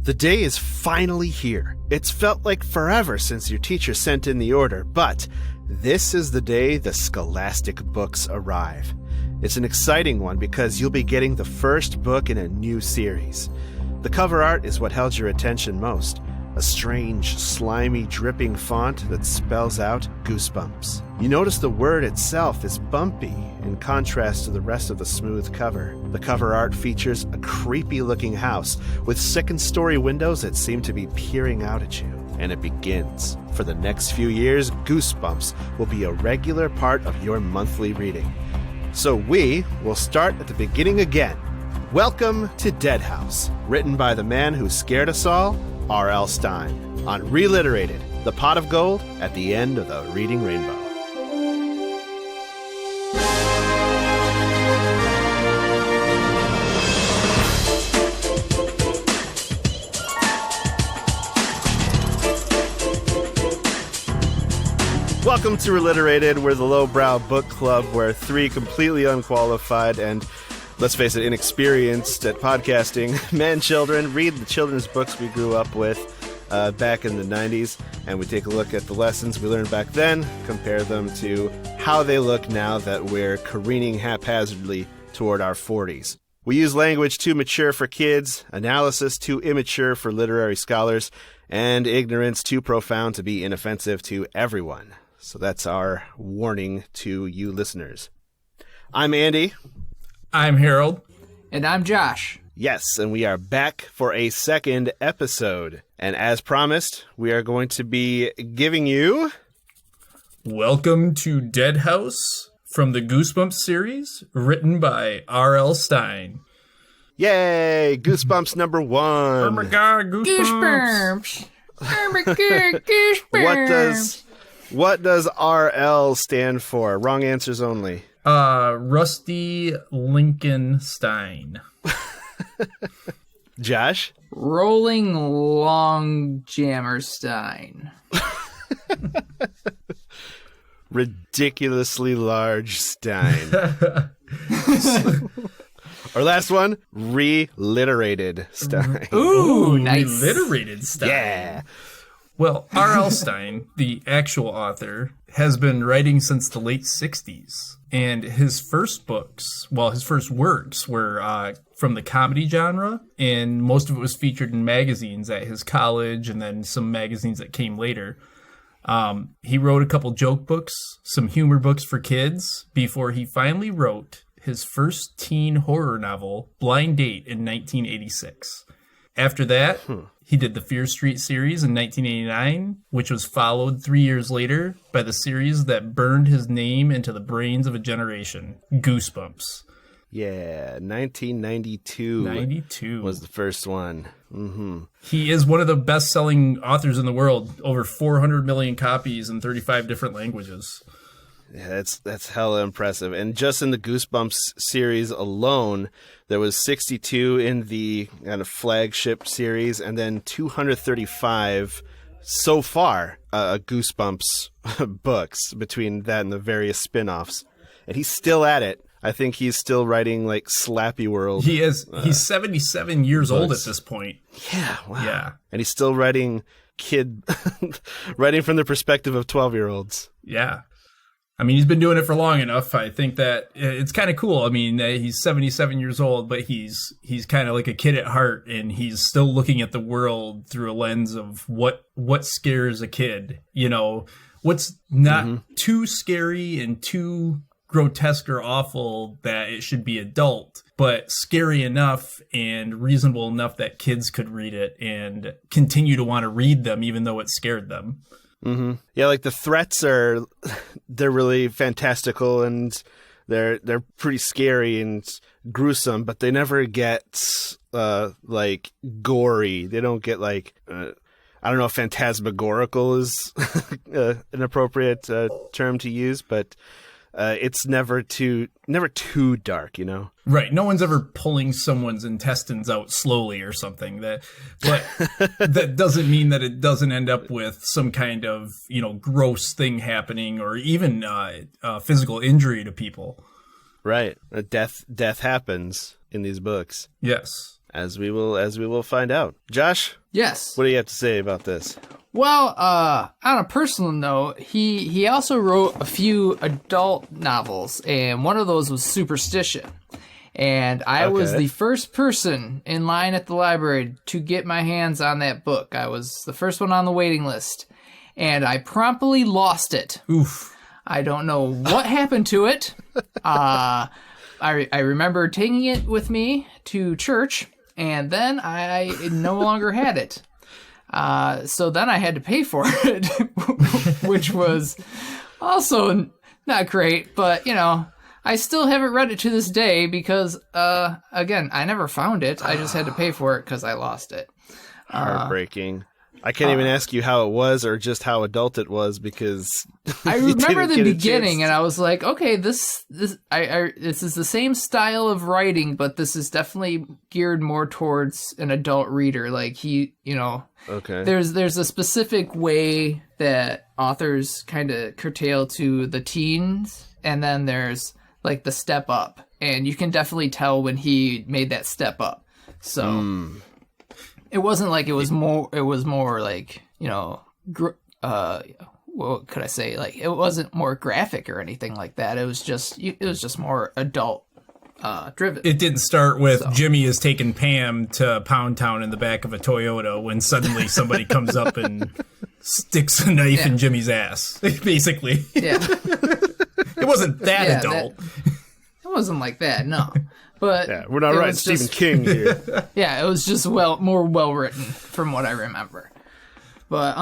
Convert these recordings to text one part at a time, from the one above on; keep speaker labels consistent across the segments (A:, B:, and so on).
A: The day is finally here. It's felt like forever since your teacher sent in the order, but this is the day the scholastic books arrive. It's an exciting one because you'll be getting the first book in a new series. The cover art is what held your attention most. A strange, slimy, dripping font that spells out Goosebumps. You notice the word itself is bumpy in contrast to the rest of the smooth cover. The cover art features a creepy-looking house with second-story windows that seem to be peering out at you. And it begins. For the next few years, Goosebumps will be a regular part of your monthly reading. So we will start at the beginning again. Welcome to Dead House, written by the man who scared us all, R.L. Stine, on ReLiterated, the pot of gold at the end of the reading rainbow. Welcome to ReLiterated. We're the lowbrow book club where three completely unqualified and, let's face it, inexperienced at podcasting men and children read the children's books we grew up with back in the 90s, and we take a look at the lessons we learned back then, compare them to how they look now that we're careening haphazardly toward our 40s. We use language too mature for kids, analysis too immature for literary scholars, and ignorance too profound to be inoffensive to everyone. So that's our warning to you listeners. I'm Andy.
B: I'm Harold.
C: And I'm Josh.
A: Yes, and we are back for a second episode. And as promised, we are going to be giving you...
B: Welcome to Dead House from the Goosebumps series, written by R.L. Stine.
A: Yay! Goosebumps number 1.
B: Oh my god,
C: Goosebumps! Oh my god, Goosebumps!
A: What does R.L. stand for? Wrong answers only.
B: Rusty Lincoln Stein.
A: Josh?
C: Rolling Long Jammerstein.
A: Ridiculously large Stein. Our last one, ReLiterated Stein.
C: Ooh, nice.
B: ReLiterated Stein.
A: Yeah.
B: Well, R.L. Stine, the actual author, has been writing since the late 60s. And his first works were from the comedy genre, and most of it was featured in magazines at his college and then some magazines that came later. He wrote a couple joke books, some humor books for kids, before he finally wrote his first teen horror novel, Blind Date, in 1986. After that, he did the Fear Street series in 1989, which was followed 3 years later by the series that burned his name into the brains of a generation, Goosebumps.
A: Yeah, 1992
B: 92
A: was the first one. Mm-hmm.
B: He is one of the best-selling authors in the world, over 400 million copies in 35 different languages.
A: Yeah, that's hella impressive. And just in the Goosebumps series alone, there was 62 in the kind of flagship series, and then 235 so far Goosebumps books between that and the various spin-offs. And he's still at it. I think he's still writing like Slappy World.
B: He is. He's 77 years
A: books.
B: old at this point.
A: Yeah, wow.
B: Yeah.
A: And he's still writing writing from the perspective of 12-year-olds.
B: Yeah. I mean, he's been doing it for long enough. I think that it's kind of cool. I mean, he's 77 years old, but he's kind of like a kid at heart, and he's still looking at the world through a lens of what scares a kid. You know, what's not too scary and too grotesque or awful that it should be adult, but scary enough and reasonable enough that kids could read it and continue to want to read them, even though it scared them.
A: Mm-hmm. Yeah, like the threats they're really fantastical and they're pretty scary and gruesome, but they never get like gory. They don't get like I don't know if phantasmagorical is an appropriate term to use, but it's never too dark, you know?
B: Right. No one's ever pulling someone's intestines out slowly or something. But that doesn't mean that it doesn't end up with some kind of, gross thing happening or even physical injury to people.
A: Right. Death happens in these books.
B: Yes.
A: As we will find out. Josh,
C: Yes.
A: what do you have to say about this?
C: Well, on a personal note, he also wrote a few adult novels, and one of those was Superstition. And I was the first person in line at the library to get my hands on that book. I was the first one on the waiting list, and I promptly lost it.
B: Oof.
C: I don't know what happened to it. I remember taking it with me to church, and then I no longer had it. So then I had to pay for it, which was also not great. But, I still haven't read it to this day because, again, I never found it. I just had to pay for it because I lost it.
A: Heartbreaking. I can't even ask you how it was or just how adult it was because
C: I remember the beginning, and I was like, okay, this is the same style of writing, but this is definitely geared more towards an adult reader. Like
A: Okay.
C: There's a specific way that authors kind of curtail to the teens, and then there's like the step up, and you can definitely tell when he made that step up. So. It wasn't like it was more like, what could I say? Like, it wasn't more graphic or anything like that. It was just more adult driven.
B: It didn't start with Jimmy is taking Pam to Pound Town in the back of a Toyota when suddenly somebody comes up and sticks a knife in Jimmy's ass, basically.
C: Yeah.
B: It wasn't that adult.
C: It wasn't like that, no. But
A: we're not writing Stephen King here.
C: Yeah, it was just more well written from what I remember. But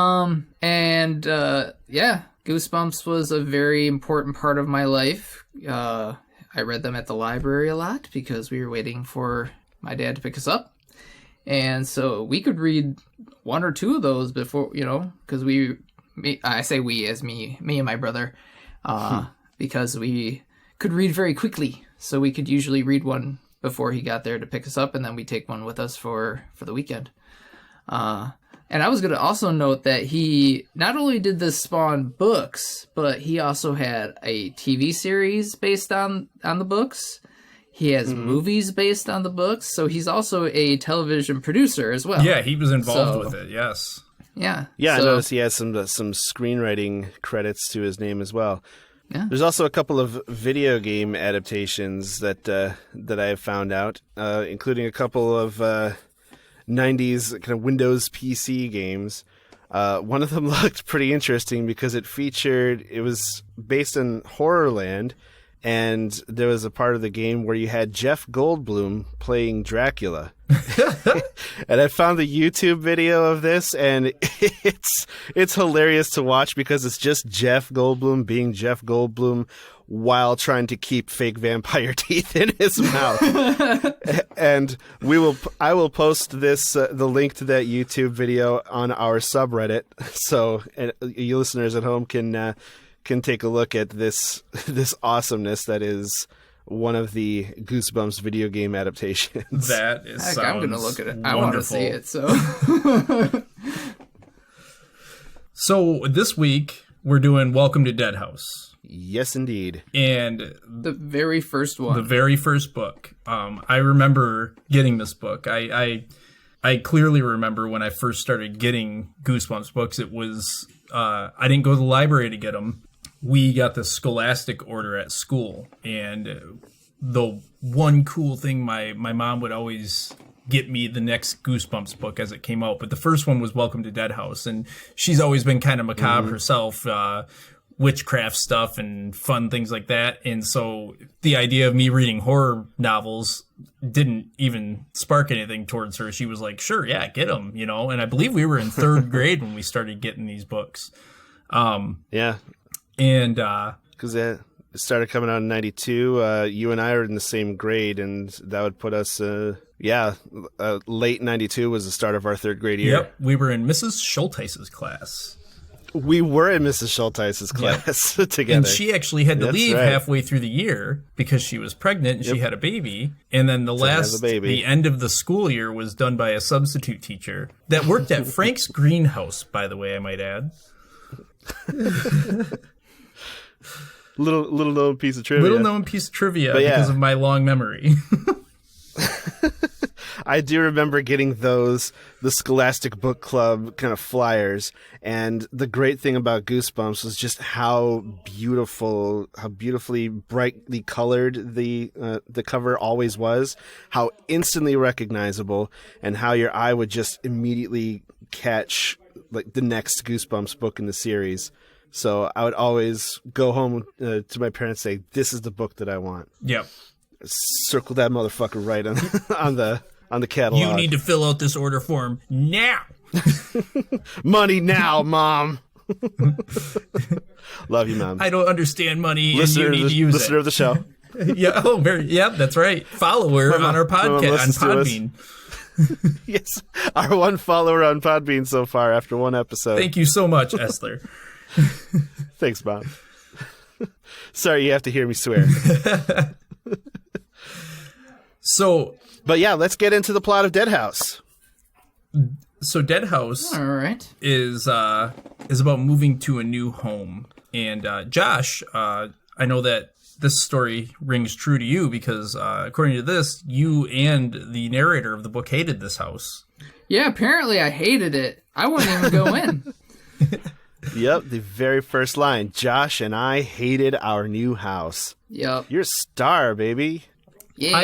C: Goosebumps was a very important part of my life. I read them at the library a lot because we were waiting for my dad to pick us up, and so we could read one or two of those before, because I say we as me and my brother, because we could read very quickly. So we could usually read one before he got there to pick us up, and then we take one with us for the weekend. And I was going to also note that he not only did this spawn books, but he also had a TV series based on the books. He has movies based on the books, so he's also a television producer as well.
B: Yeah, he was involved with it, yes.
C: Yeah.
A: Yeah, I noticed he has some screenwriting credits to his name as well.
C: Yeah.
A: There's also a couple of video game adaptations that I have found out, including a couple of 90s kind of Windows PC games. One of them looked pretty interesting because it was based in Horrorland, and there was a part of the game where you had Jeff Goldblum playing Dracula. And I found the YouTube video of this, and it's hilarious to watch because it's just Jeff Goldblum being Jeff Goldblum while trying to keep fake vampire teeth in his mouth. And I will post the link to that YouTube video on our subreddit, so you listeners at home can take a look at this awesomeness that is one of the Goosebumps video game adaptations.
B: That is
C: Heck, I'm going to look at it. I want to see it.
B: So this week we're doing Welcome to Dead House.
A: Yes, indeed.
B: And
C: the very first one.
B: The very first book. I remember getting this book. I clearly remember when I first started getting Goosebumps books. It was I didn't go to the library to get them. We got the Scholastic order at school, and the one cool thing, my mom would always get me the next Goosebumps book as it came out, but the first one was Welcome to Dead House, and she's always been kind of macabre herself, witchcraft stuff and fun things like that, and so the idea of me reading horror novels didn't even spark anything towards her. She was like, sure, yeah, get them, and I believe we were in third grade when we started getting these books.
A: Yeah.
B: And
A: because it started coming out in 92, you and I are in the same grade, and that would put us late 92 was the start of our third grade year.
B: Yep, we were in Mrs. Schulteis's class.
A: We were in Mrs. Schulteis's class together.
B: And she actually had to leave halfway through the year because she was pregnant and she had a baby. And then the end of the school year was done by a substitute teacher that worked at Frank's greenhouse, by the way, I might add.
A: Little known piece of trivia.
B: Because of my long memory.
A: I do remember getting the Scholastic Book Club kind of flyers, and the great thing about Goosebumps was just how beautifully brightly colored the cover always was, how instantly recognizable, and how your eye would just immediately catch like the next Goosebumps book in the series. So I would always go home to my parents and say, "This is the book that I want."
B: Yep.
A: Circle that motherfucker right on the catalog.
B: You need to fill out this order form now.
A: Money now, Mom. Love you, Mom.
B: I don't understand money, and you need to use it.
A: Listener of the show.
B: Yeah. Oh, that's right. Follower on our podcast on Podbean.
A: Yes, our one follower on Podbean so far after one episode.
B: Thank you so much, Esther.
A: Thanks, Mom. Sorry, you have to hear me swear. But yeah, let's get into the plot of Dead House.
B: So Dead House,
C: all right,
B: is about moving to a new home, and Josh, I know that this story rings true to you because according to this, you and the narrator of the book hated this house.
C: Yeah, apparently I hated it. I wouldn't even go in.
A: Yep, the very first line. Josh and I hated our new house.
C: Yep.
A: You're a star, baby.
C: Yeah.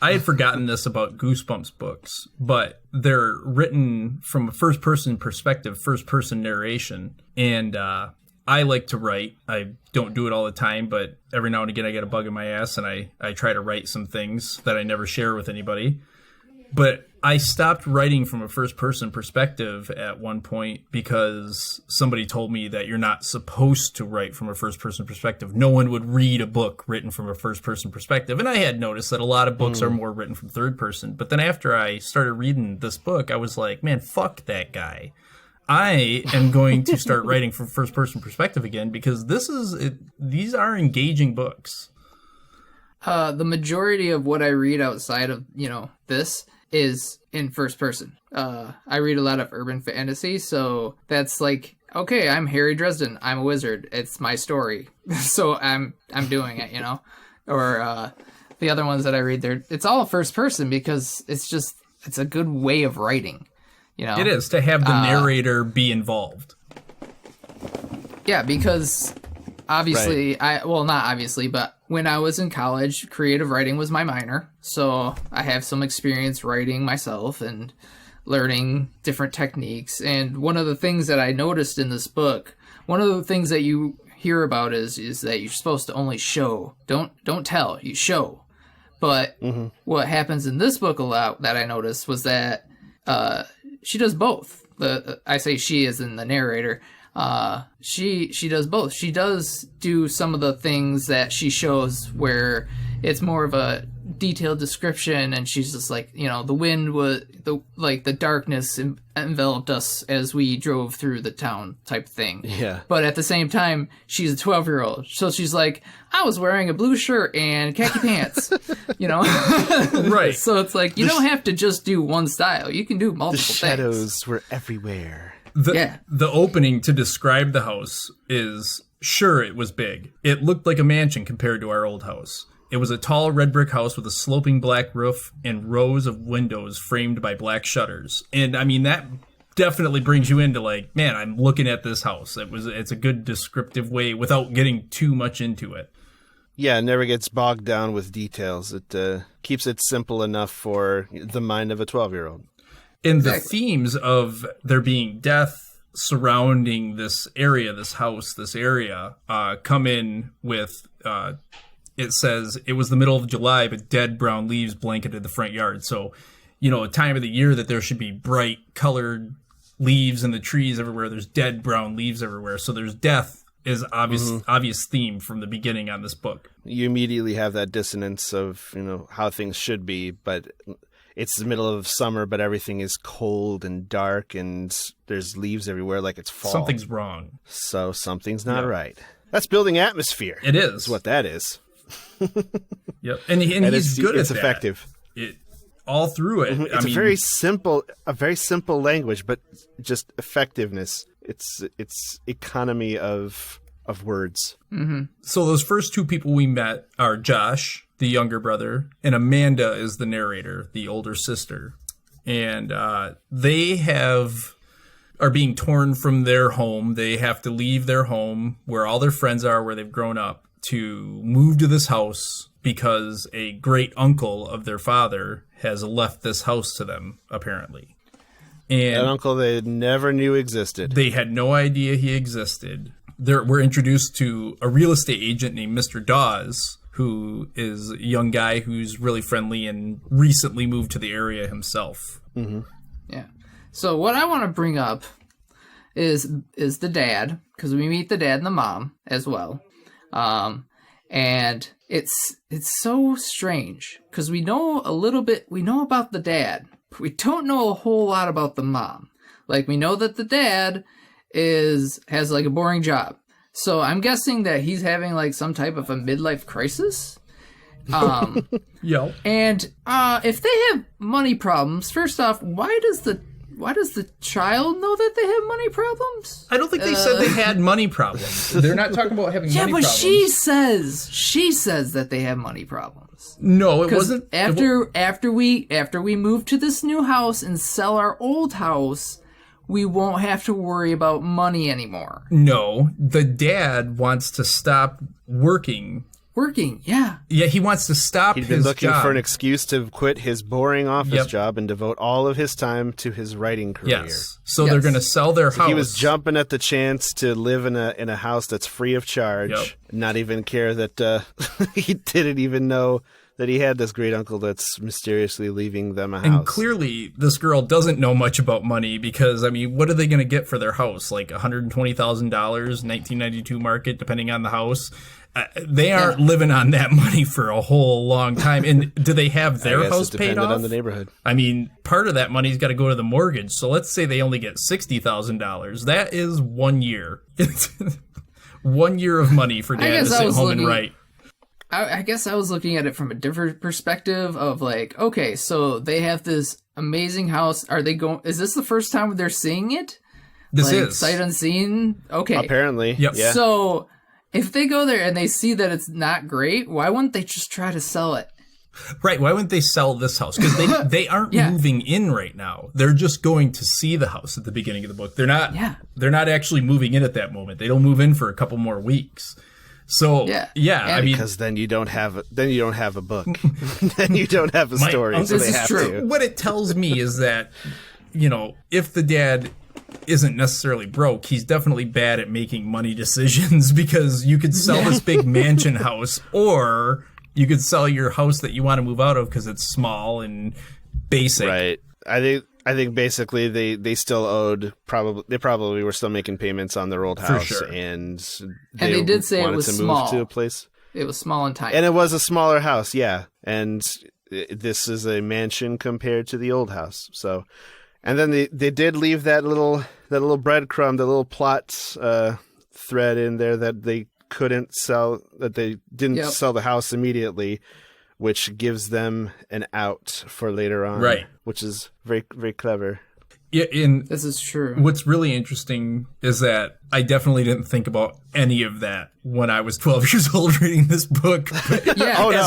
B: I had forgotten this about Goosebumps books, but they're written from a first-person perspective, first-person narration, and I like to write. I don't do it all the time, but every now and again I get a bug in my ass, and I try to write some things that I never share with anybody. But I stopped writing from a first-person perspective at one point because somebody told me that you're not supposed to write from a first-person perspective. No one would read a book written from a first-person perspective. And I had noticed that a lot of books are more written from third-person. But then after I started reading this book, I was like, man, fuck that guy. I am going to start writing from first-person perspective again because these are engaging books.
C: The majority of what I read outside of, this is in first person. I read a lot of urban fantasy, so that's like, okay, I'm Harry Dresden, I'm a wizard, it's my story, so I'm doing it, Or the other ones that I read, it's all first person because it's a good way of writing,
B: It is, to have the narrator be involved.
C: Yeah, because obviously,
A: right.
C: Not obviously, but when I was in college, creative writing was my minor. So I have some experience writing myself and learning different techniques. And one of the things that I noticed in this book, one of the things that you hear about is that you're supposed to only show. Don't tell, you show. But what happens in this book a lot that I noticed was that she does both. I say she as in the narrator. She does both. She does do some of the things that she shows where it's more of a detailed description, and she's just like, the wind was the darkness enveloped us as we drove through the town type thing.
A: Yeah.
C: But at the same time, she's a 12-year-old, so she's like, I was wearing a blue shirt and khaki pants,
B: Right.
C: So it's like you don't have to just do one style. You can do multiple
A: The shadows
C: things.
A: were everywhere.
B: The opening to describe the house is, sure, it was big. It looked like a mansion compared to our old house. It was a tall red brick house with a sloping black roof and rows of windows framed by black shutters. And I mean, that definitely brings you into like, man, I'm looking at this house. It's a good descriptive way without getting too much into it.
A: Yeah, it never gets bogged down with details. It keeps it simple enough for the mind of a 12-year-old.
B: And the themes of there being death surrounding this area, this house, this area, come in with, it says, it was the middle of July, but dead brown leaves blanketed the front yard. So, a time of the year that there should be bright colored leaves in the trees everywhere. There's dead brown leaves everywhere. So there's death is obvious theme from the beginning on this book.
A: You immediately have that dissonance of, how things should be, but it's the middle of summer, but everything is cold and dark, and there's leaves everywhere like it's fall.
B: Something's wrong.
A: So something's not right. That's building atmosphere.
B: It is.
A: That's what that is.
B: Yep. And he's good at
A: it's
B: that.
A: Effective.
B: All through it.
A: It's a very simple language, but just effectiveness. It's economy of words.
C: Mm-hmm.
B: So those first two people we met are Josh the younger brother, and Amanda is the narrator, the older sister. And they are being torn from their home. They have to leave their home where all their friends are, where they've grown up, to move to this house because a great uncle of their father has left this house to them, apparently. And
A: an uncle they never knew existed.
B: They had no idea he existed. We're introduced to a real estate agent named Mr. Dawes, who is a young guy who's really friendly and recently moved to the area himself.
A: Mm-hmm.
C: Yeah. So what I want to bring up is the dad, because we meet the dad and the mom as well. And it's so strange because we know about the dad, but we don't know a whole lot about the mom. Like, we know that the dad has like a boring job. So I'm guessing that he's having like some type of a midlife crisis.
B: Yo.
C: And if they have money problems, first off, why does the child know that they have money problems?
B: I don't think they said they had money problems. They're not talking about having money problems.
C: Yeah, but she says that they have money problems.
B: No, it wasn't.
C: After we move to this new house and sell our old house, we won't have to worry about money anymore.
B: No, the dad wants to stop working.
C: Yeah.
B: Yeah, he wants to stop his job.
A: He'd been looking for an excuse to quit his boring office job and devote all of his time to his writing career.
B: Yes. So they're going to sell their house.
A: He was jumping at the chance to live in a house that's free of charge, not even care that he didn't even know that he had this great uncle that's mysteriously leaving them a house.
B: And clearly, this girl doesn't know much about money because, I mean, what are they going to get for their house? Like $120,000, 1992 market, depending on the house. They aren't living on that money for a whole long time. And do they have their house paid off?
A: On the neighborhood.
B: I mean, part of that money's got to go to the mortgage. So let's say they only get $60,000. That is 1 year. It's 1 year of money for dad to sit home and write.
C: I guess I was looking at it from a different perspective of like, okay, so they have this amazing house. Is this the first time they're seeing it?
B: This is.
C: Sight unseen? Okay.
A: Apparently.
B: Yep.
A: Yeah.
C: So if they go there and they see that it's not great, why wouldn't they just try to sell it?
B: Right. Why wouldn't they sell this house? Because they aren't moving in right now. They're just going to see the house at the beginning of the book. They're not actually moving in at that moment. They don't move in for a couple more weeks. So I mean,
A: because then you don't have a book, then you don't have a story. So they have to.
B: What it tells me is that, you know, if the dad isn't necessarily broke, he's definitely bad at making money decisions because you could sell this big mansion house, or you could sell your house that you want to move out of because it's small and basic.
A: Right. I think basically they still owed they probably were still making payments on their old house,
B: sure.
A: and
C: they did say it was
A: to
C: small.
A: move to a place.
C: It was small and tiny,
A: and it was a smaller house, yeah. And this is a mansion compared to the old house. So, and then they did leave that little breadcrumb, the little plot thread in there that they couldn't sell, that they didn't sell the house immediately, which gives them an out for later on,
B: right? Which
A: is very, very clever.
B: Yeah,
C: this is true.
B: What's really interesting is that I definitely didn't think about any of that when I was 12 years old reading this book. As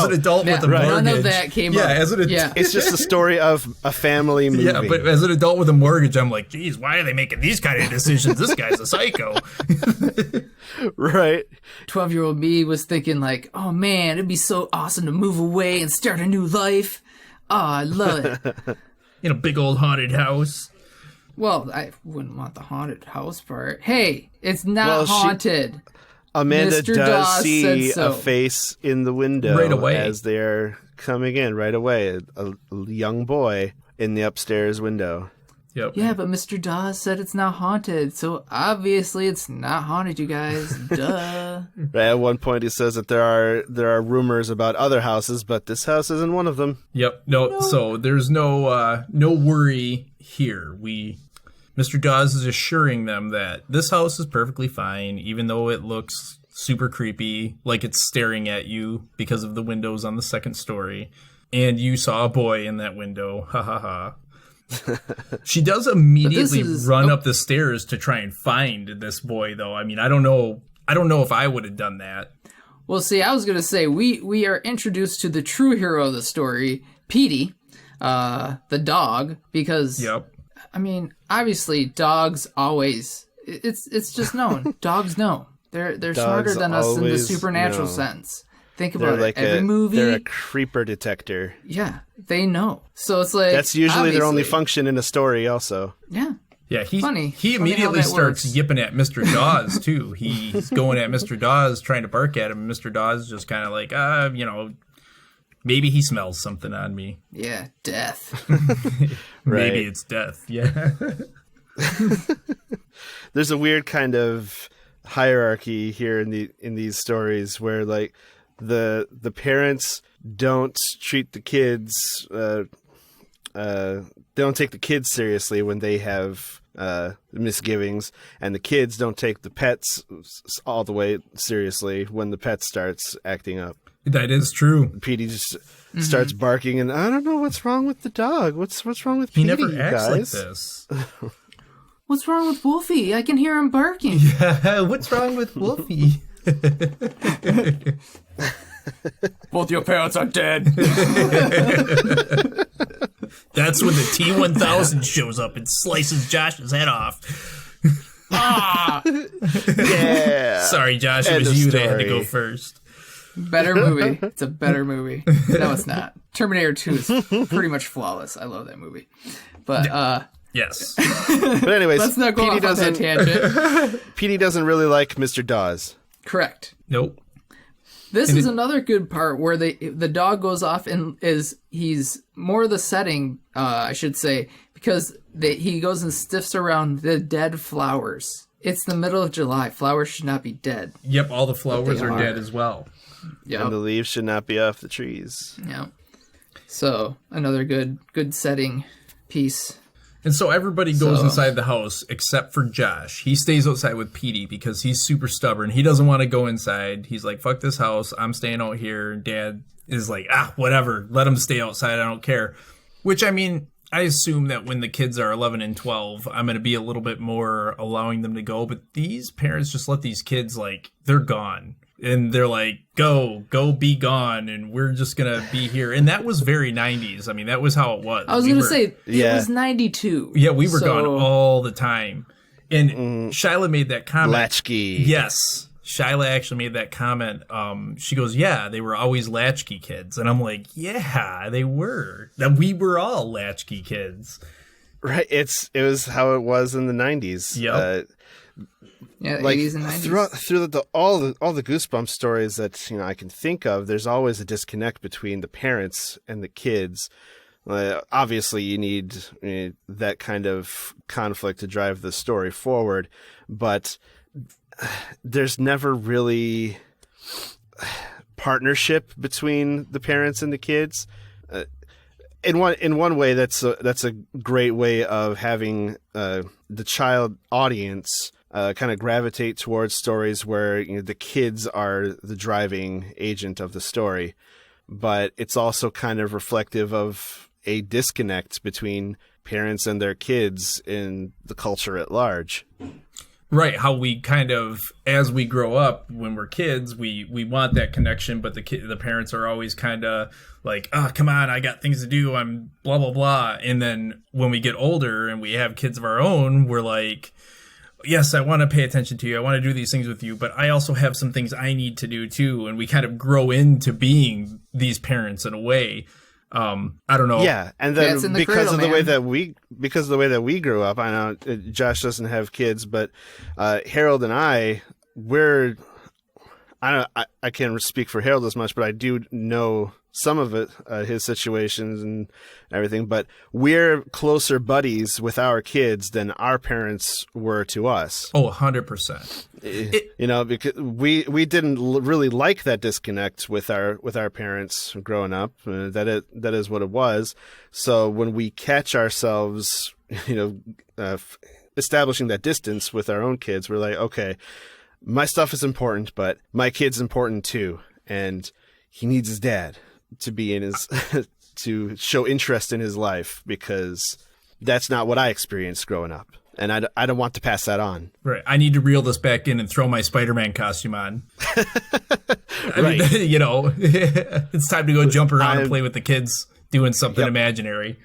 B: an adult with a mortgage. None
C: of that came up.
A: It's just a story of a family moving.
B: Yeah, but as an adult with a mortgage, I'm like, geez, why are they making these kind of decisions? This guy's a psycho.
A: Right.
C: 12-year-old me was thinking like, oh man, it'd be so awesome to move away and start a new life. Oh, I love it.
B: In a big old haunted house.
C: Well, I wouldn't want the haunted house part. Hey, it's not haunted.
A: Amanda
C: Mr.
A: does see
C: so.
A: a face in the window
B: right away
A: as they're coming in right away. A young boy in the upstairs window.
B: Yep.
C: Yeah, but Mr. Dawes said it's not haunted, so obviously it's not haunted, you guys. Duh.
A: Right, at one point he says that there are rumors about other houses, but this house isn't one of them.
B: Yep. No. So there's no worry here. Mr. Dawes is assuring them that this house is perfectly fine, even though it looks super creepy, like it's staring at you because of the windows on the second story, and you saw a boy in that window. Ha ha ha. She does immediately run up the stairs to try and find this boy, though. I mean, I don't know if I would have done that.
C: Well, see, I was going to say, we are introduced to the true hero of the story, Petey, the dog, because, I mean, obviously, dogs always, it's just known. Dogs know. They're smarter than us in the supernatural sense. Think about it. Every movie.
A: They're a creeper detector.
C: Yeah, they know. So it's like...
A: That's usually their only function in a story also.
C: Yeah.
B: Yeah, he
C: Funny
B: immediately starts
C: works.
B: yipping at Mr. Dawes, too. He's going at Mr. Dawes, trying to bark at him. Mr. Dawes is just kind of like, maybe he smells something on me.
C: Yeah, death.
B: Maybe it's death, yeah.
A: There's a weird kind of hierarchy here in these stories where, like, the parents don't treat the kids... they don't take the kids seriously when they have misgivings, and the kids don't take the pets all the way seriously when the pet starts acting up.
B: That is true.
A: Petey just starts barking, and I don't know what's wrong with the dog. What's wrong with Petey?
B: He never acts like
A: guys?
B: this.
C: What's wrong with Wolfie? I can hear him barking.
B: Yeah, what's wrong with Wolfie?
C: Both your parents are dead.
B: That's when the T-1000 shows up and slices Josh's head off.
A: Yeah.
B: Sorry, Josh, it
A: End
B: was
A: of
B: you that had to
A: story.
B: go first.
C: Better movie. It's a better movie. No, it's not. Terminator 2 is pretty much flawless. I love that movie. But,
B: Yes.
A: But anyways,
C: let's not go
A: Petey
C: off on that tangent.
A: Petey doesn't really like Mr. Dawes.
C: Correct.
B: Nope.
C: This is another good part where the dog goes off and he's more the setting, I should say, because he goes and stiffs around the dead flowers. It's the middle of July. Flowers should not be dead.
B: Yep, all the flowers are dead as well.
C: Yep.
A: And the leaves should not be off the trees.
C: Yeah. So another good setting piece.
B: And so everybody goes inside the house except for Josh. He stays outside with Petey because he's super stubborn. He doesn't want to go inside. He's like, fuck this house. I'm staying out here. Dad is like, whatever. Let him stay outside. I don't care. Which, I mean, I assume that when the kids are 11 and 12, I'm going to be a little bit more allowing them to go. But these parents just let these kids, like, they're gone. And they're like, go, be gone, and we're just going to be here. And that was very 90s. I mean, that was how it was.
C: I was going to say, it was 92.
B: Yeah, we were gone all the time. And Shyla made that comment.
A: Latchkey.
B: Yes. Shyla actually made that comment. She goes, yeah, they were always latchkey kids. And I'm like, yeah, they were. That we were all latchkey kids.
A: Right. It was how it was in the 90s.
B: Yep.
C: Yeah,
A: Like
C: 80s and 90s.
A: through all the Goosebumps stories that I can think of, there's always a disconnect between the parents and the kids. Obviously, you need that kind of conflict to drive the story forward, but there's never really partnership between the parents and the kids. In one way, that's a great way of having the child audience kind of gravitate towards stories where the kids are the driving agent of the story, but it's also kind of reflective of a disconnect between parents and their kids in the culture at large.
B: Right, how we kind of, as we grow up, when we're kids, we want that connection, but the parents are always kind of like, come on, I got things to do, I'm blah, blah, blah. And then when we get older and we have kids of our own, we're like, yes, I want to pay attention to you, I want to do these things with you, but I also have some things I need to do too. And we kind of grow into being these parents in a way. I don't know.
A: Yeah, and then because of the way
C: cradle,
A: that we grew up, I know Josh doesn't have kids, but Harold and I can't speak for Harold as much, but I do know some of it, his situations and everything. But we're closer buddies with our kids than our parents were to us.
B: Oh, 100%.
A: Because we didn't really like that disconnect with our parents growing up. That is what it was. So when we catch ourselves, establishing that distance with our own kids, we're like, okay, my stuff is important, but my kid's important too, and he needs his dad to be in his to show interest in his life, because that's not what I experienced growing up. And I don't want to pass that on.
B: Right. I need to reel this back in and throw my Spider-Man costume on. I mean, it's time to go jump around and play with the kids doing something imaginary.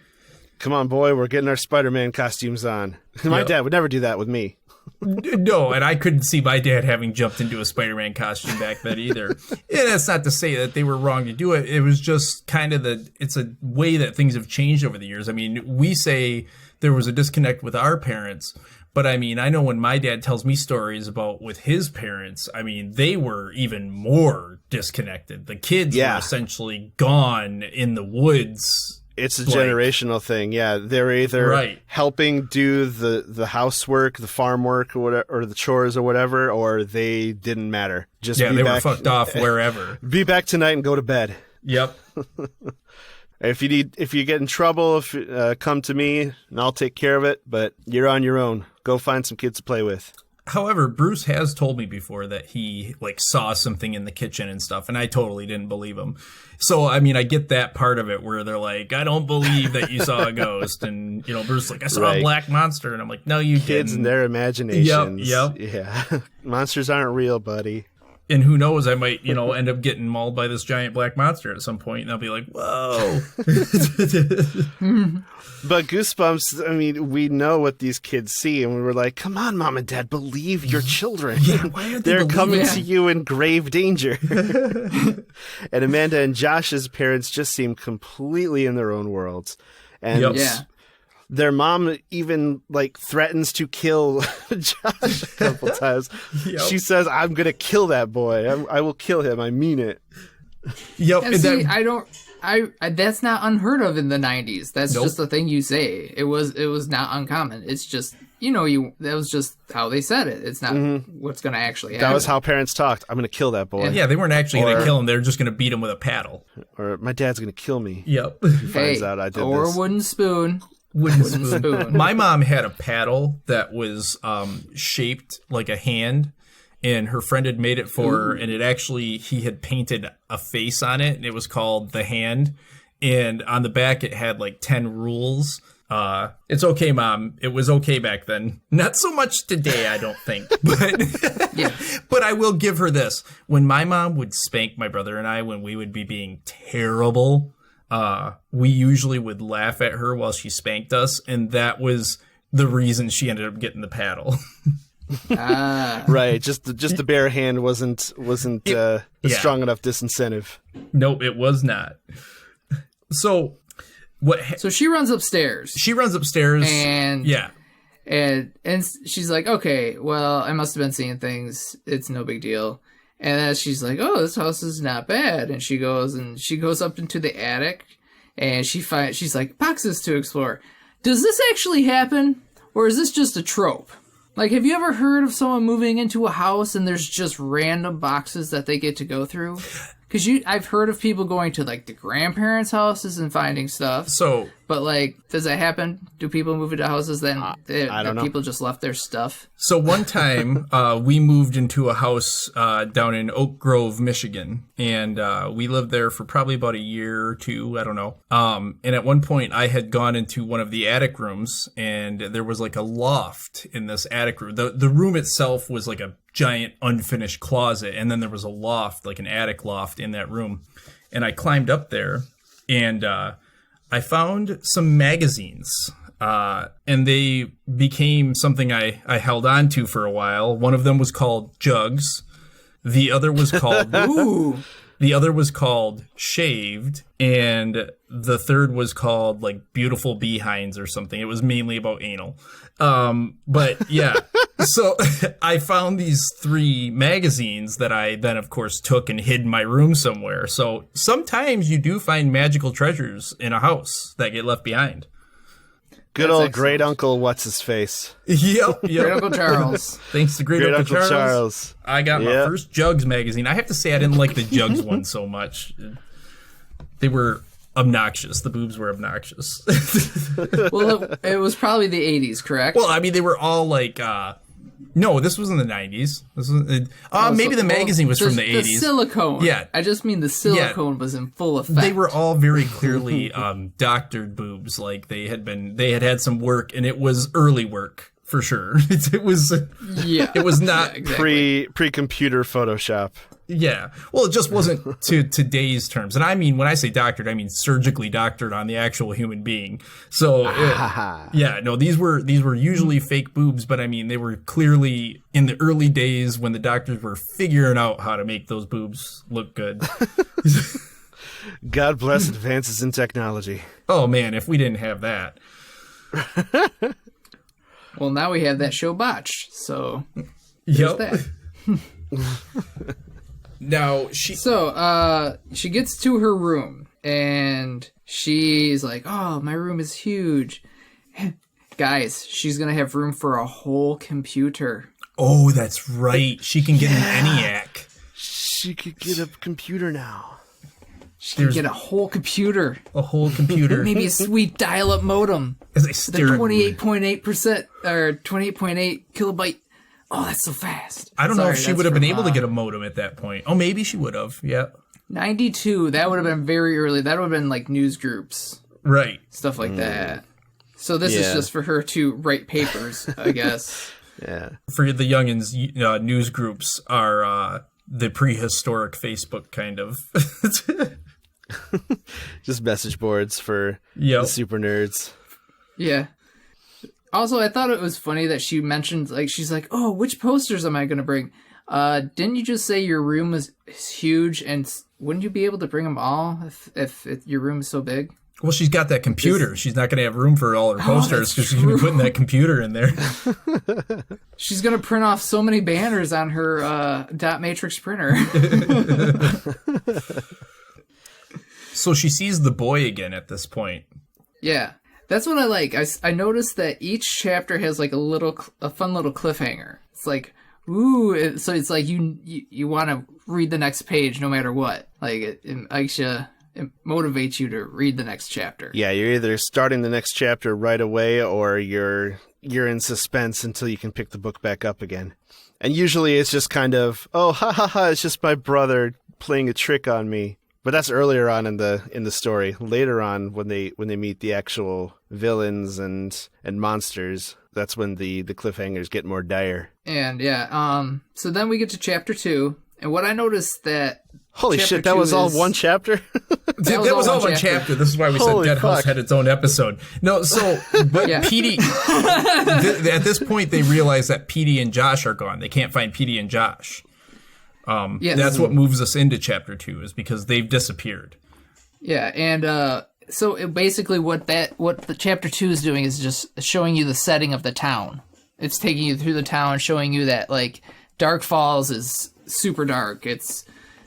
A: Come on, boy, we're getting our Spider-Man costumes on. My dad would never do that with me.
B: No, and I couldn't see my dad having jumped into a Spider-Man costume back then either. And that's not to say that they were wrong to do it. It was just kind of it's a way that things have changed over the years. I mean, we say there was a disconnect with our parents, but I mean, I know when my dad tells me stories about with his parents, I mean, they were even more disconnected. The kids were essentially gone in the woods.
A: It's a generational thing. Yeah, they're either helping do the housework, the farm work, or whatever, or the chores or whatever, or they didn't matter. Just
B: they were fucked off wherever.
A: Be back tonight and go to bed.
B: Yep.
A: If you get in trouble, come to me and I'll take care of it. But you're on your own. Go find some kids to play with.
B: However, Bruce has told me before that he saw something in the kitchen and stuff, and I totally didn't believe him. So, I mean, I get that part of it where they're like, I don't believe that you saw a ghost. And, Bruce is like, I saw a black monster. And I'm like, no, you didn't.
A: Kids and their imaginations.
B: Yep.
A: Yeah. Monsters aren't real, buddy.
B: And who knows, I might, end up getting mauled by this giant black monster at some point, and I'll be like, whoa.
A: But Goosebumps, I mean, we know what these kids see, and we were like, come on, Mom and Dad, believe your children.
B: Yeah, why are
A: They're coming to you in grave danger. And Amanda and Josh's parents just seem completely in their own worlds. And their mom even threatens to kill Josh a couple times. She says, I'm going to kill that boy. I will kill him. I mean it.
C: Yep. And see, I that's not unheard of in the 90s. That's just the thing you say. It was not uncommon. It's just, that was just how they said it. It's not what's going to actually happen.
A: That was how parents talked. I'm going to kill that boy.
B: Yeah, they weren't actually going to kill him. They were just going to beat him with a paddle.
A: Or my dad's going to kill me.
B: Yep.
A: He finds out I did this.
C: Or wooden spoon.
B: Wooden spoon. My mom had a paddle that was shaped like a hand, and her friend had made it for her, and he had painted a face on it, and it was called The Hand. And on the back, it had 10 rules. It's okay, Mom. It was okay back then. Not so much today, I don't think. But but I will give her this. When my mom would spank my brother and I, when we would be being terrible, we usually would laugh at her while she spanked us, and that was the reason she ended up getting the paddle.
A: Right, just the bare hand wasn't a strong enough disincentive.
B: Nope, it was not. So
C: So she runs upstairs.
B: And
C: and she's like, okay, well, I must have been seeing things. It's no big deal. And then she's like, oh, this house is not bad. And she goes up into the attic, and she's like, boxes to explore. Does this actually happen, or is this just a trope? Have you ever heard of someone moving into a house and there's just random boxes that they get to go through? Because I've heard of people going to the grandparents' houses and finding stuff.
B: So,
C: but does that happen? Do people move into houses then
A: I don't know.
C: People just left their stuff?
B: So one time we moved into a house down in Oak Grove, Michigan, and we lived there for probably about a year or two. I don't know. And at one point I had gone into one of the attic rooms, and there was a loft in this attic room. The room itself was a giant unfinished closet, and then there was a loft, an attic loft in that room. And I climbed up there, and I found some magazines, and they became something I held on to for a while. One of them was called Jugs. The other was called The other was called Shaved, and the third was called Beautiful Behinds or something. It was mainly about anal. But yeah, so I found these 3 magazines that I then, of course, took and hid in my room somewhere. So sometimes you do find magical treasures in a house that get left behind.
A: Good old great uncle, what's his face?
B: Yep.
C: Great Uncle Charles.
B: Thanks to great uncle Charles. I got my first Jugs magazine. I have to say I didn't like the Jugs one so much. They were obnoxious. The boobs were obnoxious.
C: Well, it was probably the 80s, correct?
B: Well, I mean, they were all no, this was in the 90s. This was maybe the magazine was from the 80s.
C: The silicone.
B: Yeah.
C: I just mean the silicone was in full effect.
B: They were all very clearly doctored boobs. They had had some work, and it was early work for sure. It was not
C: exactly.
A: pre-computer Photoshop.
B: Yeah. Well, it just wasn't to today's terms. And I mean, when I say doctored, I mean surgically doctored on the actual human being. So, these were usually fake boobs, but I mean, they were clearly in the early days when the doctors were figuring out how to make those boobs look good.
A: God bless advances in technology.
B: Oh, man, if we didn't have that.
C: Well, now we have that show Botched, so
B: Yep.
C: that.
B: Now,
C: she gets to her room, and she's like, oh, my room is huge. Guys, she's going to have room for a whole computer.
B: Oh, that's right. She can get an ENIAC.
A: She could get a computer now.
C: She can get a whole computer.
B: A whole computer.
C: Maybe a sweet dial-up modem.
B: As a
C: The
B: steering
C: 28.8% or 28.8 kilobyte. Oh, that's so fast.
B: I don't know if she would have been able to get a modem at that point. Oh, maybe she would have. Yeah.
C: 92. That would have been very early. That would have been like news groups.
B: Right.
C: Stuff like that. So this is just for her to write papers, I guess.
A: Yeah.
B: For the youngins, news groups are the prehistoric Facebook kind of.
A: Just message boards for the super nerds.
C: Yeah. Also, I thought it was funny that she mentioned, like, she's like, oh, which posters am I going to bring? Didn't you just say your room is huge, and wouldn't you be able to bring them all if your room is so big?
B: Well, she's got that computer. She's not going to have room for all her posters because she's going to be putting that computer in there.
C: She's going to print off so many banners on her dot matrix printer.
B: So she sees the boy again at this point.
C: Yeah. That's what I like. I noticed that each chapter has like a fun little cliffhanger. It's like, ooh, so it's like you want to read the next page no matter what. Like it makes you, it motivates you to read the next chapter.
A: Yeah, you're either starting the next chapter right away or you're in suspense until you can pick the book back up again. And usually it's just kind of, oh, ha ha ha, it's just my brother playing a trick on me. But that's earlier on in the story. Later on, when they meet the actual villains and monsters, that's when the cliffhangers get more dire.
C: And so then we get to chapter 2, and what I noticed that
A: holy shit, that was all one chapter.
B: That was all one chapter. This is why we said Dead House had its own episode. No, so but Petey at this point they realize that Petey and Josh are gone. They can't find Petey and Josh. That's what moves us into chapter 2 is because they've disappeared. Yeah,
C: and so basically what the chapter 2 is doing is just showing you the setting of the town. It's taking you through the town, showing you that like Dark Falls is super dark. It's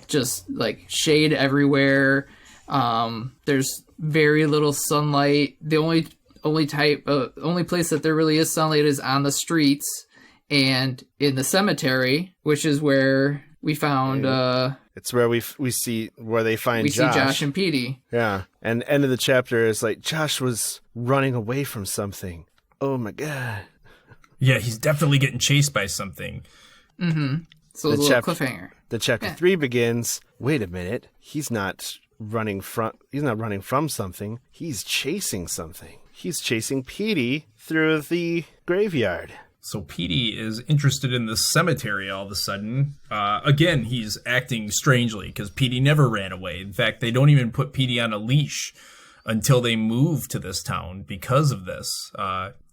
C: just like shade everywhere. There's very little sunlight. The only place that there really is sunlight is on the streets and in the cemetery, which is where we found
A: it's where we see where they find Josh.
C: We see Josh and Petey.
A: Yeah. And end of the chapter is like Josh was running away from something. Oh my god.
B: Yeah, he's definitely getting chased by something.
C: Mm-hmm. So it's a little cliffhanger.
A: The chapter 3 begins, wait a minute, he's not running from something, he's chasing something. He's chasing Petey through the graveyard.
B: So Petey is interested in the cemetery all of a sudden. Again, he's acting strangely because Petey never ran away. In fact, they don't even put Petey on a leash until they move to this town because of this.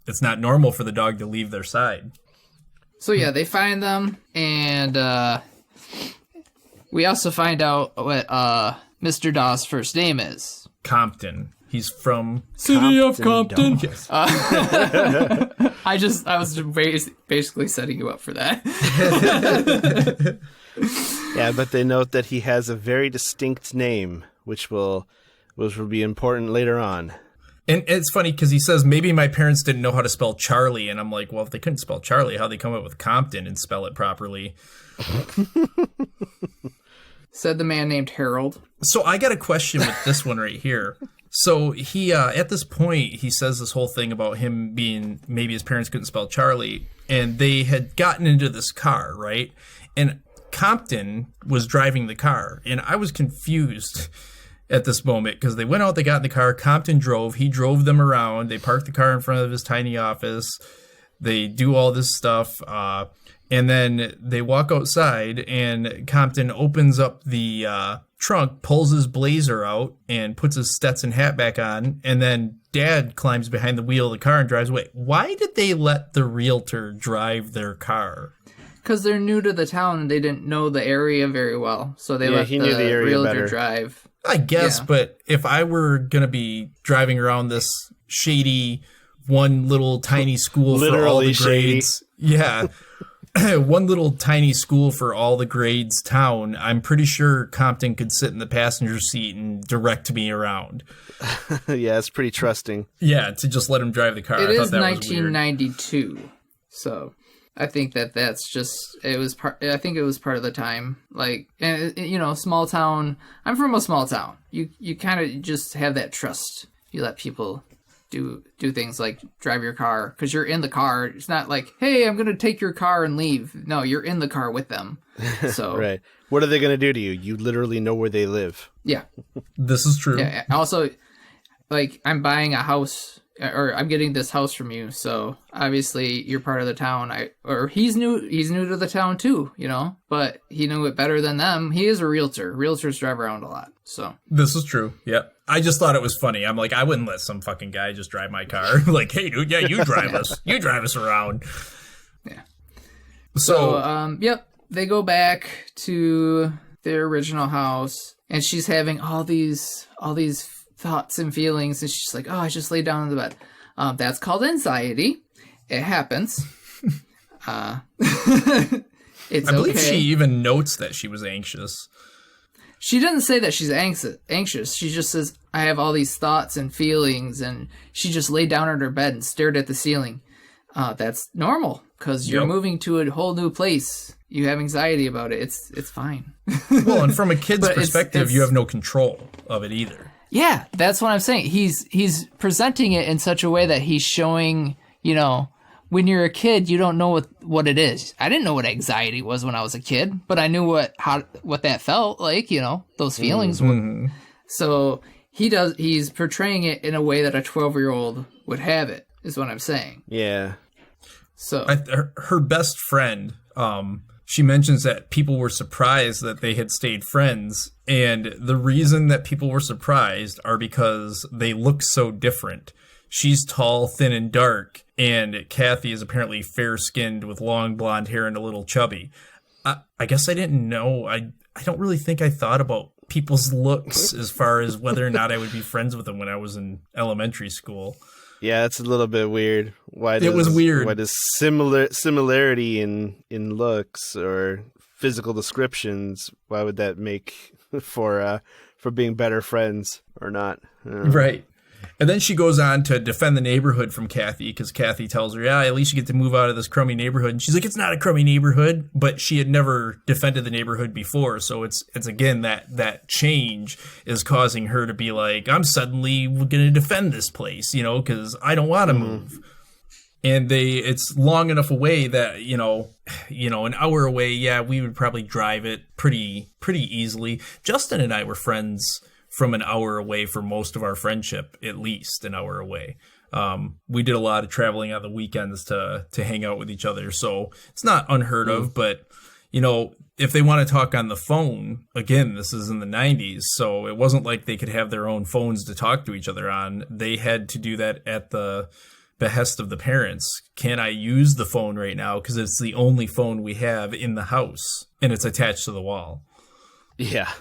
B: It's not normal for the dog to leave their side.
C: So yeah, they find them, and we also find out what Mr. Dawes' first name is.
B: Compton. He's from
C: City of Compton.
B: Yes.
C: I was basically setting you up for that.
A: Yeah, but they note that he has a very distinct name, which will be important later on.
B: And it's funny because he says, maybe my parents didn't know how to spell Charlie. And I'm like, well, if they couldn't spell Charlie, how'd they come up with Compton and spell it properly?
C: Said the man named Harold.
B: So I got a question with this one right here. So he, at this point, he says this whole thing about him being, maybe his parents couldn't spell Charlie. And they had gotten into this car, right? And Compton was driving the car. And I was confused at this moment because they went out, they got in the car, Compton drove, he drove them around, they parked the car in front of his tiny office, They do all this stuff. And then they walk outside, and Compton opens up the trunk, pulls his blazer out, and puts his Stetson hat back on. And then Dad climbs behind the wheel of the car and drives away. Why did they let the realtor drive their car?
C: Because they're new to the town and they didn't know the area very well. So they let
A: he knew the area
C: realtor
A: better.
C: drive.
B: I guess,
C: Yeah.
B: but if I were going to be driving around this shady one little tiny school for all the
A: Literally shady.
B: grades. Yeah. One little tiny school for all the grades town, I'm pretty sure Compton could sit in the passenger seat and direct me around.
A: Yeah, it's pretty trusting.
B: Yeah, to just let him drive the car.
C: It
B: I thought
C: is
B: that was weird.
C: 1992. So I think that's just, I think it was part of the time. Like, and you know, small town. I'm from a small town. You kind of just have that trust. You let people do things like drive your car because you're in the car. It's not like, hey, I'm going to take your car and leave. No, you're in the car with them. So
A: Right. What are they going to do to you? You literally know where they live.
C: yeah.
B: This is true.
C: Yeah. Also, like, I'm buying a house, or I'm getting this house from you. So obviously you're part of the town. He's new to the town too, you know, but he knew it better than them. He is a realtor. Realtors drive around a lot. So
B: This is true. Yep. I just thought it was funny. I'm like, I wouldn't let some fucking guy just drive my car. Like, hey, dude, yeah, you drive us. You drive us around.
C: yeah.
B: So,
C: Yep. They go back to their original house, and she's having all these thoughts and feelings, and she's like, "Oh, I just laid down in the bed." That's called anxiety. It happens. It's
B: I believe
C: okay.
B: she even notes that she was anxious.
C: She didn't say that she's anxious. She just says, "I have all these thoughts and feelings," and she just laid down on her bed and stared at the ceiling. That's normal because you're
B: Yep.
C: moving to a whole new place. You have anxiety about it. It's fine.
B: Well, and from a kid's
C: But
B: perspective, you have no control of it either.
C: Yeah, that's what I'm saying. He's presenting it in such a way that he's showing, you know, when you're a kid, you don't know what it is. I didn't know what anxiety was when I was a kid, but I knew what that felt like, you know, those feelings were. So he's portraying it in a way that a 12-year-old would have it, is what I'm saying.
A: Yeah.
C: So
B: Her best friend, she mentions that people were surprised that they had stayed friends. And the reason that people were surprised are because they look so different. She's tall, thin, and dark, and Kathy is apparently fair-skinned with long blonde hair and a little chubby. I guess I didn't know. I don't really think I thought about people's looks as far as whether or not I would be friends with them when I was in elementary school.
A: Yeah, it's a little bit weird.
B: It was weird.
A: Why does similarity in looks or physical descriptions, why would that make for being better friends or not? I don't know.
B: Right. And then she goes on to defend the neighborhood from Kathy because Kathy tells her, yeah, at least you get to move out of this crummy neighborhood. And she's like, it's not a crummy neighborhood, but she had never defended the neighborhood before. So it's again, that change is causing her to be like, I'm suddenly going to defend this place, you know, because I don't want to move. And it's long enough away that, you know, an hour away. Yeah, we would probably drive it pretty easily. Justin and I were friends from an hour away for most of our friendship, at least an hour away. We did a lot of traveling on the weekends to hang out with each other. So it's not unheard of, but, you know, if they want to talk on the phone, again, this is in the 90s. So it wasn't like they could have their own phones to talk to each other on. They had to do that at the behest of the parents. Can I use the phone right now? Because it's the only phone we have in the house and it's attached to the wall.
A: Yeah.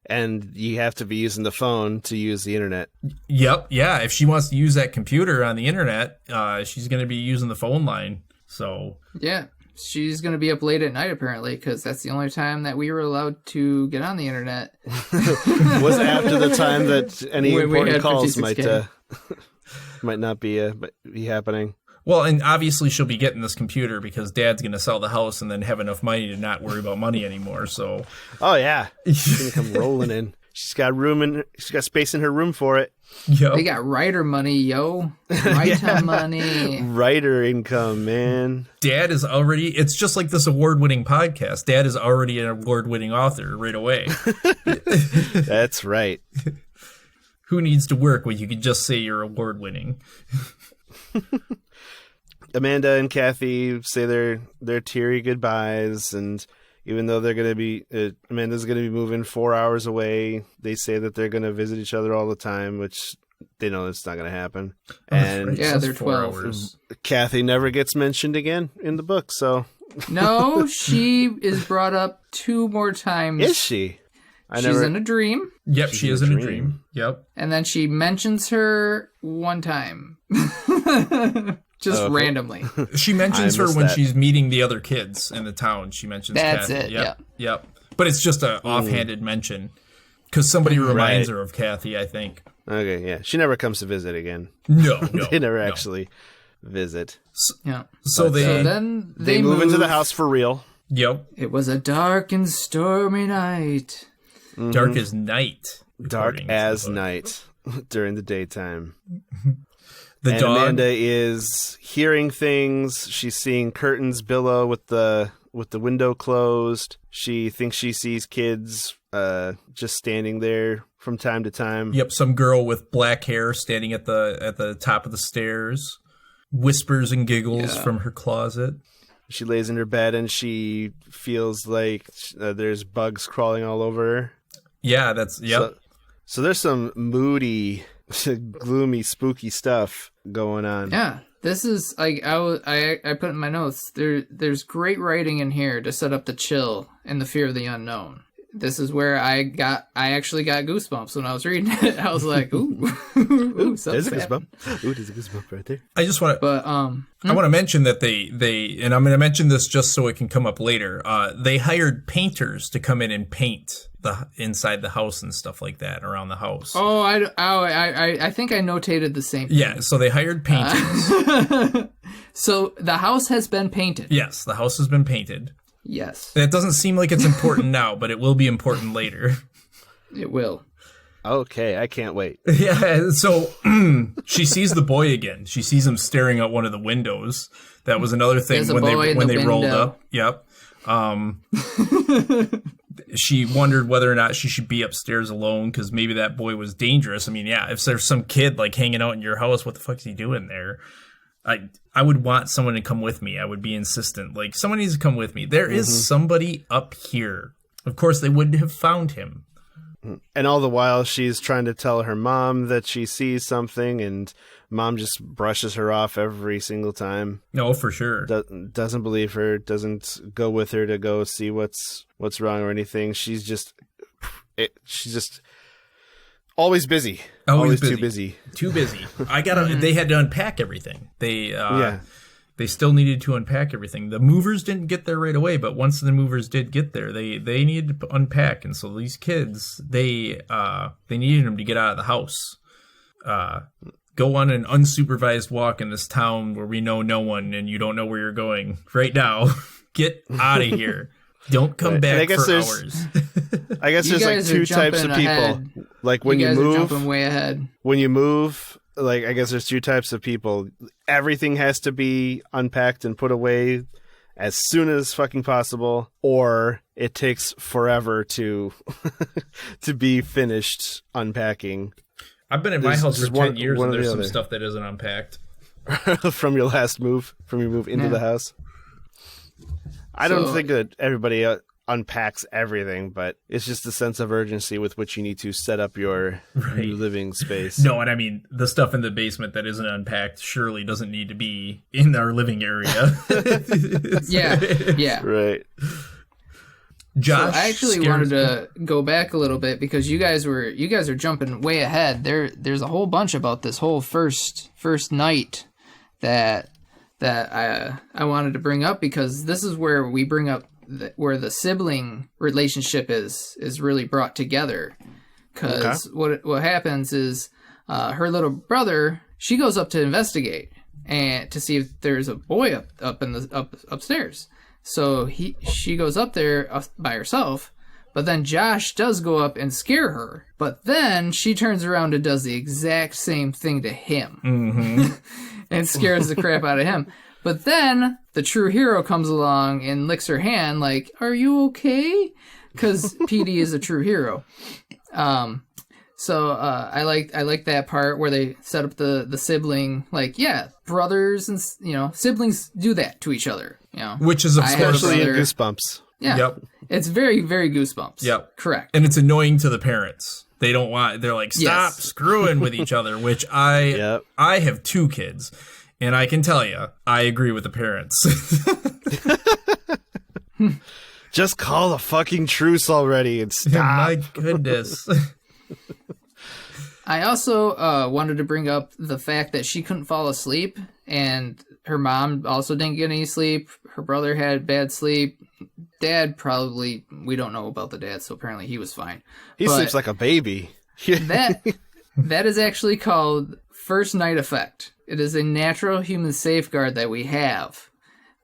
A: And you have to be using the phone to use the internet.
B: Yep. Yeah. If she wants to use that computer on the internet, she's going to be using the phone line. So
C: yeah, she's going to be up late at night apparently because that's the only time that we were allowed to get on the internet.
A: Was after the time that any
C: We
A: important
C: had
A: calls
C: 56K.
A: might not be happening.
B: well, and obviously she'll be getting this computer because Dad's going to sell the house and then have enough money to not worry about money anymore. So
A: Oh yeah, she's gonna come rolling in. She's got space in her room for it.
B: yep.
C: They got writer money, yo. Writer money.
A: Writer income, man.
B: Dad is already, it's just like this award-winning podcast. Dad is already an award-winning author right away.
A: That's right.
B: Who needs to work when you can just say you're award-winning?
A: Amanda and Kathy say their teary goodbyes, and even though they're going to be, Amanda's going to be moving 4 hours away, they say that they're going to visit each other all the time, which they know it's not going to happen. And
C: Yeah, they're 12
B: hours.
A: Kathy never gets mentioned again in the book, so.
C: No, she is brought up 2 more times.
A: Is she?
C: She's in a dream.
B: Yep, she is in a dream. Yep.
C: And then she mentions her 1 time. Just randomly.
B: She mentions her
A: missed
B: when
A: that.
B: she's meeting the other kids in the town. She mentions
C: That's
B: Kathy.
C: it,
B: Yep. Yep. But it's just an offhanded mention because somebody reminds her of Kathy, I think.
A: Okay, yeah. She never comes to visit again.
B: No.
A: They never actually visit.
C: Yeah.
B: So
C: then
A: They move into the house for real.
B: Yep.
C: It was a dark and stormy night.
B: Dark as night.
A: Dark
B: according to
A: as
B: the book.
A: night during the daytime.
B: The
A: And
B: dog.
A: Amanda is hearing things. She's seeing curtains billow with the window closed. She thinks she sees kids just standing there from time to time.
B: Yep, some girl with black hair standing at the top of the stairs, whispers and giggles from her closet.
A: She lays in her bed and she feels like there's bugs crawling all over her.
B: Yeah, that's yep.
A: So there's some moody, gloomy, spooky stuff going on.
C: Yeah. This is like I put in my notes. There's great writing in here to set up the chill and the fear of the unknown. This is where I actually got goosebumps when I was reading it. I was like, ooh, ooh,
A: There's a
C: happening.
A: goosebump. Ooh, there's a goosebump right there.
B: I just want to.
C: But
B: I want to mention that they and I'm going to mention this just so it can come up later. They hired painters to come in and paint the inside the house and stuff like that around the house.
C: I think I notated the same thing.
B: Yeah, so they hired painters.
C: So the house has been painted.
B: Yes, the house has been painted.
C: Yes,
B: That doesn't seem like it's important now, but it will be important later.
C: it will.
A: Okay, I can't wait.
B: Yeah, so she sees the boy again. She sees him staring out one of the windows. That was another thing
C: There's a
B: when
C: boy in
B: when
C: the
B: they rolled
C: window.
B: up. Yep. She wondered whether or not she should be upstairs alone because maybe that boy was dangerous. I mean, yeah, if there's some kid like hanging out in your house, what the fuck is he doing there? I would want someone to come with me. I would be insistent. Like, someone needs to come with me. There is somebody up here. Of course, they wouldn't have found him.
A: And all the while, she's trying to tell her mom that she sees something, and mom just brushes her off every single time.
B: No, for sure.
A: Doesn't believe her, doesn't go with her to go see what's wrong or anything. She's just always busy. Always too busy.
B: Too busy. They had to unpack everything. They still needed to unpack everything. The movers didn't get there right away, but once the movers did get there, they needed to unpack. And so these kids, they needed them to get out of the house. Go on an unsupervised walk in this town where we know no one and you don't know where you're going right now. Get out of here. Don't come back for hours.
A: I guess there's like 2 types of people.
C: Ahead.
A: Like when you
C: guys are
A: move,
C: jumping way ahead.
A: when you move, like I guess there's 2 types of people. Everything has to be unpacked and put away as soon as fucking possible, or it takes forever to to be finished unpacking.
B: I've been in my house for 10 years
A: one
B: and
A: or
B: there's
A: the
B: some
A: other.
B: stuff that isn't unpacked.
A: From your move into the house. I don't think that everybody unpacks everything, but it's just a sense of urgency with which you need to set up your new living space.
B: No, and I mean, the stuff in the basement that isn't unpacked surely doesn't need to be in our living area.
C: Yeah.
A: Right.
B: Josh,
C: So I actually wanted to go back a little bit because you guys are jumping way ahead. There's a whole bunch about this whole first night that I wanted to bring up because this is where we bring up where the sibling relationship is really brought together. Because what happens is her little brother, she goes up to investigate and to see if there's a boy upstairs. So she goes up there by herself, but then Josh does go up and scare her. But then she turns around and does the exact same thing to him and scares the crap out of him. But then the true hero comes along and licks her hand like, "Are you okay?" Because PD is a true hero. So I like that part where they set up the sibling, like, yeah, brothers and, siblings do that to each other,
B: Which is, of course,
A: Especially in Goosebumps.
C: Yeah.
B: Yep.
C: It's very, very Goosebumps.
B: Yep.
C: Correct.
B: And it's annoying to the parents. They don't want, they're like, stop screwing with each other, which I have 2 kids, and I can tell you, I agree with the parents.
A: Just call a fucking truce already and stop.
B: My goodness.
C: I also wanted to bring up the fact that she couldn't fall asleep, and her mom also didn't get any sleep. Her brother had bad sleep. Dad probably, we don't know about the dad, so apparently he was fine.
A: He sleeps like a baby.
C: that is actually called first night effect. It is a natural human safeguard that we have,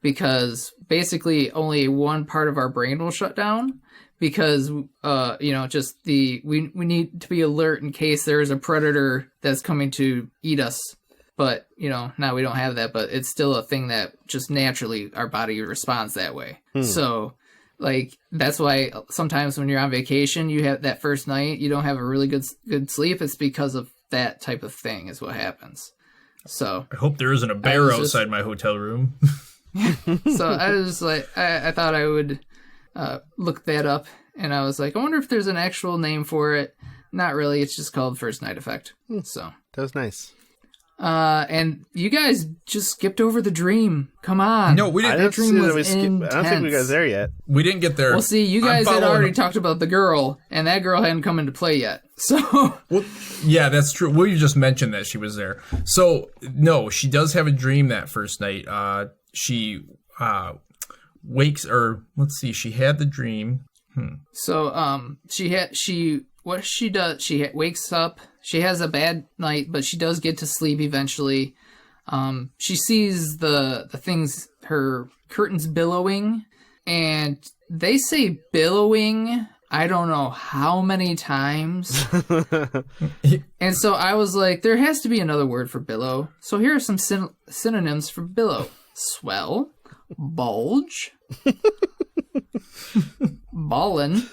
C: because basically only one part of our brain will shut down, because we need to be alert in case there is a predator that's coming to eat us. But now we don't have that, but it's still a thing that just naturally our body responds that way. So like, that's why sometimes when you're on vacation, you have that first night, you don't have a really good sleep. It's because of that type of thing is what happens. So
B: I hope there isn't a bear outside my hotel room.
C: So I was like, I thought I would look that up, and I was like, I wonder if there's an actual name for it. Not really. It's just called first night effect. So
A: that was nice.
C: And you guys just skipped over the dream. Come on.
B: No, we didn't.
A: I don't think we got there yet.
B: We didn't get there.
C: Well, see, you guys had already talked about the girl, and that girl hadn't come into play yet. So
B: yeah, that's true. Well, you just mentioned that she was there. So no, she does have a dream that first night. She wakes, or let's see, she had the dream.
C: So what she does, she wakes up. She has a bad night, but she does get to sleep eventually. She sees the things, her curtains billowing, and they say billowing, I don't know how many times. And so I was like, there has to be another word for billow. So here are some synonyms for billow. Swell, bulge, ballin'.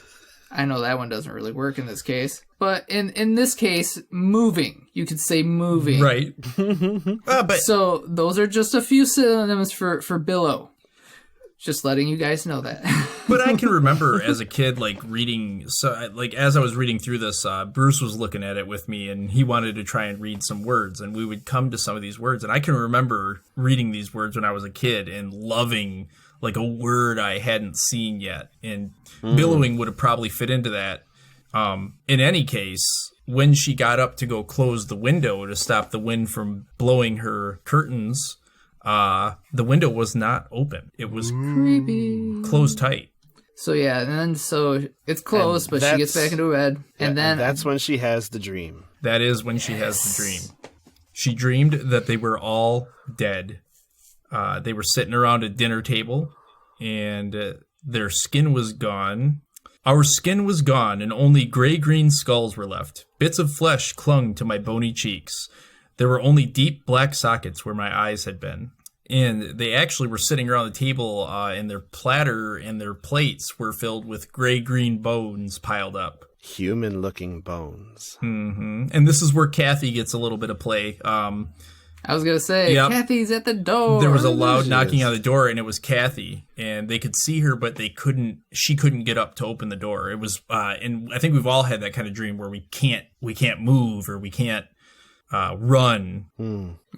C: I know that one doesn't really work in this case. But in this case, moving. You could say moving.
B: Right.
C: So those are just a few synonyms for billow. Just letting you guys know that.
B: But I can remember as a kid, like reading, so like as I was reading through this, Bruce was looking at it with me, and he wanted to try and read some words, and we would come to some of these words, and I can remember reading these words when I was a kid and loving like a word I hadn't seen yet, and billowing would have probably fit into that. In any case, when she got up to go close the window to stop the wind from blowing her curtains, the window was not open. It was
C: creepy,
B: closed tight.
C: So yeah, and then so it's closed, but she gets back into bed, and then
A: that's when she has the dream.
B: That is when she has the dream. She dreamed that they were all dead. They were sitting around a dinner table, and their skin was gone. Our skin was gone, and only gray-green skulls were left. Bits of flesh clung to my bony cheeks. There were only deep black sockets where my eyes had been. And they actually were sitting around the table, and their platter and their plates were filled with gray-green bones piled up.
A: Human-looking bones.
B: Mm-hmm. And this is where Kathy gets a little bit of play.
C: I was going to say, yep. Kathy's at the door.
B: There was a loud knocking on the door, and it was Kathy. And they could see her, but she couldn't get up to open the door. It was, and I think we've all had that kind of dream where we can't move, or we can't run.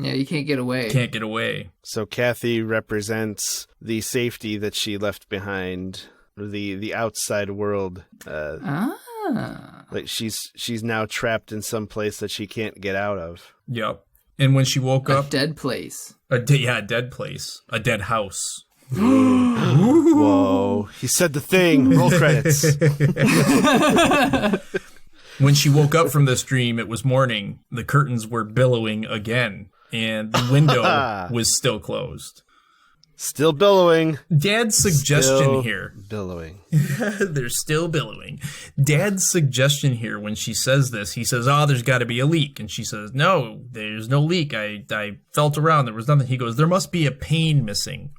C: Yeah, you can't get away.
B: Can't get away.
A: So Kathy represents the safety that she left behind, the outside world. Like she's now trapped in some place that she can't get out of.
B: Yep. And when she woke up,
C: a dead place.
B: A dead place. A dead house.
A: Whoa. He said the thing. Roll credits.
B: When she woke up from this dream, it was morning. The curtains were billowing again, and the window was still closed.
A: Still billowing.
B: Dad's suggestion
A: still
B: here.
A: Billowing.
B: They're still billowing. Dad's suggestion here when she says this, he says, there's got to be a leak. And she says, no, there's no leak. I felt around. There was nothing. He goes, there must be a pane missing.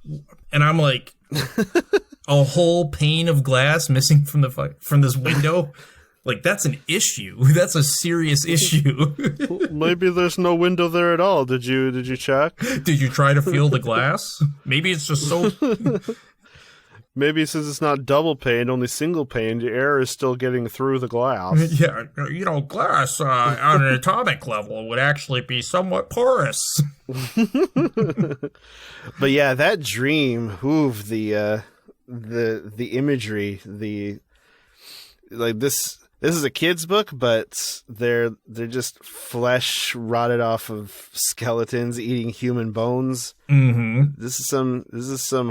B: And I'm like, a whole pane of glass missing from this window? Like, that's an issue. That's a serious issue.
A: Maybe there's no window there at all. Did you check?
B: Did you try to feel the glass? Maybe it's just so...
A: Maybe since it's not double pane, only single pane, the air is still getting through the glass.
B: Yeah, glass on an atomic level would actually be somewhat porous.
A: But yeah, that dream, the imagery, this is a kid's book, but they're just flesh rotted off of skeletons eating human bones.
B: Mm-hmm.
A: This is some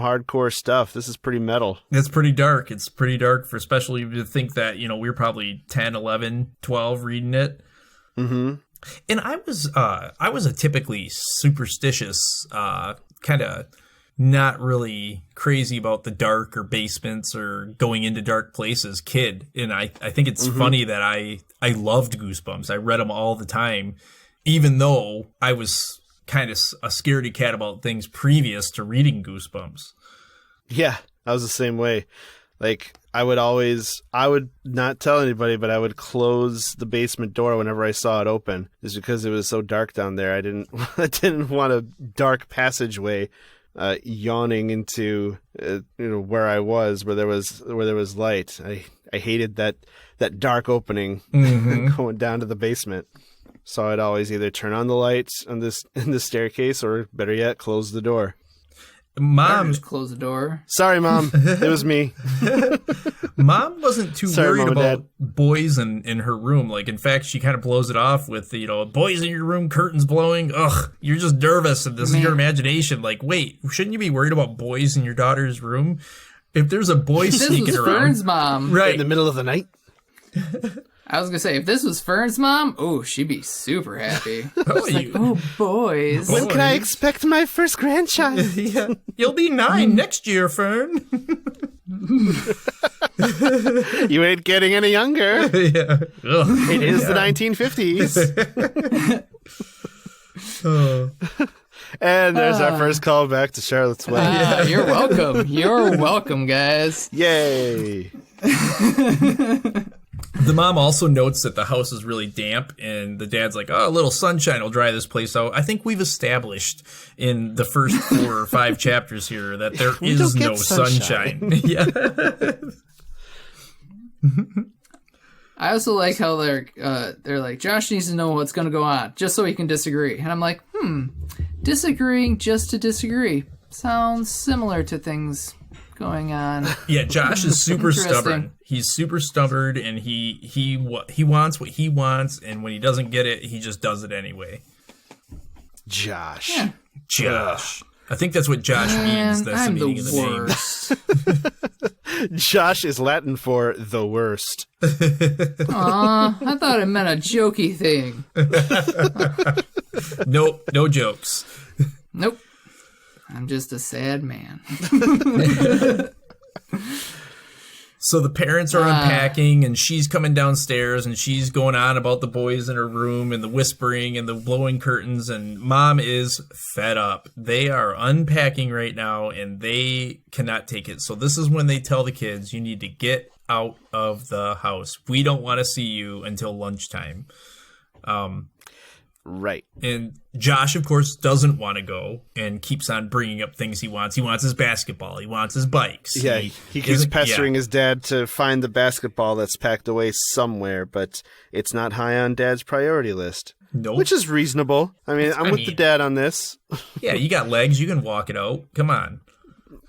A: hardcore stuff. This is pretty metal.
B: It's pretty dark. It's pretty dark, for especially to think that, we were probably 10, 11, 12 reading it.
A: Mm-hmm.
B: And I was a typically superstitious, kind of not really crazy about the dark or basements or going into dark places kid. And I think it's funny that I loved Goosebumps. I read them all the time, even though I was kind of a scaredy cat about things previous to reading Goosebumps.
A: Yeah, I was the same way. Like, I would not tell anybody, but I would close the basement door whenever I saw it open, just because it was so dark down there. I didn't want a dark passageway yawning into where I was, where there was light. I hated that dark opening going down to the basement. So I'd always either turn on the lights in the staircase, or better yet, close the door.
B: Mom,
C: just close the door.
A: Sorry, Mom. It was me.
B: Mom wasn't too
A: Sorry,
B: worried
A: Mom and
B: about
A: Dad.
B: boys in her room. Like, in fact, she kind of blows it off with, boys in your room, curtains blowing. Ugh, you're just nervous, and this is your imagination. Like, wait, shouldn't you be worried about boys in your daughter's room? If there's a boy sneaking
C: This was
B: around,
C: Fern's mom.
B: right?
A: In the middle of the night?
C: I was gonna say, if this was Fern's mom, she'd be super happy.
B: Oh,
C: Like, boys.
A: When can I expect my first grandchild?
B: Yeah, you'll be 9 next year, Fern.
A: You ain't getting any younger.
B: Yeah. Ugh.
A: It is the 1950s. And there's our first call back to Charlotte's Web.
C: You're welcome. You're welcome, guys.
A: Yay.
B: The mom also notes that the house is really damp, and the dad's like, a little sunshine will dry this place out. I think we've established in the first 4 or 5 chapters here that there is no sunshine. Yeah.
C: I also like how they're like, Josh needs to know what's going to go on, just so he can disagree. And I'm like, disagreeing just to disagree. Sounds similar to things going on.
B: Yeah, Josh is super stubborn. He's super stubborn, and he wants what he wants, and when he doesn't get it, he just does it anyway.
A: Josh.
C: Yeah.
B: Josh. I think that's what Josh means. That's
C: I'm
B: the meaning of the
C: worst.
A: Josh is Latin for the worst.
C: Aw, I thought it meant a jokey thing.
B: name. Nope, no jokes.
C: Nope. I'm just a sad man.
B: So the parents are unpacking, and she's coming downstairs, and she's going on about the boys in her room and the whispering and the blowing curtains, and Mom is fed up. They are unpacking right now, and they cannot take it. So this is when they tell the kids, you need to get out of the house. We don't want to see you until lunchtime.
A: Right.
B: And Josh, of course, doesn't want to go and keeps on bringing up things he wants. He wants his basketball. He wants his bikes.
A: Yeah, he keeps pestering his dad to find the basketball that's packed away somewhere, but it's not high on Dad's priority list.
B: Nope.
A: Which is reasonable. I mean, I'm with the dad on this.
B: Yeah, you got legs. You can walk it out. Come on.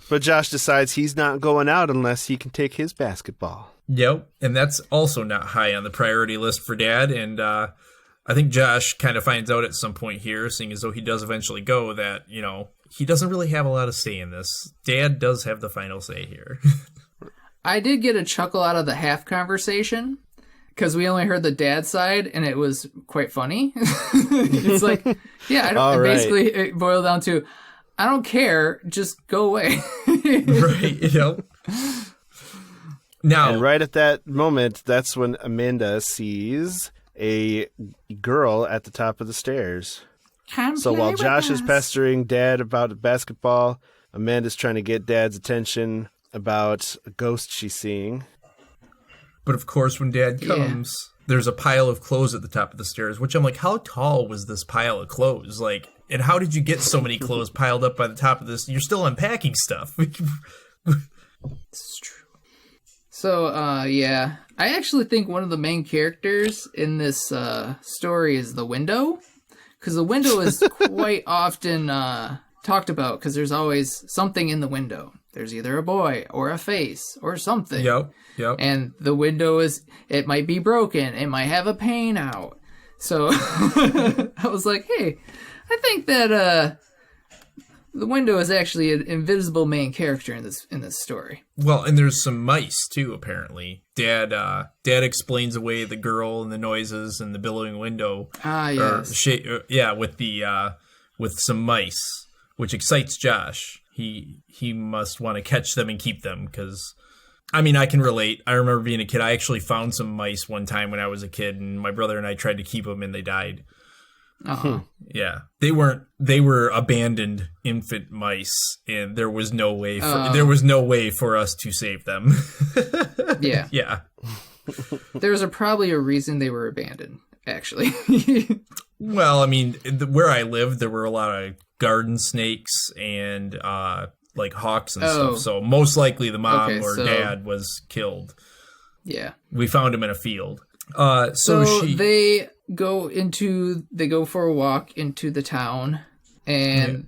A: But Josh decides he's not going out unless he can take his basketball.
B: Yep. And that's also not high on the priority list for Dad. And I think Josh kind of finds out at some point here, seeing as though he does eventually go, that, he doesn't really have a lot of say in this. Dad does have the final say here.
C: I did get a chuckle out of the half conversation, because we only heard the dad side, and it was quite funny. It's like, yeah, basically it boiled down to, I don't care, just go away.
B: Right, yep. Now,
A: and right at that moment, that's when Amanda sees a girl at the top of the stairs. So while Josh is pestering Dad about basketball, Amanda's trying to get Dad's attention about a ghost she's seeing.
B: But of course, when Dad comes, there's a pile of clothes at the top of the stairs, which I'm like, how tall was this pile of clothes? Like, and how did you get so many clothes piled up by the top of this? You're still unpacking stuff.
C: This is true. So, I actually think one of the main characters in this story is the window. Because the window is quite often talked about, because there's always something in the window. There's either a boy or a face or something.
B: Yep.
C: And the window it might be broken. It might have a pane out. So I was like, hey, I think that the window is actually an invisible main character in this story.
B: Well, and there's some mice too, apparently. Dad explains away the girl and the noises and the billowing window.
C: Yes.
B: With some mice, which excites Josh. He must want to catch them and keep them, because, I mean, I can relate. I remember being a kid. I actually found some mice one time when I was a kid, and my brother and I tried to keep them, and they died.
C: Uh-huh.
B: Yeah, they were abandoned infant mice, and there was no way for us to save them.
C: Yeah.
B: Yeah.
C: There's probably a reason they were abandoned, actually.
B: Well, I mean, where I lived, there were a lot of garden snakes and like hawks and stuff. So most likely the mom or dad was killed. Yeah. We found him in a field.
C: They go for a walk into the town, and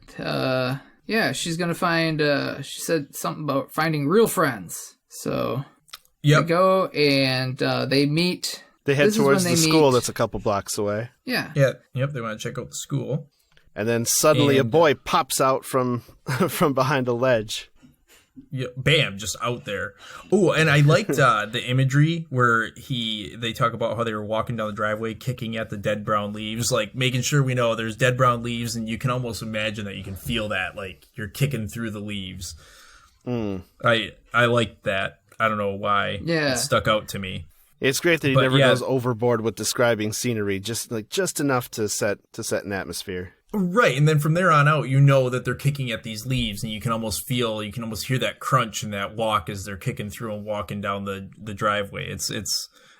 C: she's gonna find. She said something about finding real friends. So they go and they meet.
A: They head towards the school that's a couple blocks away.
C: Yeah.
B: Yep. They want to check out the school.
A: And then suddenly a boy pops out from behind a ledge.
B: Yeah, bam, just out there. Oh, and I liked the imagery where they talk about how they were walking down the driveway, kicking at the dead brown leaves, like making sure we know there's dead brown leaves, and you can almost imagine that you can feel that, like you're kicking through the leaves. I liked that. I don't know why.
C: Yeah.
B: It stuck out to me.
A: It's great that he never goes overboard with describing scenery, just enough to set an atmosphere.
B: Right, and then from there on out, you know that they're kicking at these leaves, and you can almost hear that crunch and that walk as they're kicking through and walking down the driveway. It's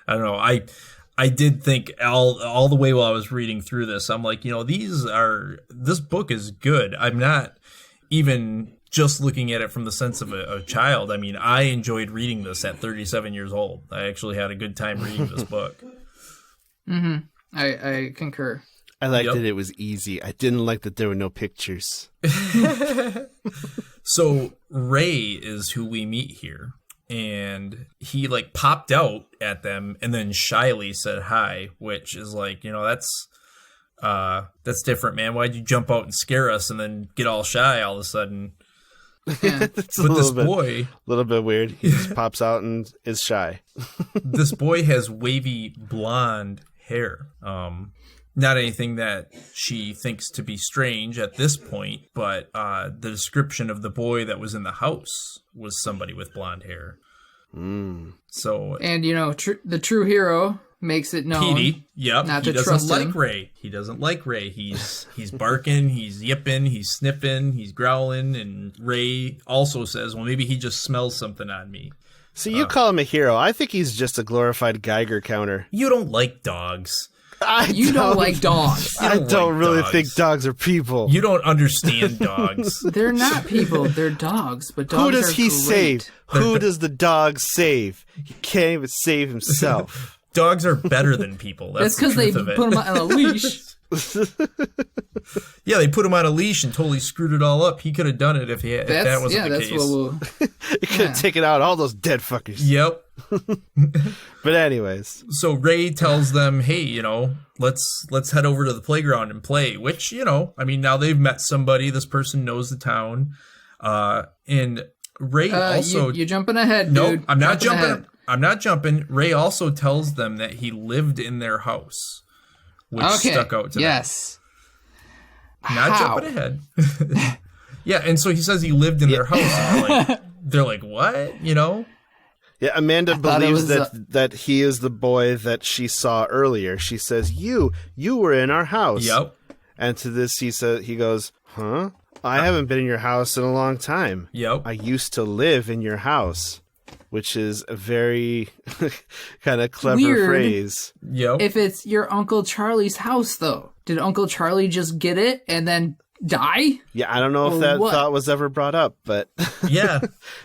B: I don't know. I did think all the way while I was reading through this, I'm like, this book is good. I'm not even just looking at it from the sense of a child. I mean, I enjoyed reading this at 37 years old. I actually had a good time reading this book.
C: Mm-hmm. I concur.
A: I liked that it was easy. I didn't like that there were no pictures. So Ray is who we meet here. And he popped out at them and then shyly said hi, which is that's different, man. Why'd you jump out and scare us and then get all shy all of a sudden?
C: Yeah.
B: But this boy,
A: a little bit weird. He just pops out and is shy.
B: This boy has wavy blonde hair. Not anything that she thinks to be strange at this point, but the description of the boy that was in the house was somebody with blonde hair. So,
C: and the true hero makes it known.
B: Petey,
C: not
B: he
C: to trust
B: doesn't like
C: him.
B: Ray. He doesn't like Ray. He's barking, he's yipping, he's sniffing, he's growling, and Ray also says, "Well, maybe he just smells something on me."
A: So you call him a hero? I think he's just a glorified Geiger counter.
B: You don't like dogs.
C: You don't like dogs.
A: I don't really think dogs are people.
B: You don't understand dogs.
C: They're not people. They're dogs. But dogs
A: Who does he
C: great.
A: save? Who does the dog save? He can't even save himself.
B: Dogs are better than people. That's
C: because they
B: of it.
C: put them on a leash.
B: Yeah, they put him on a leash and totally screwed it all up. He could have done it if that wasn't the case.
A: He could have taken out all those dead fuckers.
B: Yep.
A: But anyways.
B: So Ray tells them, hey, let's head over to the playground and play, which, now they've met somebody. This person knows the town. And Ray also...
C: You're jumping ahead,
B: nope,
C: dude.
B: I'm not jumping. I'm not jumping. Ray also tells them that he lived in their house, which stuck out to them.
C: Yes.
B: Not jumping ahead. Yeah, and so he says he lived in their house. And they're like, what?
A: Yeah, Amanda believes that he is the boy that she saw earlier. She says, you were in our house.
B: Yep.
A: And to this he goes, huh? I haven't been in your house in a long time.
B: Yep.
A: I used to live in your house. which is a very kind of clever
C: Weird.
A: phrase.
B: Yep.
C: If it's your Uncle Charlie's house, though, did Uncle Charlie just get it and then die?
A: Yeah, I don't know if
C: Or
A: that
C: what?
A: thought was ever brought up, but
B: Yeah.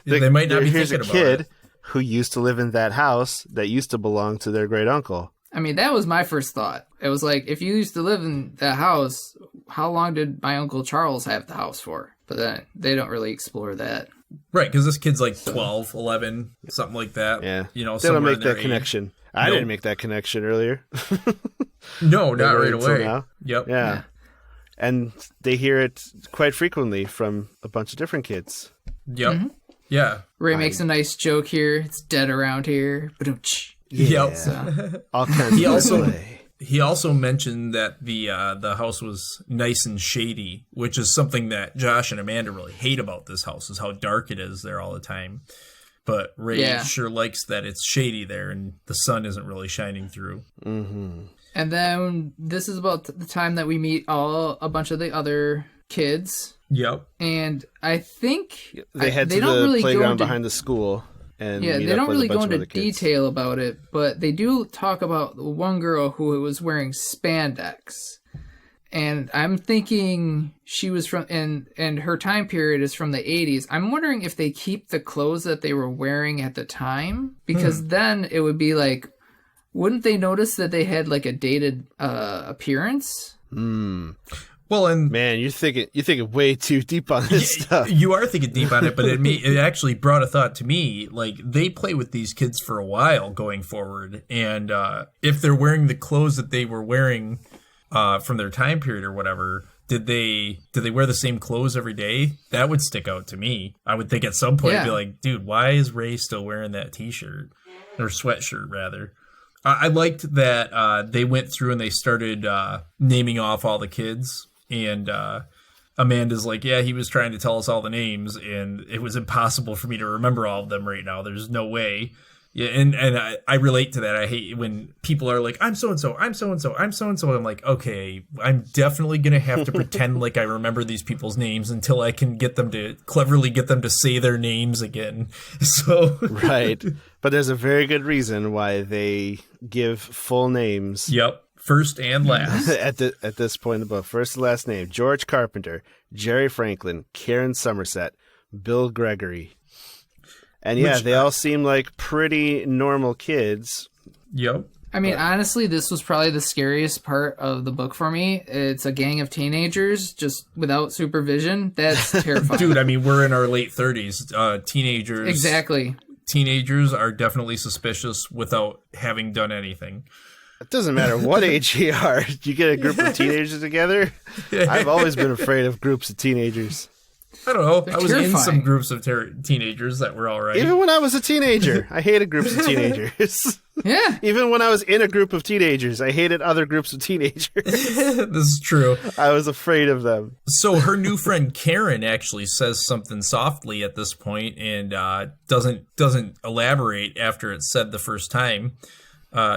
B: They might not be
A: here's
B: thinking
A: a
B: about
A: kid
B: it.
A: who used to live in that house that used to belong to their great uncle.
C: I mean, that was my first thought. It was like, if you used to live in that house, how long did my Uncle Charles have the house for? But then they don't really explore that.
B: Right, because this kid's like 12, 11, something like that.
A: Yeah,
B: You know,
A: they don't
B: somewhere
A: make
B: in their
A: that
B: age.
A: connection. I
B: Nope.
A: didn't make that connection earlier.
B: No, not right
A: until
B: away.
A: now.
B: Yep.
A: Yeah. And they hear it quite frequently from a bunch of different kids.
B: Yep. Yeah.
C: Ray makes a nice joke here. It's dead around here. Ba-dum-tsh.
B: Yep.
C: So,
A: All kinds
B: He
A: of
B: also-
A: play.
B: He also mentioned that the house was nice and shady, which is something that Josh and Amanda really hate about this house, is how dark it is there all the time. But Ray
C: Yeah.
B: sure likes that it's shady there and the sun isn't really shining through.
A: Mm-hmm.
C: and then this is about the time that we meet a bunch of the other kids.
B: Yep.
C: And I think
A: They head
C: they
A: to
C: don't
A: the
C: really go
A: playground
C: into-
A: behind the school. And
C: Yeah,
A: meet
C: they
A: up
C: don't
A: with a
C: really
A: bunch
C: go
A: of
C: into
A: other kids.
C: detail about it, but they do talk about the one girl who was wearing spandex. And I'm thinking she was from, and her time period is from the 80s. I'm wondering if they keep the clothes that they were wearing at the time, because then it would be like, wouldn't they notice that they had like a dated appearance?
B: Well, and
A: Man, you're thinking way too deep on this stuff.
B: you are thinking deep on it, but it actually brought a thought to me. Like, they play with these kids for a while going forward, and if they're wearing the clothes that they were wearing from their time period or whatever, did they wear the same clothes every day? That would stick out to me. I would think at some point, I'd be
C: Yeah.
B: like, dude, why is Ray still wearing that t-shirt or sweatshirt rather? I liked that they went through and they started naming off all the kids. And Amanda's like, yeah, he was trying to tell us all the names, and it was impossible for me to remember all of them right now. There's no way. Yeah, and I relate to that. I hate when people are like, I'm so-and-so, I'm so-and-so, I'm so-and-so. I'm like, okay, I'm definitely going to have to pretend like I remember these people's names until I can cleverly get them to say their names again. So
A: Right. But there's a very good reason why they give full names.
B: Yep. First and last.
A: at this point in the book. First and last name: George Carpenter, Jerry Franklin, Karen Somerset, Bill Gregory. And yeah, they all seem like pretty normal kids.
B: Yep.
C: I mean, honestly, this was probably the scariest part of the book for me. It's a gang of teenagers just without supervision. That's terrifying.
B: Dude, I mean, we're in our late 30s. Teenagers.
C: Exactly.
B: Teenagers are definitely suspicious without having done anything.
A: It doesn't matter what age you are. You get a group of teenagers together. I've always been afraid of groups of teenagers.
B: I don't know.
C: They're
B: I was in
C: terrifying.
B: some groups of teenagers that were all right.
A: Even when I was a teenager, I hated groups of teenagers.
C: Yeah.
A: Even when I was in a group of teenagers, I hated other groups of teenagers.
B: This is true.
A: I was afraid of them.
B: So her new friend Karen actually says something softly at this point and doesn't elaborate after it's said the first time.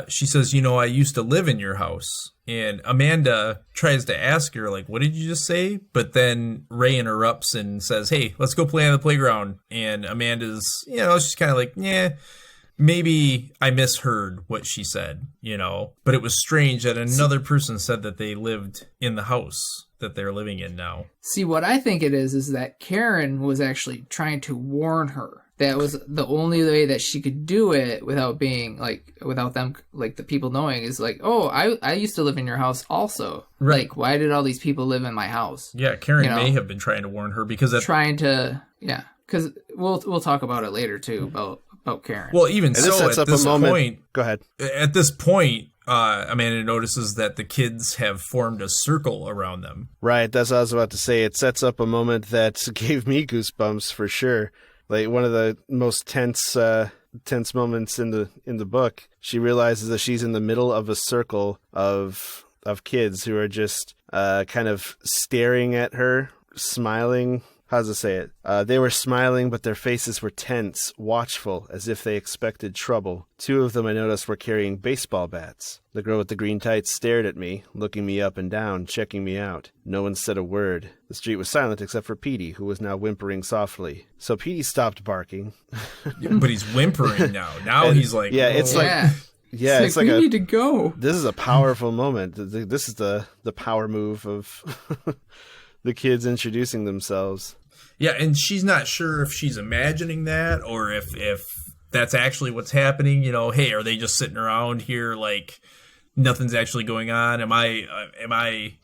B: She says, I used to live in your house. And Amanda tries to ask her, like, what did you just say? But then Ray interrupts and says, hey, let's go play on the playground. And Amanda's, she's kind of like, yeah, maybe I misheard what she said, But it was strange that another person said that they lived in the house that they're living in now.
C: See, what I think it is that Karen was actually trying to warn her. That was the only way that she could do it without being without them, the people knowing, is like, oh, I used to live in your house also.
B: Right.
C: Like, why did all these people live in my house?
B: Yeah, Karen may have been trying to warn her because
C: Because we'll talk about it later too about Karen.
B: Well, even
A: And this
B: so,
A: sets
B: at
A: up
B: this
A: a moment.
B: point,
A: Go ahead.
B: at this point, Amanda notices that the kids have formed a circle around them.
A: Right, that's what I was about to say. It sets up a moment that gave me goosebumps for sure. Like one of the most tense moments in the book. She realizes that she's in the middle of a circle of kids who are just kind of staring at her, smiling how does it say it? They were smiling, but their faces were tense, watchful, as if they expected trouble. 2 of them I noticed were carrying baseball bats. The girl with the green tights stared at me, looking me up and down, checking me out. No one said a word. The street was silent except for Petey, who was now whimpering softly. So Petey stopped barking.
B: But he's whimpering now. Now he's like...
A: Yeah, it's
B: "Oh."
A: like... Yeah, it's like
C: we need to go.
A: This is a powerful moment. This is the power move of the kids introducing themselves.
B: Yeah, and she's not sure if she's imagining that or if that's actually what's happening. You know, hey, are they just sitting around here like nothing's actually going on? Am I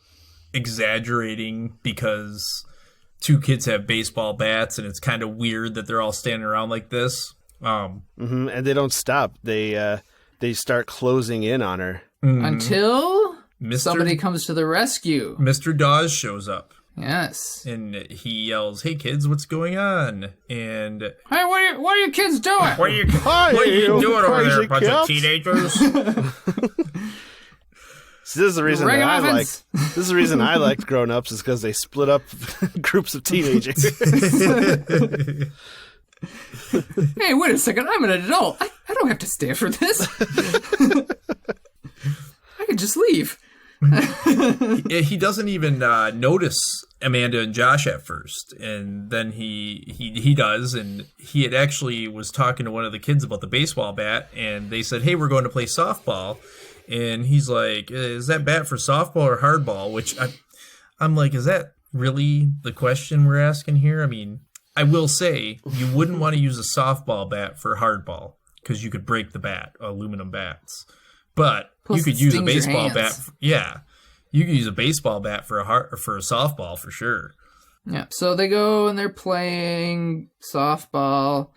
B: exaggerating because 2 kids have baseball bats and it's kind of weird that they're all standing around like this?
A: And they don't stop. They start closing in on her.
C: Until somebody comes to the rescue.
B: Mr. Dawes shows up.
C: Yes.
B: And he yells, "Hey kids, what's going on?" And
C: hey, what are you kids doing?
B: What are you doing over there, bunch of teenagers?
A: So this is the reason This is the reason I liked Grown Ups, is because they split up groups of teenagers.
C: Hey, wait a second! I'm an adult. I don't have to stay for this. I could just leave.
B: He doesn't even notice Amanda and Josh at first, and then he does, and he had actually was talking to one of the kids about the baseball bat, and they said, "Hey, we're going to play softball," and he's like, "Is that bat for softball or hardball?" Which I'm like, is that really the question we're asking here? I mean, I will say you wouldn't want to use a softball bat for hardball because you could break the bat, aluminum bats. But
C: plus
B: you could use a baseball bat. Yeah, you could use a baseball bat for a softball for sure.
C: Yeah. So they go and they're playing softball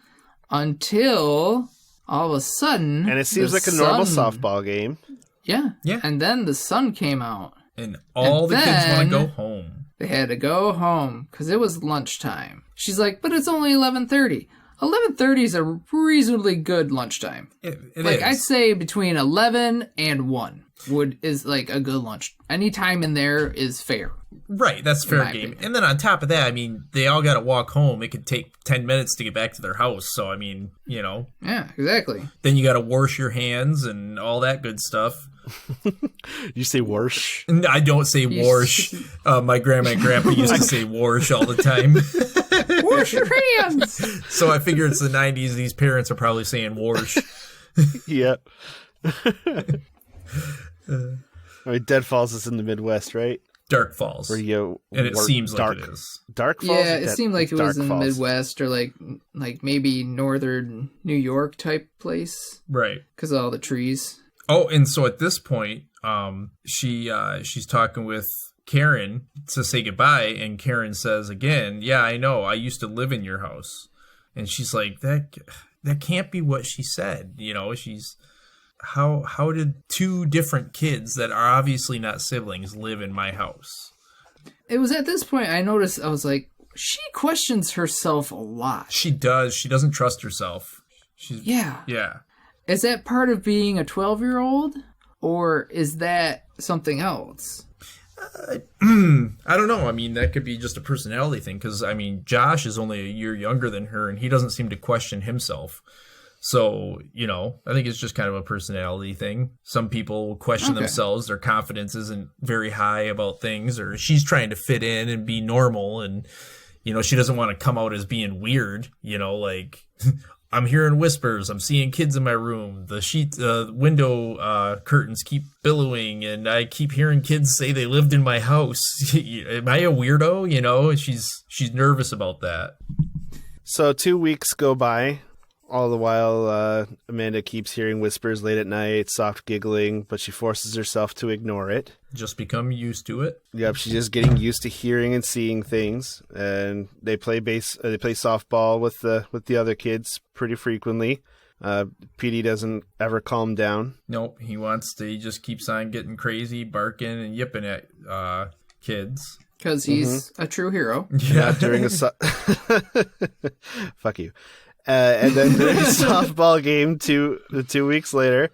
C: until all of a sudden,
A: and it seems like a normal softball game.
C: Yeah.
B: Yeah.
C: And then the sun came out,
B: and all the kids want to go home.
C: They had to go home because it was lunchtime. She's like, "But it's only 11:30." 11:30 is a reasonably good lunchtime.
B: It
C: like
B: is.
C: I'd say between 11 and 1 is like a good lunch. Any time in there is fair.
B: Right, that's fair game.
C: Opinion.
B: And then on top of that, I mean, they all got to walk home. It could take 10 minutes to get back to their house. So, I mean, you know.
C: Yeah, exactly.
B: Then you got to wash your hands and all that good stuff.
A: You say wash?
B: I don't say wash. My grandma and grandpa used to say wash all the time.
C: Wash your hands!
B: So I figure it's the 90s. These parents are probably saying wash.
A: Yep. I mean, Deadfalls is in the Midwest, right?
B: Dark Falls.
A: Where you
B: and it seems like it is.
A: Dark Falls?
C: Yeah, it seemed like it was in the Midwest or like maybe northern New York type place.
B: Right.
C: Because of all the trees.
B: Oh, and so at this point, she's talking with Karen to say goodbye, and Karen says again, "Yeah, I know. I used to live in your house." And she's like, that can't be what she said. You know, she's how did 2 different kids that are obviously not siblings live in my house?
C: It was at this point I noticed, I was like, she questions herself a lot.
B: She does. She doesn't trust herself.
C: Yeah.
B: Yeah.
C: Is that part of being a 12-year-old? Or is that something else?
B: I don't know. I mean, that could be just a personality thing. Because, I mean, Josh is only a year younger than her, and he doesn't seem to question himself. So, you know, I think it's just kind of a personality thing. Some people question themselves. Their confidence isn't very high about things. Or she's trying to fit in and be normal. And, you know, she doesn't want to come out as being weird. You know, like... I'm hearing whispers. I'm seeing kids in my room. The window curtains keep billowing, and I keep hearing kids say they lived in my house. Am I a weirdo? You know, she's nervous about that.
A: So 2 weeks go by. All the while, Amanda keeps hearing whispers late at night, soft giggling, but she forces herself to ignore it.
B: Just become used to it.
A: Yep, she's just getting used to hearing and seeing things. And they play softball with the other kids pretty frequently. Petey doesn't ever calm down.
B: Nope, he just keeps on getting crazy, barking and yipping at kids.
C: Because he's a true hero.
A: Yeah, during a fuck you. And then during a softball game 2 weeks later,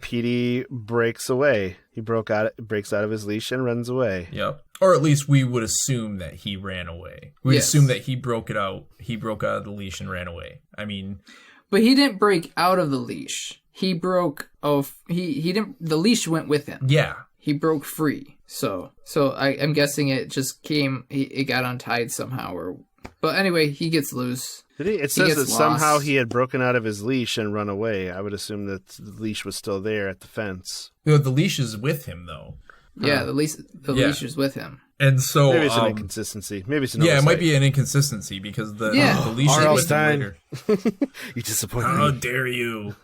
A: Petey breaks away. He breaks out of his leash and runs away.
B: Yep. Or at least we would assume that he ran away. We'd assume that he broke it out. He broke out of the leash and ran away. I mean,
C: but he didn't break out of the leash. He broke he didn't. The leash went with him.
B: Yeah.
C: He broke free. So I'm guessing it just came. It got untied somehow. But anyway, he gets loose.
A: Did he? It says that somehow he had broken out of his leash and run away. I would assume that the leash was still there at the fence.
B: The leash is with him, though.
C: Yeah, the leash is with him.
B: And so
A: maybe it's an inconsistency. Maybe it's an
B: it might be an inconsistency because the leash is with him later.
A: You disappointed me.
B: How dare you?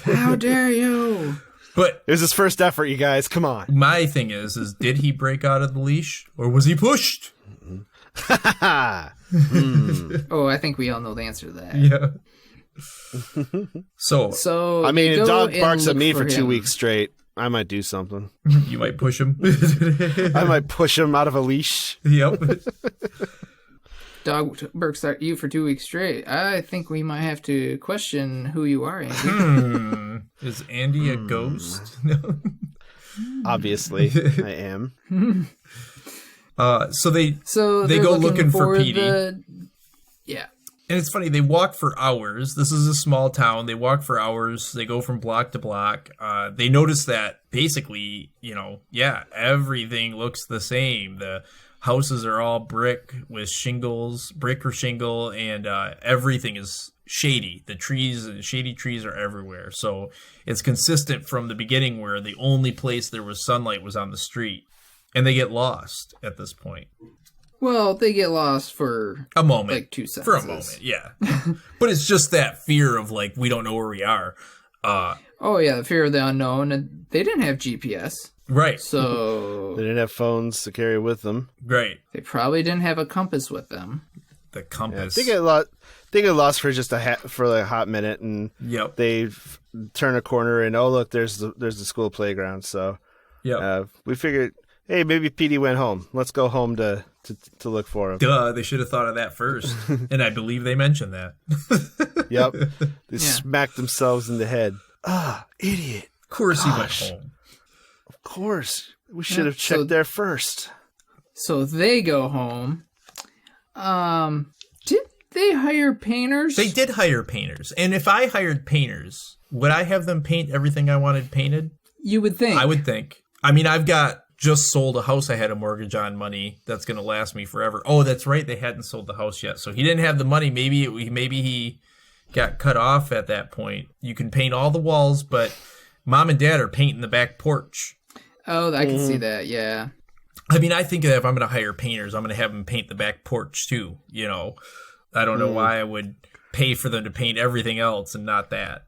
C: How dare you?
B: But
A: it was his first effort, you guys. Come on.
B: My thing is did he break out of the leash or was he pushed?
C: Oh, I think we all know the answer to that.
B: Yeah.
C: So
A: I mean, a dog barks at me for 2 weeks straight. I might do something.
B: You might push him.
A: I might push him out of a leash.
B: Yep.
C: Dog barks at you for 2 weeks straight. I think we might have to question who you are, Andy.
B: Is Andy a ghost? No.
A: Obviously, I am.
B: So they go looking for Petey.
C: Yeah.
B: And it's funny, they walk for hours. This is a small town. They walk for hours. They go from block to block. They notice that basically, everything looks the same. The houses are all brick with shingles, brick or shingle, and everything is shady. The shady trees are everywhere. So it's consistent from the beginning where the only place there was sunlight was on the street. And they get lost at this point.
C: Well, they get lost for
B: a moment.
C: Like 2 sentences.
B: For a moment, yeah. But it's just that fear of, like, we don't know where we are.
C: The fear of the unknown. And they didn't have GPS.
B: Right.
C: So
A: they didn't have phones to carry with them.
B: Right.
C: They probably didn't have a compass with them.
B: The compass.
A: Yeah, they get lost for just for a hot minute, and they turn a corner, and oh look, there's the school playground. So we figured, hey, maybe Petey went home. Let's go home to look for him.
B: Duh, they should have thought of that first. And I believe they mentioned that.
A: Yep. They smacked themselves in the head. Idiot.
B: Of course he went home.
A: Of course. We should have checked there first.
C: So they go home. Did they hire painters?
B: They did hire painters. And if I hired painters, would I have them paint everything I wanted painted?
C: You would think.
B: I would think. I mean, I've just sold a house I had a mortgage on money that's going to last me forever. Oh, that's right. They hadn't sold the house yet. So he didn't have the money. Maybe he got cut off at that point. You can paint all the walls, but mom and dad are painting the back porch.
C: Oh, I can see that. Yeah.
B: I mean, I think that if I'm going to hire painters, I'm going to have them paint the back porch too. You know, I don't know why I would pay for them to paint everything else and not that.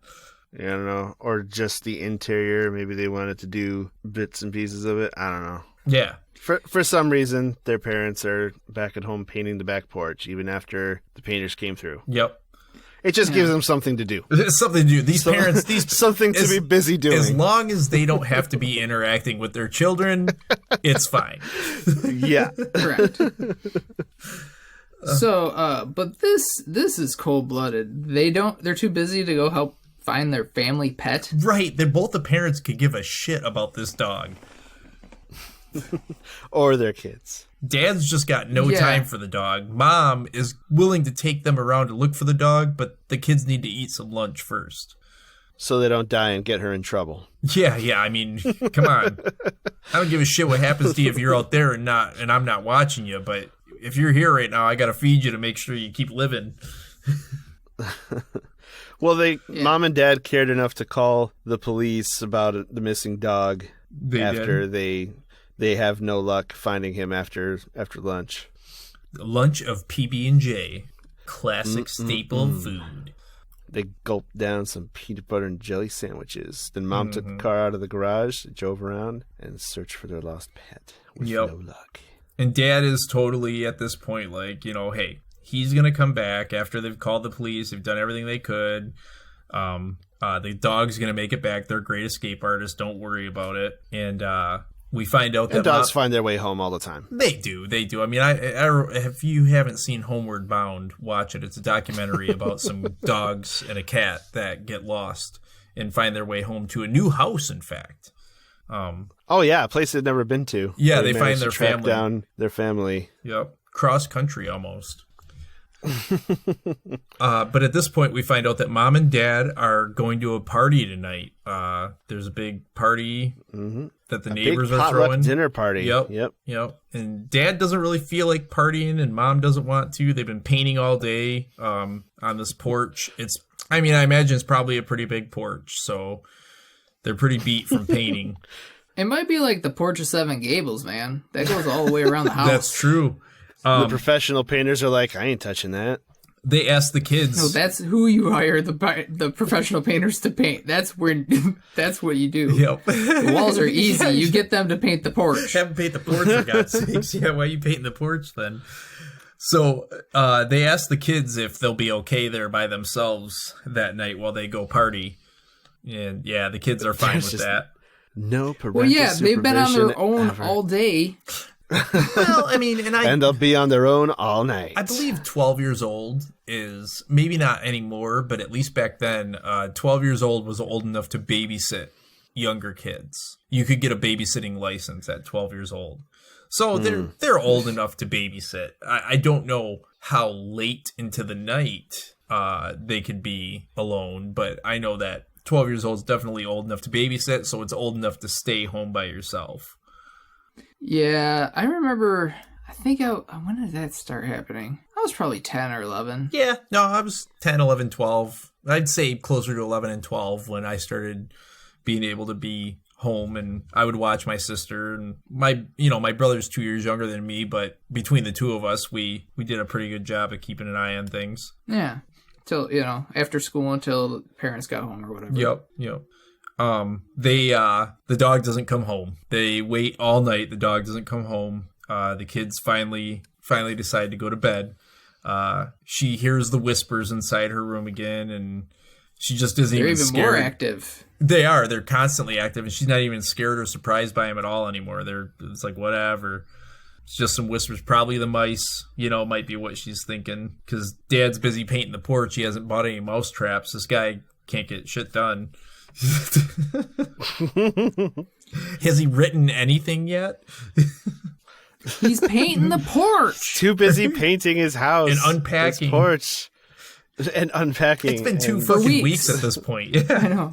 A: Yeah, I don't know. Or just the interior. Maybe they wanted to do bits and pieces of it. I don't know.
B: Yeah.
A: For some reason, their parents are back at home painting the back porch, even after the painters came through.
B: Yep.
A: It just gives them something to do.
B: It's something to do. These parents,
A: something to be busy doing.
B: As long as they don't have to be interacting with their children, it's fine.
A: Yeah.
C: Correct. But this is cold-blooded. They're too busy to go help find their family pet.
B: Right. Both the parents could give a shit about this dog.
A: Or their kids.
B: Dad's just got no time for the dog. Mom is willing to take them around to look for the dog, but the kids need to eat some lunch first.
A: So they don't die and get her in trouble.
B: Yeah. I mean, come on. I don't give a shit what happens to you if you're out there and I'm not watching you, but if you're here right now, I got to feed you to make sure you keep living.
A: Well, mom and dad cared enough to call the police about the missing dog they have no luck finding him after lunch.
B: Lunch of PB&J, classic staple food.
A: They gulped down some peanut butter and jelly sandwiches. Then mom took the car out of the garage, drove around, and searched for their lost pet with no luck.
B: And dad is totally at this point like, hey, he's going to come back after they've called the police. They've done everything they could. The dog's going to make it back. They're a great escape artists. Don't worry about it. And we find out that
A: dogs find their way home all the time.
B: They do. I mean, if you haven't seen Homeward Bound, watch it. It's a documentary about some dogs and a cat that get lost and find their way home to a new house, in fact.
A: Oh yeah, a place they'd never been to.
B: Yeah, they find
A: managed
B: their
A: to track
B: family.
A: down their family.
B: Yep. Cross country almost. But at this point, we find out that mom and dad are going to a party tonight. There's a big party that the neighbors
A: big
B: are throwing.
A: Dinner party.
B: Yep. And dad doesn't really feel like partying, and mom doesn't want to. They've been painting all day on this porch. I imagine it's probably a pretty big porch, so they're pretty beat from painting.
C: It might be like the Porch of Seven Gables, man. That goes all the way around the house.
B: That's true.
A: The professional painters are like, I ain't touching that.
B: They ask the kids.
C: No, that's who you hire the professional painters to paint. That's what you do.
B: Yep.
C: The walls are easy. You get them to paint the porch.
B: Have them paint the porch, for God's sakes. Yeah, why are you painting the porch then? So they ask the kids if they'll be okay there by themselves that night while they go party. And yeah, the kids are fine with that.
A: No parental
C: Well, yeah, they've been on their own
A: ever.
C: all day.
B: Well,
A: And they'll be on their own all night.
B: I believe 12 years old is, maybe not anymore, but at least back then, 12 years old was old enough to babysit younger kids. You could get a babysitting license at 12 years old. So they're old enough to babysit. I don't know how late into the night they could be alone, but I know that 12 years old is definitely old enough to babysit, so it's old enough to stay home by yourself.
C: Yeah, I remember, when did that start happening? I was probably 10 or 11.
B: Yeah, no, I was 10, 11, 12. I'd say closer to 11 and 12 when I started being able to be home, and I would watch my sister, and my brother's 2 years younger than me, but between the two of us, we did a pretty good job of keeping an eye on things.
C: Yeah. Till, after school until parents got home or whatever.
B: Yep. The dog doesn't come home. They wait all night. The dog doesn't come home. The kids finally decide to go to bed. She hears the whispers inside her room again, and she just isn't even scared.
C: They're even more active.
B: They are. They're constantly active, and she's not even scared or surprised by him at all anymore. It's like, whatever. It's just some whispers. Probably the mice, might be what she's thinking. Because Dad's busy painting the porch. He hasn't bought any mouse traps. This guy can't get shit done. Has he written anything yet?
C: He's painting the porch.
A: Too busy painting his house.
B: And unpacking.
A: His porch. And unpacking.
B: It's been 2 fucking weeks at this point. Yeah.
C: I know.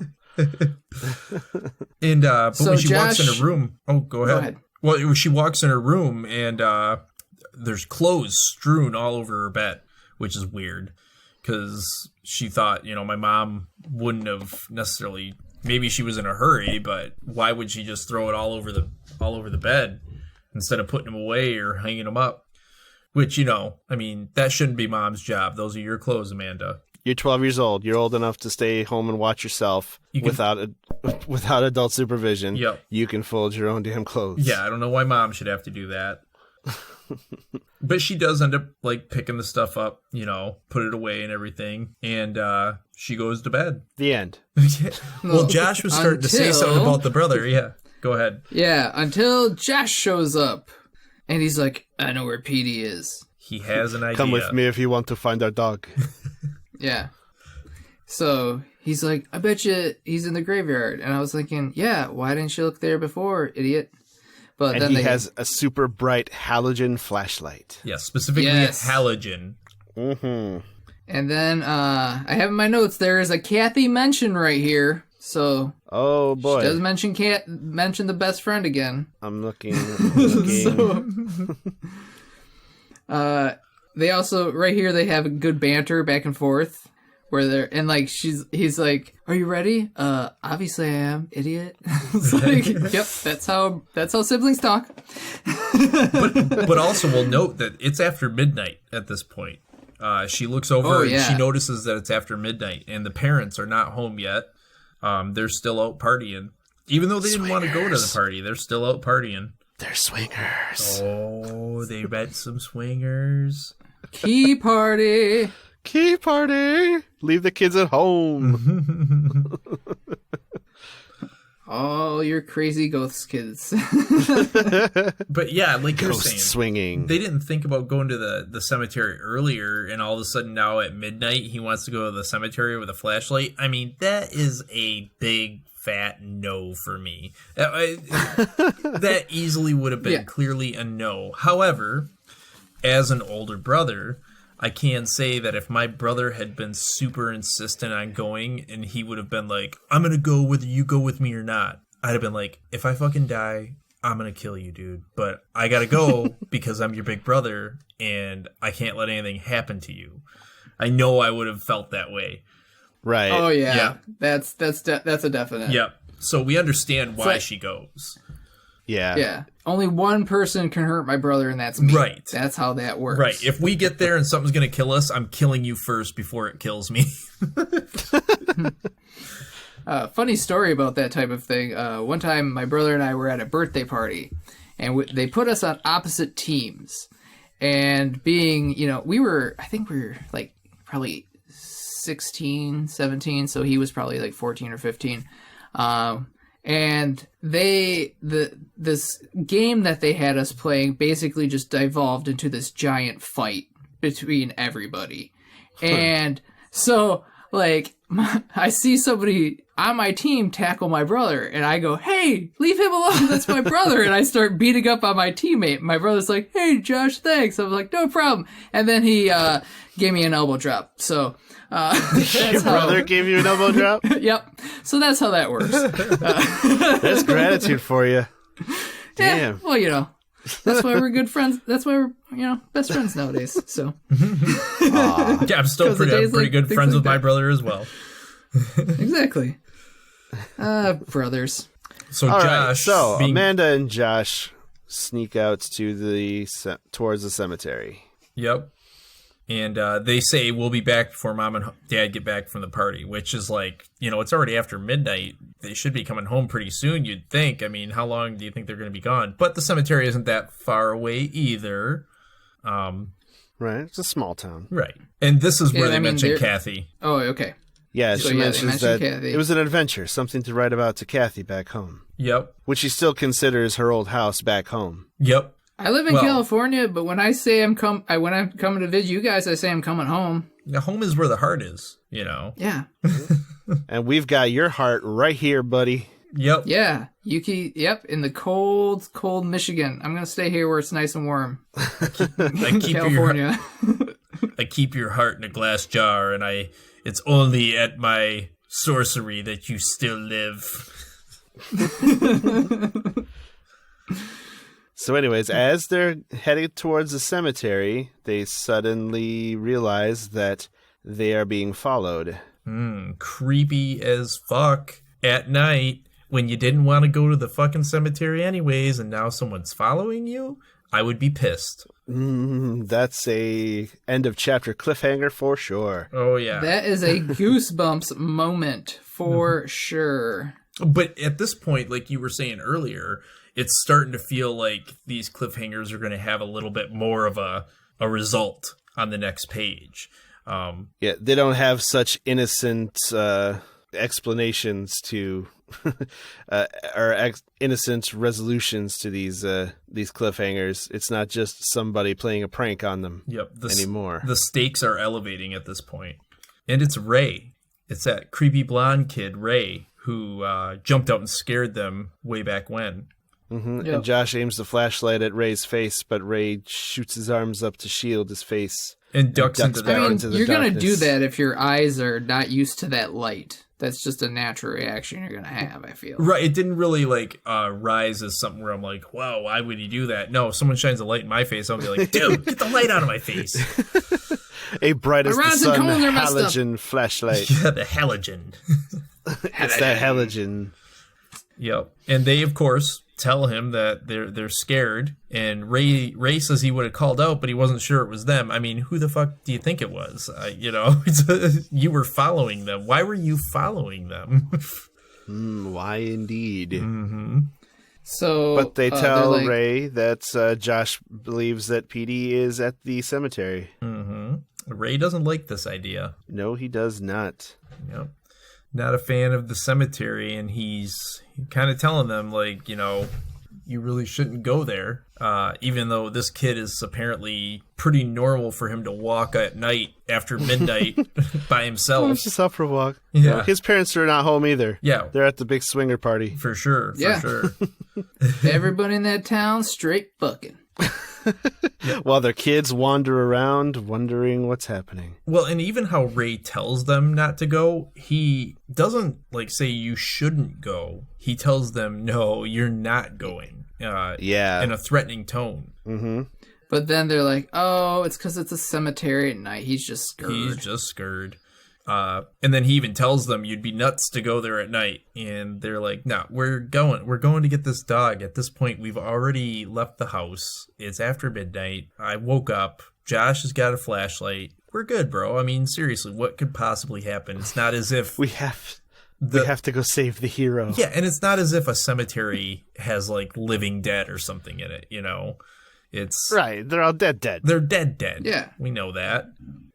B: And but
C: So
B: when she walks
C: Josh-
B: in her room, go ahead. Well, she walks in her room and there's clothes strewn all over her bed, which is weird because she thought, my mom wouldn't have necessarily. Maybe she was in a hurry, but why would she just throw it all over the bed instead of putting them away or hanging them up? Which that shouldn't be mom's job. Those are your clothes, Amanda.
A: You're 12 years old. You're old enough to stay home and watch yourself without adult supervision.
B: Yep.
A: You can fold your own damn clothes.
B: Yeah, I don't know why mom should have to do that. But she does end up picking the stuff up, put it away and everything, and she goes to bed.
A: The end.
B: Well, Josh was starting to say something about the brother. Yeah, go ahead.
C: Yeah, until Josh shows up, and he's like, I know where Petey is.
B: He has an idea.
A: Come with me if you want to find our dog.
C: Yeah. So he's like, I bet you he's in the graveyard. And I was thinking, yeah, why didn't you look there before, idiot? But
A: And
C: then
A: he has a super bright halogen flashlight.
B: Yeah, specifically
C: Yes.
B: a halogen.
A: Mm-hmm.
C: And then I have in my notes there is a Kathy mention right here. So
A: Oh boy.
C: she does mention the best friend again.
A: I'm looking.
C: They also right here they have a good banter back and forth where they're and he's like, are you ready? Obviously I am, idiot. It's like, yep, that's how siblings talk.
B: But also we'll note that it's after midnight at this point. She looks over and she notices that it's after midnight and the parents are not home yet. They're still out partying. Even though they didn't want to go to the party, they're still out partying.
A: They're swingers.
B: Oh, they met some swingers.
C: Key party.
A: Key party. Leave the kids at home.
C: All your crazy ghost kids.
B: But yeah, like you're
A: Ghost
B: saying,
A: swinging.
B: they didn't think about going to the cemetery earlier, and all of a sudden now at midnight he wants to go to the cemetery with a flashlight. I mean, that is a big fat no for me. That easily would have been clearly a no. However, as an older brother, I can say that if my brother had been super insistent on going and he would have been like, I'm going to go whether you go with me or not, I'd have been like, if I fucking die, I'm going to kill you, dude. But I got to go because I'm your big brother and I can't let anything happen to you. I know I would have felt that way.
A: Right.
C: Oh, yeah. That's a definite.
B: Yep. So we understand why she goes.
A: Yeah.
C: Yeah. Only one person can hurt my brother, and that's me.
B: Right.
C: That's how that works.
B: Right. If we get there and something's going to kill us, I'm killing you first before it kills me.
C: Funny story about that type of thing. One time, my brother and I were at a birthday party, and they put us on opposite teams. And being, I think we were like probably 16, 17, so he was probably like 14 or 15. And this game that they had us playing basically just devolved into this giant fight between everybody. And so, like, I see somebody on my team tackle my brother, and I go, hey, leave him alone, that's my brother. And I start beating up on my teammate. My brother's like, hey, Josh, thanks. I was like, no problem. And then he gave me an elbow drop. So...
A: Your brother gave you an elbow drop?
C: Yep. So that's how that works.
A: That's gratitude for you. Damn.
C: Yeah, well, that's why we're good friends. That's why we're, best friends nowadays. So.
B: Yeah, I'm still pretty good friends with my brother as well.
C: Exactly. Brothers.
B: So
A: All
B: Josh.
A: right, so Amanda and Josh sneak out to towards the cemetery.
B: Yep. And they say, we'll be back before Mom and Dad get back from the party, which is like, it's already after midnight. They should be coming home pretty soon, you'd think. I mean, how long do you think they're going to be gone? But the cemetery isn't that far away either.
A: Right, it's a small town.
B: Right. And this is where they mention Kathy.
C: Oh, okay.
A: Yeah,
C: So,
A: she mentions that
C: Kathy.
A: it was an adventure, something to write about to Kathy back home.
B: Yep.
A: Which she still considers her old house back home.
B: Yep.
C: I live in California, but when I say when I'm coming to visit you guys, I say I'm coming home.
B: Now, home is where the heart is,
C: Yeah.
A: And we've got your heart right here, buddy.
B: Yep.
C: Yeah. Yep. In the cold, cold Michigan. I'm going to stay here where it's nice and warm. California.
B: I keep your heart in a glass jar, and it's only at my sorcery that you still live.
A: So anyways, as they're heading towards the cemetery, they suddenly realize that they are being followed.
B: Creepy as fuck at night when you didn't want to go to the fucking cemetery anyways, and now someone's following you? I would be pissed.
A: That's a end of chapter cliffhanger for sure.
B: Oh, yeah.
C: That is a Goosebumps moment for sure.
B: But at this point, like you were saying earlier, it's starting to feel like these cliffhangers are going to have a little bit more of a result on the next page.
A: Yeah, they don't have such innocent explanations to, innocent resolutions to these cliffhangers. It's not just somebody playing a prank on them anymore. The
B: stakes are elevating at this point. And it's Ray. It's that creepy blonde kid, Ray, who jumped out and scared them way back when.
A: Mm-hmm. Yep. And Josh aims the flashlight at Ray's face, but Ray shoots his arms up to shield his face.
B: And ducks into the
C: darkness. You're going to do that if your eyes are not used to that light. That's just a natural reaction you're going to have, I feel.
B: Right. It didn't really, rise as something where I'm like, wow, why would he do that? No, if someone shines a light in my face, I'll be like, dude, get the light out of my face.
A: A bright as the sun halogen flashlight.
B: Yeah, the halogen.
A: It's that halogen.
B: Yep. And they, of course, tell him that they're scared, and Ray says he would have called out, but he wasn't sure it was them. I mean, who the fuck do you think it was? You were following them. Why were you following them?
A: Why indeed?
B: Mm-hmm.
C: So,
A: but they tell Ray that Josh believes that Petey is at the cemetery.
B: Mm-hmm. Ray doesn't like this idea.
A: No, he does not.
B: Yep. not a fan of the cemetery, and he's kind of telling them, like, you really shouldn't go there, even though this kid is apparently pretty normal for him to walk at night after midnight by himself.
A: It's just out for a walk.
B: Yeah.
A: His parents are not home either.
B: Yeah.
A: They're at the big swinger party.
B: For sure.
C: Everybody in that town straight fucking.
A: While their kids wander around wondering what's happening.
B: Well, and even how Ray tells them not to go, he doesn't say you shouldn't go. He tells them, no, you're not going. In a threatening tone.
A: Mm-hmm.
C: But then they're like, oh, it's because it's a cemetery at night. He's just scared. And then he even tells them you'd be nuts to go there at night. And they're like, no, we're going to get this dog. At this point, we've already left the house. It's after midnight. I woke up. Josh has got a flashlight. We're good, bro. I mean, seriously, what could possibly happen? It's not as if
A: we have to go save the hero.
B: Yeah, and it's not as if a cemetery has living dead or something in it, It's
A: right. They're all dead.
B: They're dead.
C: Yeah.
B: We know that.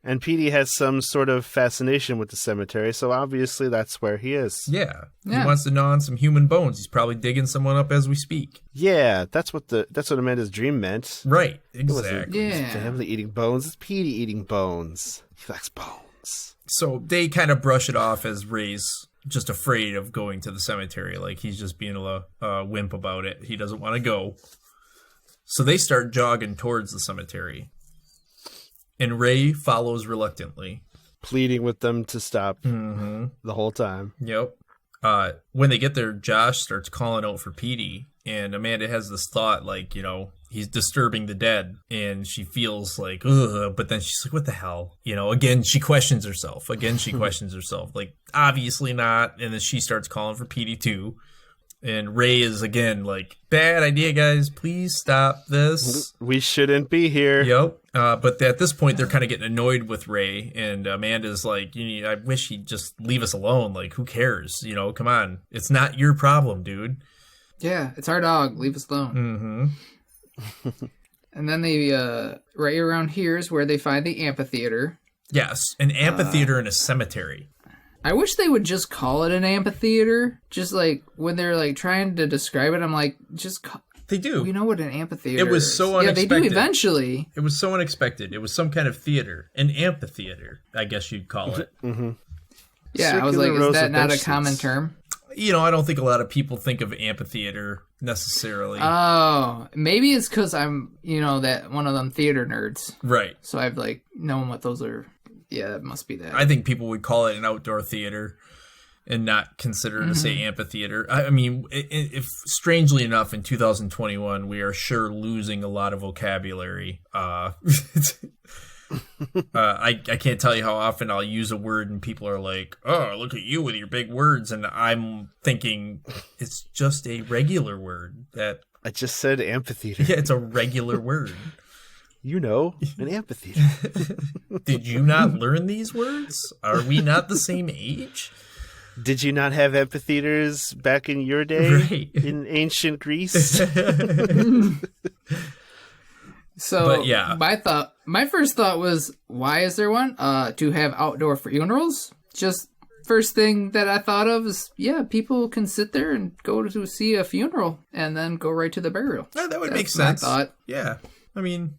A: And Petey has some sort of fascination with the cemetery, so obviously that's where he is.
B: Yeah. He wants to gnaw on some human bones. He's probably digging someone up as we speak.
A: Yeah, that's what Amanda's dream meant.
B: Right. Exactly.
A: His family eating bones. It's Petey eating bones. He likes bones.
B: So they kind of brush it off as Ray's just afraid of going to the cemetery. He's just being a wimp about it. He doesn't want to go. So they start jogging towards the cemetery. And Ray follows reluctantly.
A: Pleading with them to stop the whole time.
B: Yep. When they get there, Josh starts calling out for Petey. And Amanda has this thought, he's disturbing the dead. And she feels ugh. But then she's like, what the hell? Again, she questions herself. Obviously not. And then she starts calling for Petey too. And Ray is, again, bad idea, guys. Please stop this.
A: We shouldn't be here.
B: Yep. But at this point, they're kind of getting annoyed with Ray. And Amanda's like, I wish he'd just leave us alone. Who cares? Come on. It's not your problem, dude.
C: Yeah, it's our dog. Leave us alone.
B: Mm-hmm.
C: And then they, right around here is where they find the amphitheater.
B: Yes, an amphitheater in a cemetery.
C: I wish they would just call it an amphitheater. Just when they're trying to describe it, I'm like,
B: They do.
C: We know what an amphitheater is.
B: It was so unexpected.
C: Yeah, they do eventually.
B: It was so unexpected. It was some kind of theater. An amphitheater, I guess you'd call it.
A: Mm-hmm.
C: Yeah, I was like, is that not a common term?
B: I don't think a lot of people think of amphitheater necessarily.
C: Oh, maybe it's because I'm, that one of them theater nerds.
B: Right.
C: So I've known what those are. Yeah, it must be that.
B: I think people would call it an outdoor theater and not consider to say amphitheater. I mean, if strangely enough, in 2021, we are sure losing a lot of vocabulary. I can't tell you how often I'll use a word and people are like, oh, look at you with your big words. And I'm thinking it's just a regular word that...
A: I just said amphitheater.
B: Yeah, it's a regular word.
A: An amphitheater.
B: Did you not learn these words? Are we not the same age?
A: Did you not have amphitheaters back in your day?
B: Right.
A: In ancient Greece?
C: So,
B: but yeah.
C: My first thought was, why is there one? To have outdoor funerals? Just first thing that I thought of is, people can sit there and go to see a funeral and then go right to the burial.
B: Yeah, that would make
C: That's
B: sense.
C: my thought.
B: Yeah. I mean,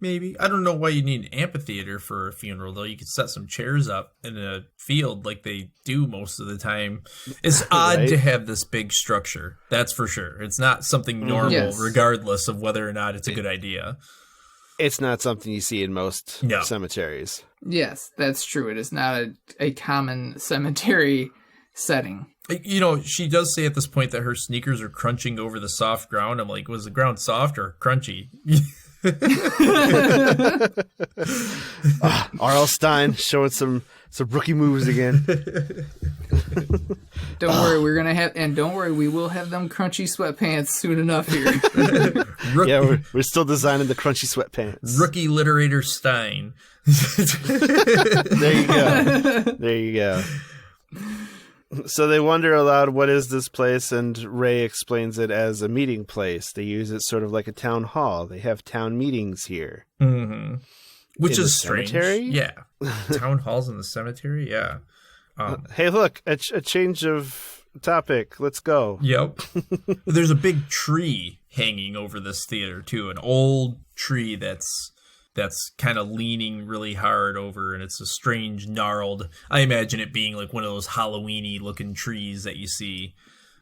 B: maybe. I don't know why you need an amphitheater for a funeral, though. You could set some chairs up in a field like they do most of the time. It's odd to have this big structure. That's for sure. It's not something normal, regardless of whether or not it's a good idea.
A: It's not something you see in most cemeteries.
C: Yes, that's true. It is not a common cemetery setting.
B: She does say at this point that her sneakers are crunching over the soft ground. I'm like, was the ground soft or crunchy?
A: R.L. Stine showing some rookie moves again.
C: Don't worry, we will have them crunchy sweatpants soon enough here.
A: Yeah, we're still designing the crunchy sweatpants.
B: Rookie literator Stein.
A: There you go. So they wonder aloud, what is this place? And Ray explains it as a meeting place. They use it sort of like a town hall. They have town meetings here.
B: Mm-hmm. Which
A: in
B: is strange.
A: Cemetery?
B: Yeah. Town halls in the cemetery? Yeah.
A: Hey, look, a change of topic. Let's go.
B: Yep. There's a big tree hanging over this theater too, an old tree that's kind of leaning really hard over, and it's a strange gnarled. I imagine it being like one of those Halloween-y looking trees that you see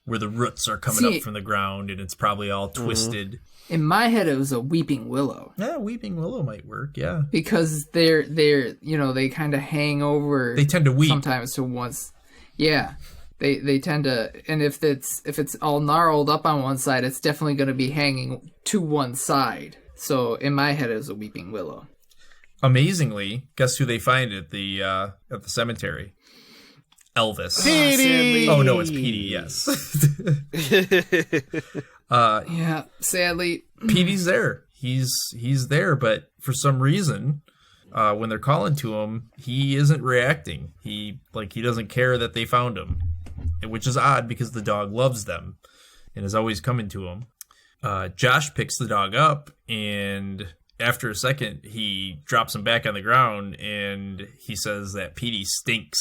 B: where the roots are coming up from the ground, and it's probably all twisted.
C: In my head, it was a weeping willow.
B: Yeah, weeping willow might work. Yeah,
C: because they're they kind of hang over.
B: They tend to weep
C: sometimes to once. Yeah, they tend to, and if it's all gnarled up on one side, it's definitely going to be hanging to one side. So in my head, it was a weeping willow.
B: Amazingly, guess who they find at the cemetery? Elvis.
A: Petey!
B: Oh no, it's Petey. Yes.
C: Yeah, sadly,
B: Petey's there. He's there, but for some reason, when they're calling to him, he isn't reacting. He doesn't care that they found him, which is odd because the dog loves them and is always coming to him. Josh picks the dog up, and after a second, he drops him back on the ground, and he says that Petey stinks.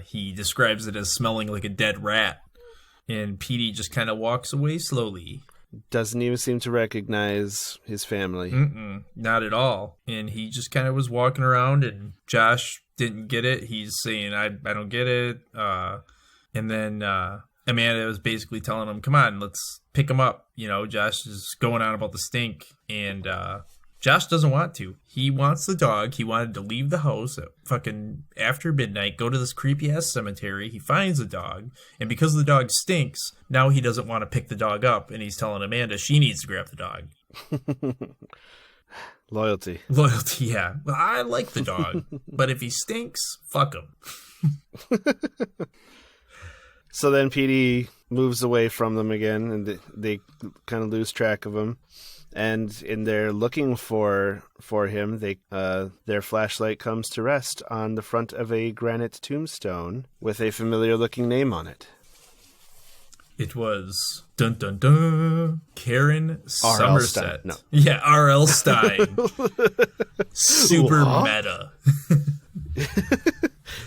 B: He describes it as smelling like a dead rat, and Petey just kind of walks away slowly.
A: Doesn't even seem to recognize his family.
B: Not at all. And he just kind of was walking around, and Josh didn't get it. He's saying, I don't get it. And then Amanda was basically telling him, come on, let's pick him up. Josh is going on about the stink, and Josh doesn't want to. He wants the dog. He wanted to leave the house at fucking after midnight, go to this creepy-ass cemetery. He finds the dog, and because the dog stinks, now he doesn't want to pick the dog up, and he's telling Amanda she needs to grab the dog.
A: Loyalty,
B: yeah. Well, I like the dog, but if he stinks, fuck him.
A: So then Petey moves away from them again, and they kind of lose track of him. And in their looking for him, their flashlight comes to rest on the front of a granite tombstone with a familiar-looking name on it.
B: It was dun dun dun Karen Somerset.
A: No.
B: Yeah, R.L. Stein. Super
A: What?
B: meta.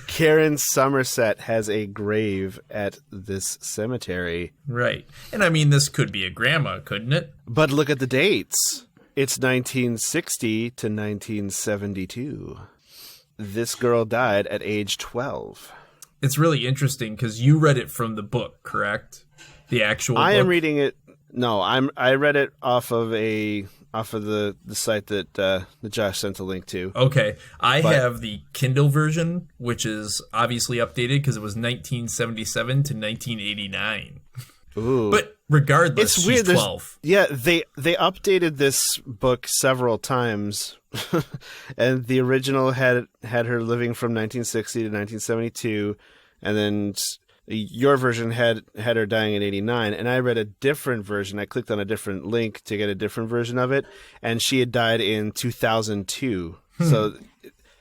A: Karen Somerset has a grave at this cemetery.
B: Right. And I mean, this could be a grandma, couldn't it?
A: But look at the dates. It's 1960 to 1972. This girl died at age 12.
B: It's really interesting because you read it from the book, correct? The actual book?
A: I am reading it. No, I read it off of the site that Josh sent a link to.
B: Okay. I have the Kindle version, which is obviously updated because it was 1977 to 1989.
A: Ooh.
B: But regardless,
A: It's weird.
B: she's 12.
A: Yeah, they updated this book several times, and the original had her living from 1960 to 1972, and then your version had her dying in 89, and I read a different version. I clicked on a different link to get a different version of it, and she had died in 2002. So,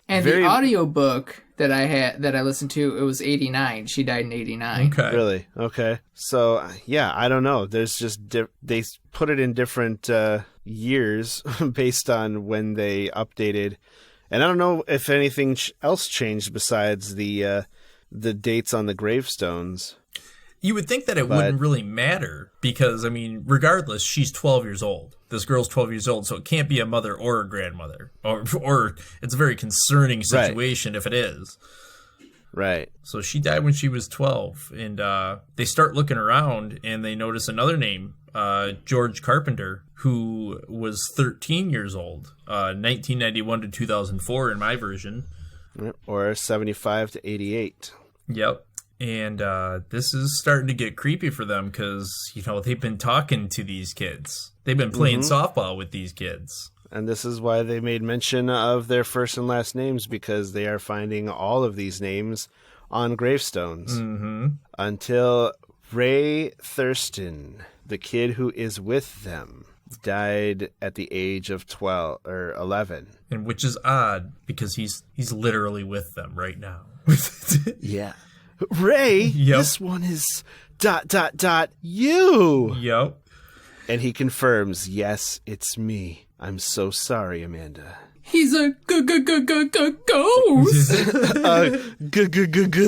C: and the audiobook that I listened to, it was 89. She died in 89.
B: Okay.
A: Really? Okay. So, yeah, I don't know. There's just they put it in different years based on when they updated, and I don't know if anything else changed besides the dates on the gravestones.
B: You would think that it wouldn't really matter because, I mean, regardless, she's 12 years old. This girl's 12 years old, so it can't be a mother or a grandmother. Or it's a very concerning situation if it is.
A: Right.
B: So she died when she was 12, and they start looking around, and they notice another name, George Carpenter, who was 13 years old, 1991 to 2004 in my version.
A: Or 75 to 88.
B: Yep. And this is starting to get creepy for them because, they've been talking to these kids. They've been playing softball with these kids.
A: And this is why they made mention of their first and last names, because they are finding all of these names on gravestones.
B: Mm-hmm.
A: Until Ray Thurston, the kid who is with them, died at the age of 12 or 11.
B: And which is odd because he's literally with them right now.
A: Yeah. Ray, This one is ... you.
B: Yep.
A: And he confirms, yes, it's me. I'm so sorry, Amanda.
C: He's a ghost.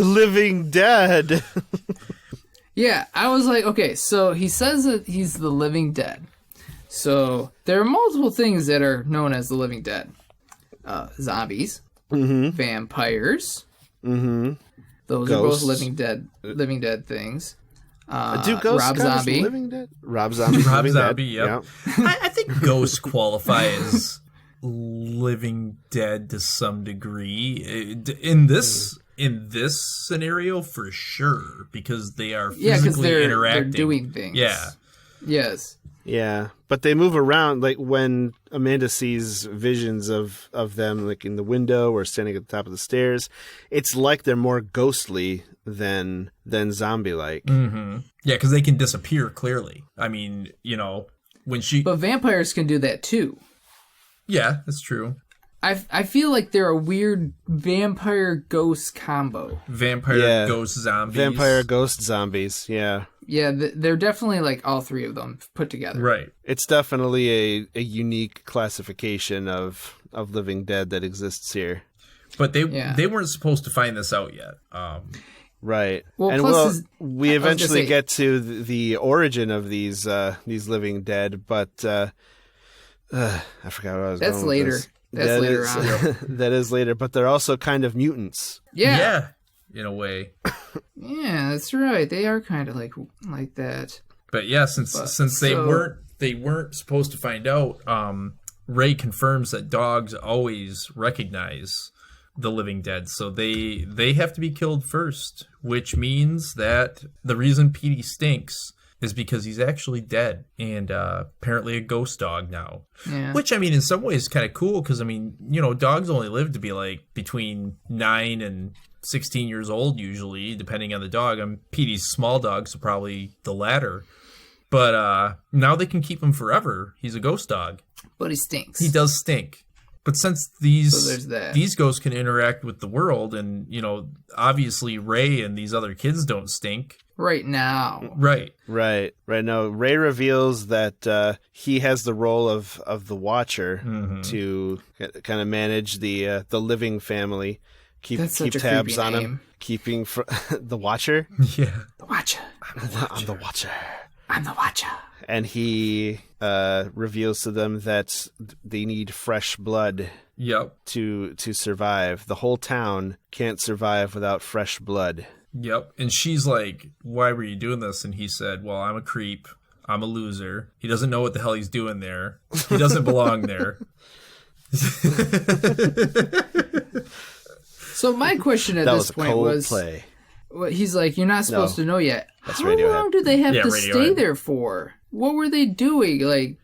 A: Living dead.
C: Yeah, I was like, okay, so he says that he's the living dead. So there are multiple things that are known as the living dead. Zombies, vampires. Those
A: Ghosts.
C: are both living dead things.
A: Do ghosts
C: Rob
A: count as
C: Zombie.
A: living dead? Rob Zombie.
B: Rob
A: living
B: Zombie,
A: dead.
B: yep. I think ghosts qualify as living dead to some degree. In this scenario, for sure, because they are physically interacting.
C: They're doing things.
B: Yeah.
C: Yes.
A: Yeah, but they move around. Like when Amanda sees visions of them, like in the window or standing at the top of the stairs, it's like they're more ghostly than zombie-like.
B: Mm-hmm. Yeah, because they can disappear clearly. I mean, when she...
C: But vampires can do that too.
B: Yeah, that's true.
C: I feel like they're a weird vampire ghost combo.
B: Vampire ghost zombies.
A: Vampire ghost zombies, yeah.
C: Yeah, they're definitely like all three of them put together.
B: Right.
A: It's definitely a unique classification of living dead that exists here.
B: But they weren't supposed to find this out yet.
A: Right.
C: Well,
A: and
C: plus
A: we eventually get to the origin of these living dead, but I forgot what I was going with
C: later.
A: this.
C: That's later on.
A: That is later, but they're also kind of mutants.
C: Yeah.
B: In a way.
C: Yeah, that's right. They are kind of like that.
B: But yeah, since they weren't supposed to find out, Ray confirms that dogs always recognize the living dead, so they have to be killed first, which means that the reason Petey stinks is because he's actually dead and apparently a ghost dog now.
C: Yeah.
B: Which, I mean, in some ways is kind of cool because, I mean, dogs only live to be like between 9 and 16 years old usually, depending on the dog. Petey's small dog, so probably the latter. But now they can keep him forever. He's a ghost dog.
C: But he stinks.
B: He does stink. But since these ghosts can interact with the world, and obviously Ray and these other kids don't stink
C: right now.
B: Right.
A: No, Ray reveals that he has the role of the Watcher to kind of manage the living family, keep tabs on him, keeping the Watcher.
B: Yeah,
C: the Watcher.
A: I'm the Watcher.
C: I'm the Watcher.
A: And he reveals to them that they need fresh blood.
B: Yep.
A: To survive. The whole town can't survive without fresh blood.
B: Yep. And she's like, "Why were you doing this?" And he said, "Well, I'm a creep. I'm a loser. He doesn't know what the hell he's doing there. He doesn't belong there."
C: So my question at this point was, he's like, "You're not supposed to know yet."
A: That's
C: How
A: Radiohead.
C: long do they have to stay there for? What were they doing? Like,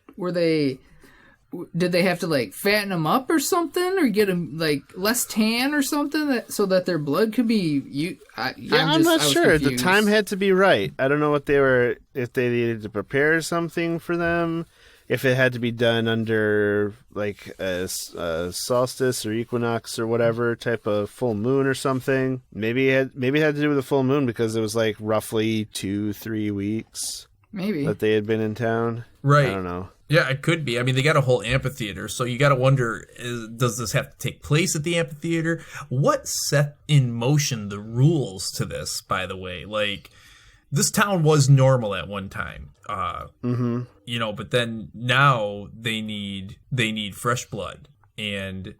C: did they have to like fatten them up or something, or get them like less tan or something, so that their blood could be?
A: I'm not sure. The time had to be right. I don't know if they needed to prepare something for them, if it had to be done under like a solstice or equinox or whatever type of full moon or something. Maybe it had to do with the full moon because it was like roughly 2-3 weeks.
C: Maybe
A: that they had been in town.
B: Right.
A: I don't know.
B: Yeah, it could be. I mean, they got a whole amphitheater, so you got to wonder, does this have to take place at the amphitheater? What set in motion the rules to this, by the way? Like, this town was normal at one time. But then now they need fresh blood, and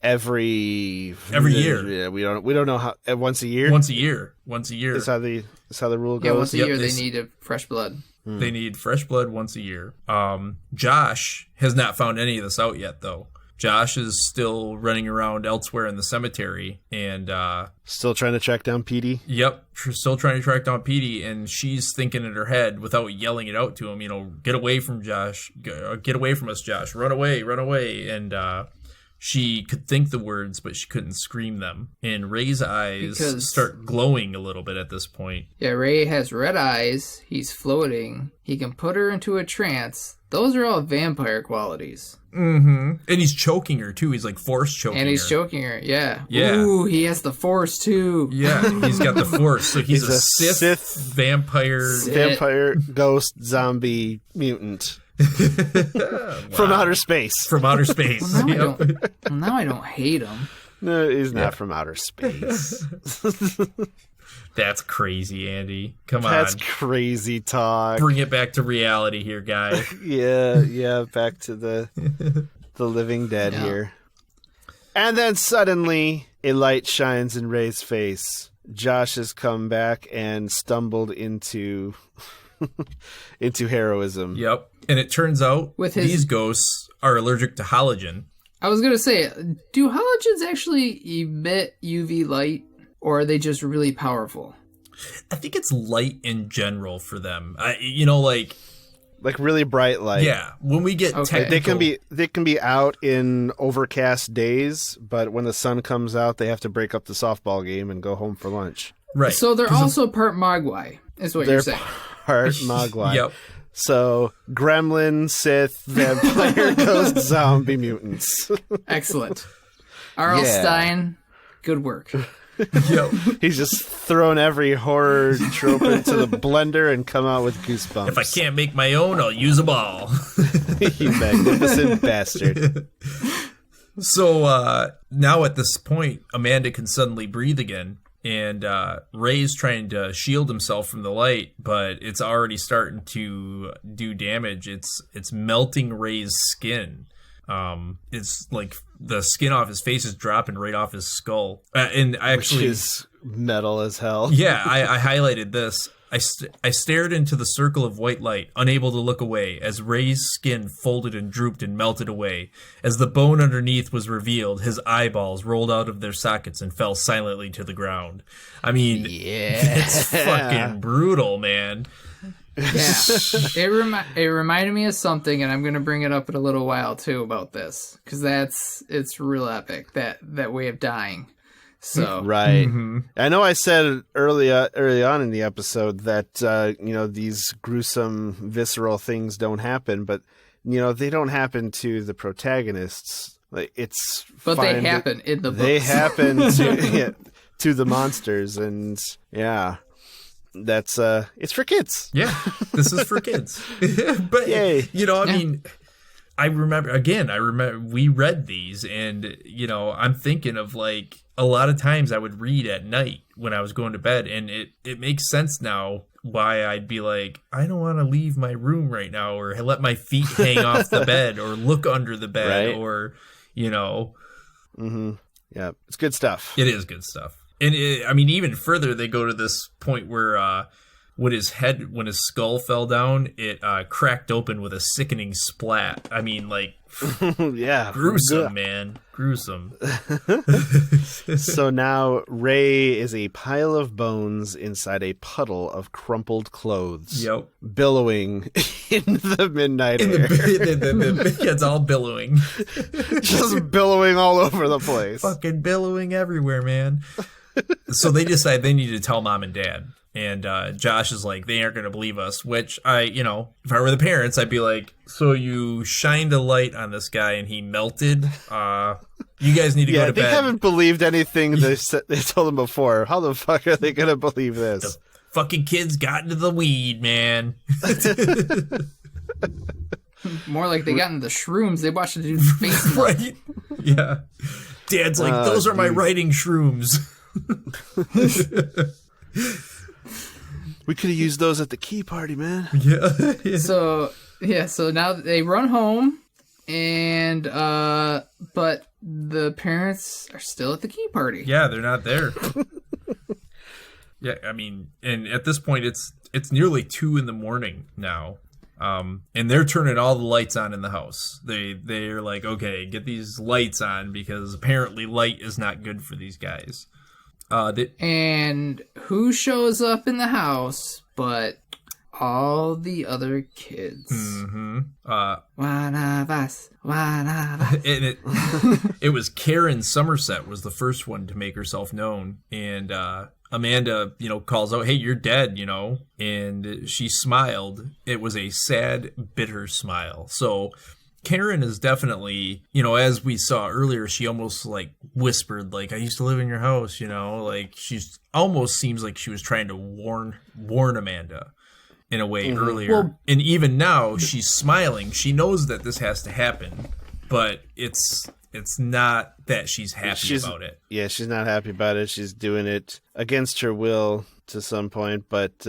A: every
B: year.
A: Yeah, we don't know how. Once a year.
B: Once a year. That's
A: how the rule goes.
C: Yeah, once a year they need fresh blood.
B: They need fresh blood once a year. Josh has not found any of this out yet, though. Josh is still running around elsewhere in the cemetery and
A: still trying to track down Petey.
B: Yep, still trying to track down Petey, and she's thinking in her head without yelling it out to him, get away from Josh, get away from us, Josh, run away, and she could think the words, but she couldn't scream them. And Ray's eyes start glowing a little bit at this point.
C: Yeah, Ray has red eyes. He's floating. He can put her into a trance. Those are all vampire qualities.
B: Mm-hmm. And he's choking her, too. He's like force choking her.
C: And he's choking her, yeah.
B: Yeah.
C: Ooh, he has the force, too.
B: Yeah, he's got the force. So he's a Sith vampire.
A: Vampire, ghost, zombie, mutant. From outer space.
B: From outer space.
C: Well, now I don't hate him.
A: No, he's not from outer space.
B: That's crazy, Andy. Come on.
A: That's crazy talk.
B: Bring it back to reality here, guy.
A: Yeah, back to the living dead here. And then suddenly a light shines in Ray's face. Josh has come back and stumbled into heroism.
B: Yep. And it turns out these ghosts are allergic to halogen.
C: I was going to say, do halogens actually emit UV light, or are they just really powerful?
B: I think it's light in general for them.
A: Like really bright light.
B: Yeah. When we get technical,
A: they can be out in overcast days, but when the sun comes out, they have to break up the softball game and go home for lunch.
B: Right.
C: So they're also part Mogwai, is what you're saying.
A: Part Mogwai.
B: Yep.
A: So gremlin, Sith, vampire, ghost, zombie, mutants.
C: Excellent. R.L. Stein, good work.
B: Yep.
A: He's just thrown every horror trope into the blender and come out with Goosebumps.
B: If I can't make my own, I'll use a ball.
A: You magnificent bastard.
B: So now at this point, Amanda can suddenly breathe again. And Ray's trying to shield himself from the light, but it's already starting to do damage. It's melting Ray's skin. It's like the skin off his face is dropping right off his skull. And actually,
A: which is metal as hell.
B: Yeah, I highlighted this. I stared into the circle of white light, unable to look away, as Ray's skin folded and drooped and melted away. As the bone underneath was revealed, his eyeballs rolled out of their sockets and fell silently to the ground. I mean, it's fucking brutal, man.
C: Yeah, it reminded me of something, and I'm going to bring it up in a little while, too, about this. Because it's real epic, that way of dying. So
A: right. Mm-hmm. I know I said early on in the episode that these gruesome visceral things don't happen, but they don't happen to the protagonists. Like
C: they happen in the books.
A: They happen to the monsters, and that's it's for kids.
B: Yeah, this is for kids. But
A: yay.
B: mean, I remember we read these, and I'm thinking of like a lot of times I would read at night when I was going to bed, and it makes sense now why I'd be like, I don't want to leave my room right now, or let my feet hang off the bed, or look under the bed, right. Or
A: Mm-hmm. Yeah, it's good stuff.
B: It is good stuff. And even further, they go to this point where when his skull fell down, it cracked open with a sickening splat. I mean, like,
A: yeah,
B: gruesome, man, gruesome.
A: So now Ray is a pile of bones inside a puddle of crumpled clothes.
B: Yep,
A: billowing in the midnight air.
B: It's all billowing,
A: just billowing all over the place.
B: Fucking billowing everywhere, man. So they decide they need to tell mom and dad. And Josh is like, they aren't going to believe us, which if I were the parents, I'd be like, so you shined a light on this guy and he melted? You guys need to go to bed.
A: They haven't believed anything they told them before. How the fuck are they going to believe this?
B: The fucking kids got into the weed, man.
C: More like they got into the shrooms. They watched the dude's face.
B: Right? Yeah. Dad's like, those are my writing shrooms.
A: We could have used those at the key party, man.
B: Yeah.
C: So now they run home, and but the parents are still at the key party.
B: Yeah, they're not there. Yeah, I mean, and at this point, it's nearly 2 a.m. now. And they're turning all the lights on in the house. They're like, okay, get these lights on, because apparently light is not good for these guys.
C: And who shows up in the house but all the other kids?
B: Mm-hmm.
C: One of us.
B: And it was Karen Somerset was the first one to make herself known. And Amanda, calls out, hey, you're dead, and she smiled. It was a sad, bitter smile. So Karen is definitely, as we saw earlier, she almost like whispered, like, I used to live in your house, like she's almost seems like she was trying to warn Amanda. in a way earlier.
C: Well,
B: and even now, she's smiling. She knows that this has to happen, but it's not that she's happy about it.
A: Yeah, she's not happy about it. She's doing it against her will to some point, but she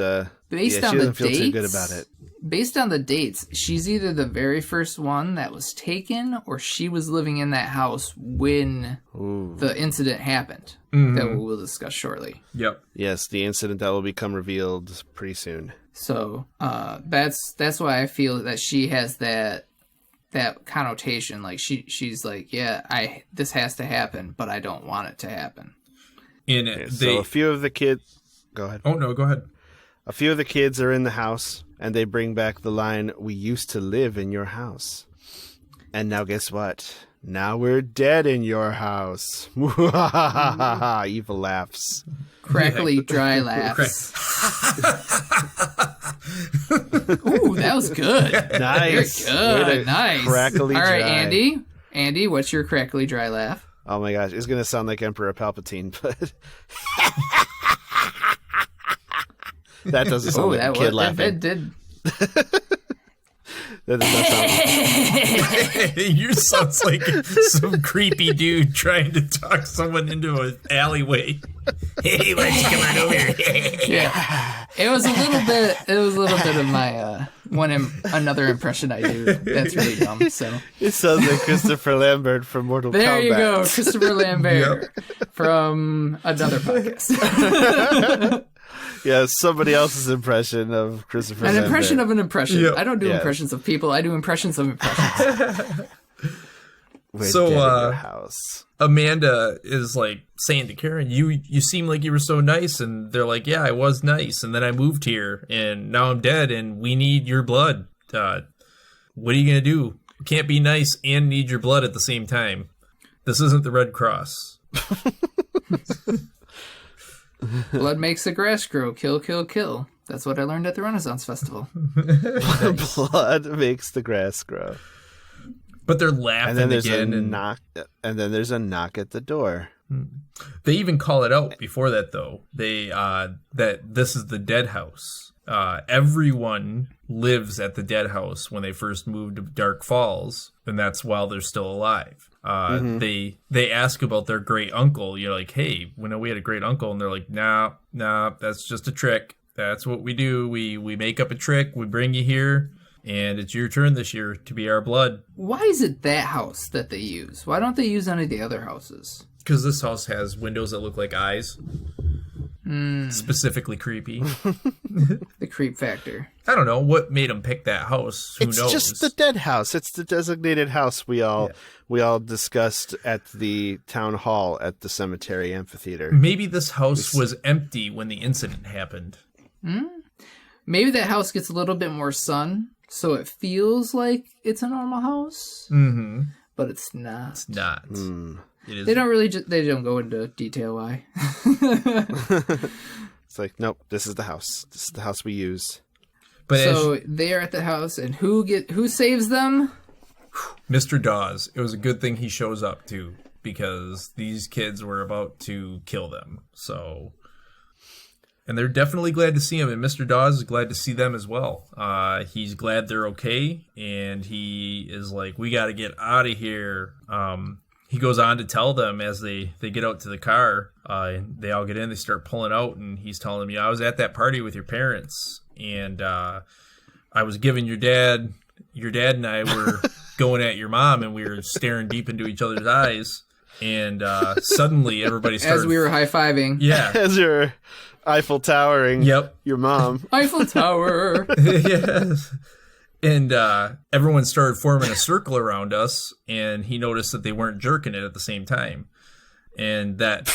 A: doesn't feel too good about it.
C: Based on the dates, she's either the very first one that was taken, or she was living in that house when the incident happened. That we'll discuss shortly.
B: Yep.
A: Yes, the incident that will become revealed pretty soon.
C: So that's why I feel that she has that connotation. Like she's like, yeah, this has to happen, but I don't want it to happen.
A: So a few of the kids. Go ahead.
B: Oh no, go ahead.
A: A few of the kids are in the house, and they bring back the line, "We used to live in your house. And now guess what? Now we're dead in your house." Evil laughs.
C: Crackly, dry laughs. Ooh, that was good.
A: Nice.
C: Good. Nice.
A: Crackly
C: All right,
A: dry.
C: Andy, what's your crackly, dry laugh?
A: Oh my gosh, it's going to sound like Emperor Palpatine, but... That doesn't sound like a kid laughing.
C: That did.
A: That does not sound...
B: You sounds like some creepy dude trying to talk someone into an alleyway. Hey, why don't you come on over here?
C: Yeah, it was a little bit of my another impression I do. That's really dumb. So
A: It sounds like Christopher Lambert from Mortal Kombat.
C: there you go, Christopher Lambert from another podcast.
A: Yeah, somebody else's impression of Christopher Lambert.
C: An impression of an impression.
B: Yep.
C: I don't do
A: Yeah.
C: impressions of people. I do impressions of impressions.
A: We're
B: So,
A: dead in your house.
B: Amanda is like saying to Karen, you seem like you were so nice, and they're like, yeah, I was nice, and then I moved here, and now I'm dead, and we need your blood. What are you gonna do? You can't be nice and need your blood at the same time. This isn't the Red Cross.
C: Blood makes the grass grow. Kill, kill, kill. That's what I learned at the Renaissance Festival.
A: Blood makes the grass grow.
B: But they're laughing
A: And then there's
B: again.
A: a knock at the door.
B: They even call it out before that, though. They that this is the dead house. Everyone lives at the dead house when they first moved to Dark Falls, and that's while they're still alive. They ask about their great uncle. You're like, hey, we know we had a great uncle, and they're like, nah, that's just a trick. That's what we do. We make up a trick. We bring you here, and it's your turn this year to be our blood.
C: Why is it that house that they use? Why don't they use any of the other houses?
B: Because this house has windows that look like eyes. Specifically creepy.
C: The creep factor.
B: I don't know what made them pick that house. Who
A: It's
B: knows?
A: just the dead house. It's the designated house we all discussed at the town hall at the cemetery amphitheater.
B: Maybe this house was empty when the incident happened.
C: Maybe that house gets a little bit more sun, so it feels like it's a normal house.
B: Mm-hmm.
C: But it's not.
B: It's not. It is.
C: They don't go into detail why.
A: It's like, nope, this is the house. This is the house we use.
B: But
C: So they are at the house, and who saves them?
B: Mr. Dawes, it was a good thing he shows up too, because these kids were about to kill them. So, and they're definitely glad to see him, and Mr. Dawes is glad to see them as well. He's glad they're okay, and he is like, we got to get out of here. He goes on to tell them as they get out to the car, they all get in, they start pulling out, and he's telling them, I was at that party with your parents, and I was giving your dad and I were going at your mom, and we were staring deep into each other's eyes, and suddenly everybody started...
C: As we were high-fiving.
B: Yeah.
A: As you're Eiffel Towering your mom.
C: Eiffel Tower!
B: Yes. And everyone started forming a circle around us, and he noticed that they weren't jerking it at the same time. And that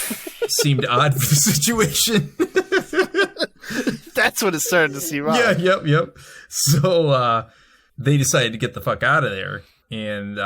B: seemed odd for the situation.
A: That's what it started to seem odd.
B: Yeah, yep. So they decided to get the fuck out of there. And,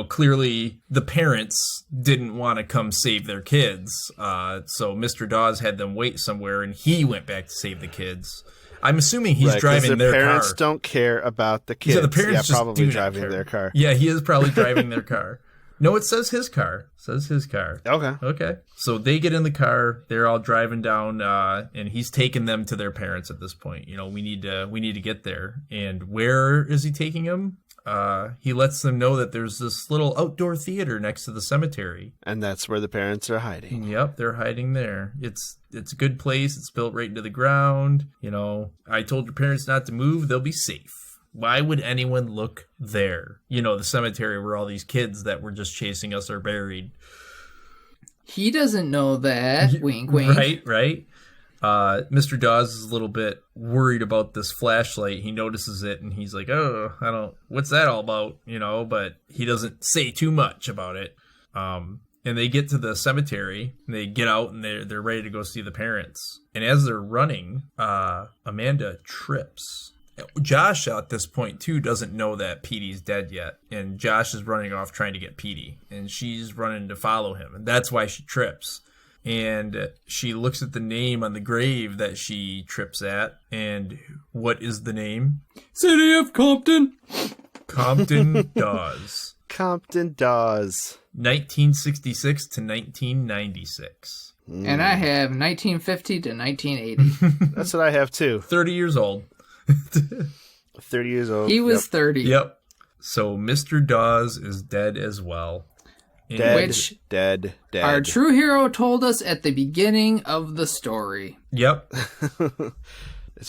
B: clearly the parents didn't want to come save their kids. So Mr. Dawes had them wait somewhere, and he went back to save the kids. I'm assuming he's driving their car.
A: The parents don't care about the kids.
B: Yeah, the parents just
A: probably
B: do not
A: driving
B: care.
A: their car.
B: Yeah, he is probably driving their car. No, it says his car. Okay. So they get in the car. They're all driving down, and he's taking them to their parents at this point. We need to get there. And where is he taking them? He lets them know that there's this little outdoor theater next to the cemetery.
A: And that's where the parents are hiding.
B: Yep, they're hiding there. It's a good place. It's built right into the ground. I told your parents not to move. They'll be safe. Why would anyone look there? The cemetery where all these kids that were just chasing us are buried.
C: He doesn't know that. Wink, wink.
B: Right. Mr. Dawes is a little bit worried about this flashlight. He notices it and he's like, oh, what's that all about? But he doesn't say too much about it. And they get to the cemetery, and they get out and they're ready to go see the parents. And as they're running, Amanda trips. Josh at this point too doesn't know that Petey's dead yet. And Josh is running off trying to get Petey, and she's running to follow him. And that's why she trips. And she looks at the name on the grave that she trips at. And what is the name?
C: City of Compton.
B: Compton Dawes.
A: Compton Dawes.
B: 1966 to 1996.
C: And I have 1950 to 1980.
A: That's what I have too.
B: 30 years old.
A: 30 years old.
C: He was 30.
B: Yep. So Mr. Dawes is dead as well.
A: Dead.
C: Our true hero told us at the beginning of the story.
B: Yep.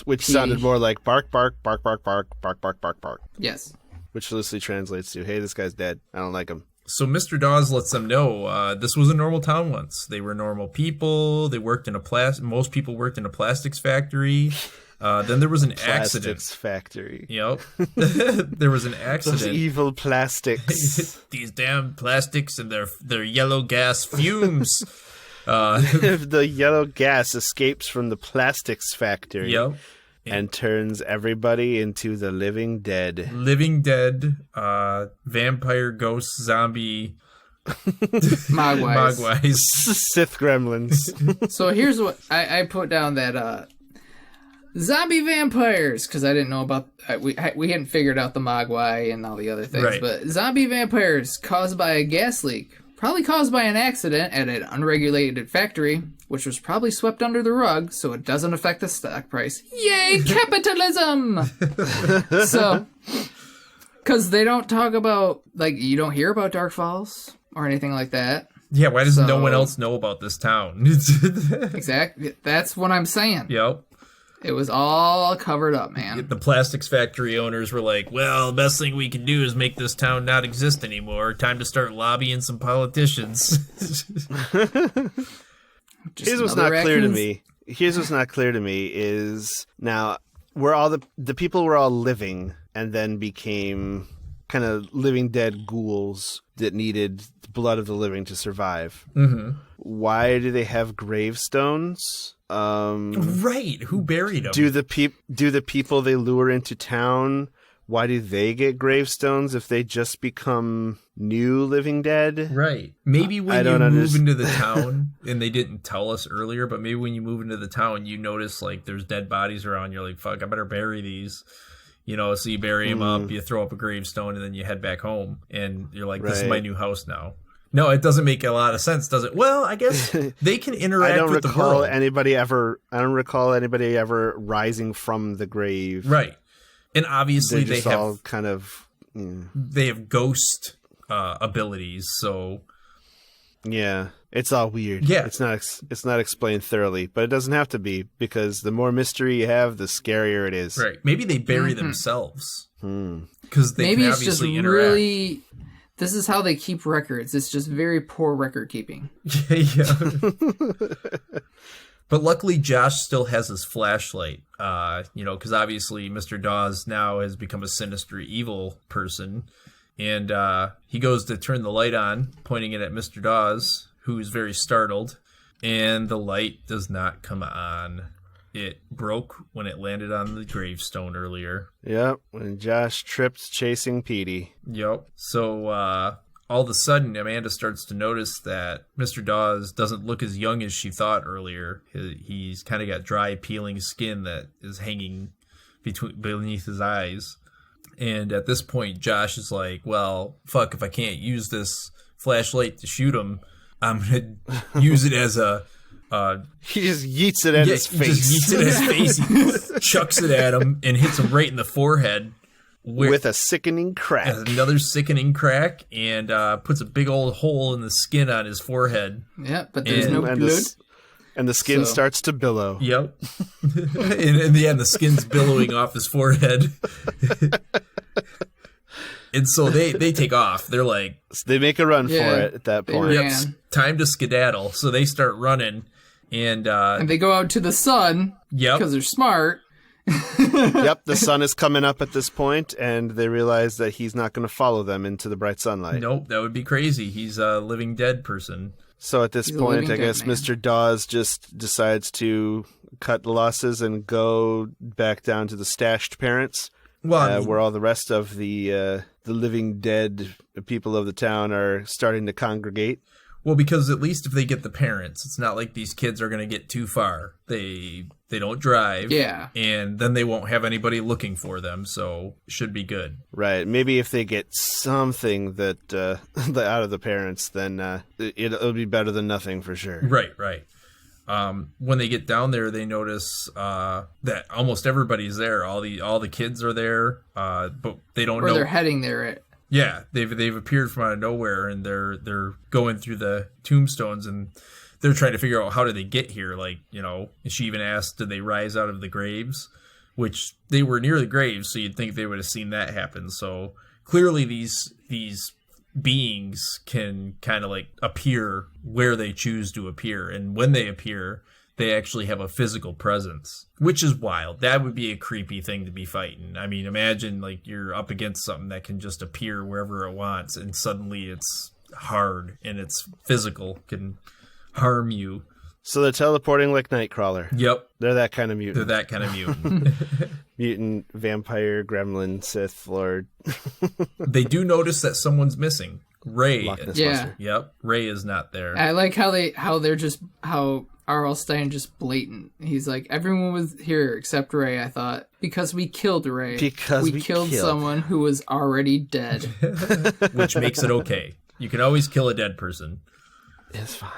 A: Which sounded more like bark, bark, bark, bark, bark, bark, bark, bark, bark.
C: Yes.
A: Which loosely translates to, hey, this guy's dead. I don't like him.
B: So Mr. Dawes lets them know this was a normal town once. They were normal people. They worked in most people worked in a plastics factory. Then there was an accident.
A: Plastics factory.
B: Yep. There was an accident.
A: Those evil plastics.
B: These damn plastics and their yellow gas fumes.
A: The yellow gas escapes from the plastics factory.
B: Yep.
A: And turns everybody into the living dead.
B: Living dead, vampire, ghost, zombie,
C: Mogwais.
A: Sith gremlins.
C: So here's what I put down that zombie vampires, because I didn't know about we hadn't figured out the Mogwai and all the other things,
B: right.
C: But zombie vampires caused by a gas leak, probably caused by an accident at an unregulated factory, which was probably swept under the rug so it doesn't affect the stock price. Yay, capitalism! So, because they don't talk about, you don't hear about Dark Falls or anything like that.
B: Yeah, why does no one else know about this town?
C: Exactly. That's what I'm saying.
B: Yep.
C: It was all covered up, man.
B: The plastics factory owners were like, well, the best thing we can do is make this town not exist anymore. Time to start lobbying some politicians.
A: Here's what's not clear to me. Is now where all the people were all living and then became kind of living dead ghouls that needed the blood of the living to survive.
B: Mm-hmm.
A: Why do they have gravestones?
B: Right. Who buried them?
A: Do the people they lure into town, why do they get gravestones if they just become new living dead?
B: Right. Maybe when you move into the town, and they didn't tell us earlier, but maybe when you move into the town, you notice there's dead bodies around. You're like, fuck, I better bury these. So you bury them up, you throw up a gravestone, and then you head back home. And you're like, this is my new house now. No, it doesn't make a lot of sense, does it? Well, I guess they can interact with the world.
A: I don't recall anybody ever rising from the grave.
B: Right. And obviously
A: they have all kind of
B: they have ghost abilities, so
A: yeah, it's all weird.
B: Yeah.
A: It's not explained thoroughly, but it doesn't have to be, because the more mystery you have, the scarier it is.
B: Right. Maybe they bury themselves. Because they
C: Maybe
B: can
C: it's just
B: obviously interact.
C: really. This is how they keep records. It's just very poor record keeping.
B: Yeah. But luckily, Josh still has his flashlight, because obviously Mr. Dawes now has become a sinister, evil person. And he goes to turn the light on, pointing it at Mr. Dawes, who's very startled. And the light does not come on. It broke when it landed on the gravestone earlier.
A: Yep, when Josh tripped chasing Petey.
B: Yep. So all of a sudden, Amanda starts to notice that Mr. Dawes doesn't look as young as she thought earlier. He's kind of got dry, peeling skin that is hanging beneath his eyes. And at this point, Josh is like, well, fuck, if I can't use this flashlight to shoot him, I'm gonna use it as a
A: He just yeets it at his
B: he
A: face.
B: just yeets it at his face. He chucks it at him and hits him right in the forehead
A: with a sickening crack.
B: Another sickening crack, and puts a big old hole in the skin on his forehead.
C: Yeah, but there's
B: And-
C: no blood.
A: And the skin
C: So-
A: starts to billow.
B: Yep. And in the end, the skin's billowing off his forehead. And so they take off. They're like,
A: They make a run
C: Yeah,
A: for it at that
C: they
A: point.
C: ran.
B: yep, time to skedaddle. So they start running, and
C: And they go out to the sun
B: yep,
C: because they're smart.
A: Yep, the sun is coming up at this point, and they realize that he's not going to follow them into the bright sunlight.
B: nope, that would be crazy. He's a living dead person.
A: So at this
C: He's a
A: point,
C: living
A: I
C: dead
A: guess
C: man.
A: Mr. Dawes just decides to cut the losses and go back down to the stashed parents,
B: Well, I mean,
A: where all the rest of the living dead people of the town are starting to congregate.
B: well, because at least if they get the parents, it's not like these kids are going to get too far. They don't drive.
C: Yeah.
B: And then they won't have anybody looking for them, so it should be good.
A: Right. Maybe if they get something that out of the parents, then it'll be better than nothing for sure.
B: Right. When they get down there, they notice that almost everybody's there. All the kids are there, but they don't
C: Or
B: know.
C: they're heading there.
B: Yeah, they've appeared from out of nowhere, and they're going through the tombstones, and they're trying to figure out how did they get here. Like, she even asked, did they rise out of the graves? Which they were near the graves, so you'd think they would have seen that happen. So clearly, these beings can kind of like appear where they choose to appear, and when they appear, they actually have a physical presence, which is wild. That would be a creepy thing to be fighting. I mean, imagine like you're up against something that can just appear wherever it wants, and suddenly it's hard and it's physical, can harm you.
A: So they're teleporting like Nightcrawler.
B: Yep,
A: They're that kind of
B: they're
A: mutant.
B: that kind of mutant.
A: Mutant, vampire, gremlin, Sith, Lord,
B: They do notice that someone's missing. Ray.
A: Loch Ness
C: Yeah.
A: Monster.
B: Yep, Ray is not there.
C: I like how R.L. Stein just blatant. He's like, everyone was here except Ray. I thought because we killed Ray.
A: Because we
C: killed
A: killed.
C: someone who was already dead.
B: Which makes it okay. You can always kill a dead person.
A: It's fine.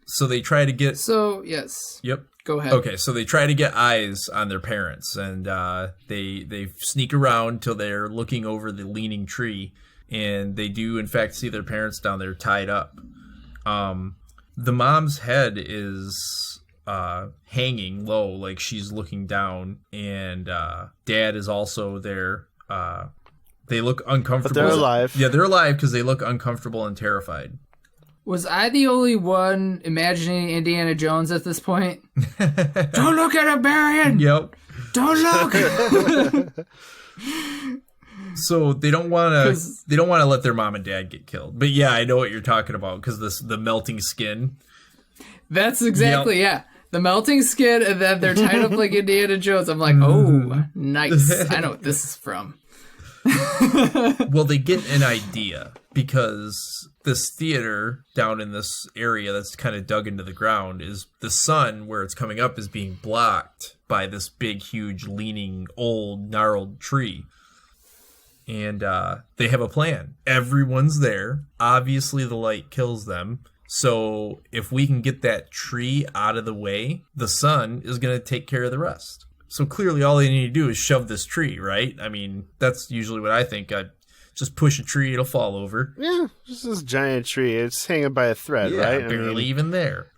B: So they try to get...
C: So yes,
B: Yep.
C: go ahead.
B: Okay, so they try to get eyes on their parents, and they sneak around till they're looking over the leaning tree, and they do in fact see their parents down there tied up. The mom's head is hanging low, like she's looking down, and dad is also there. They look uncomfortable.
A: But they're alive.
B: Yeah, they're alive because they look uncomfortable and terrified.
C: Was I the only one imagining Indiana Jones at this point? Don't look at him, Marion!
B: Yep.
C: Don't look!
B: So they don't want to.
C: 'Cause-
B: They don't want to let their mom and dad get killed. But yeah, I know what you're talking about because the melting skin.
C: That's exactly, yeah. The melting skin, and then they're tied up like Indiana Jones. I'm like, oh, nice. I know what this is from.
B: Well, they get an idea because this theater down in this area that's kind of dug into the ground is the sun where it's coming up is being blocked by this big, huge, leaning, old, gnarled tree. And they have a plan. Everyone's there. Obviously, the light kills them. So if we can get that tree out of the way, the sun is going to take care of the rest. So clearly all they need to do is shove this tree, right? I mean, that's usually what I think. I just push a tree, it'll fall over.
A: Yeah, just this giant tree. It's hanging by a thread, right? I
B: Barely
A: mean,
B: even there.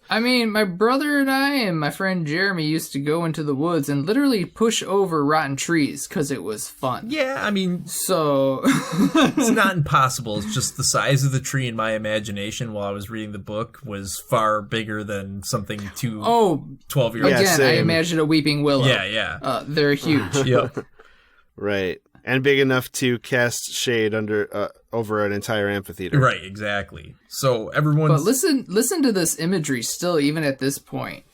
C: I mean, my brother and I and my friend Jeremy used to go into the woods and literally push over rotten trees because it was fun.
B: Yeah, I mean,
C: So,
B: it's not impossible. It's just the size of the tree in my imagination while I was reading the book was far bigger than something 12-year-olds.
A: Yeah,
C: again, I
A: same.
C: imagine a weeping willow.
B: Yeah.
C: They're huge.
B: Yep.
A: right. And big enough to cast shade over an entire amphitheater.
B: Right, exactly. So everyone's...
C: But listen to this imagery still, even at this point.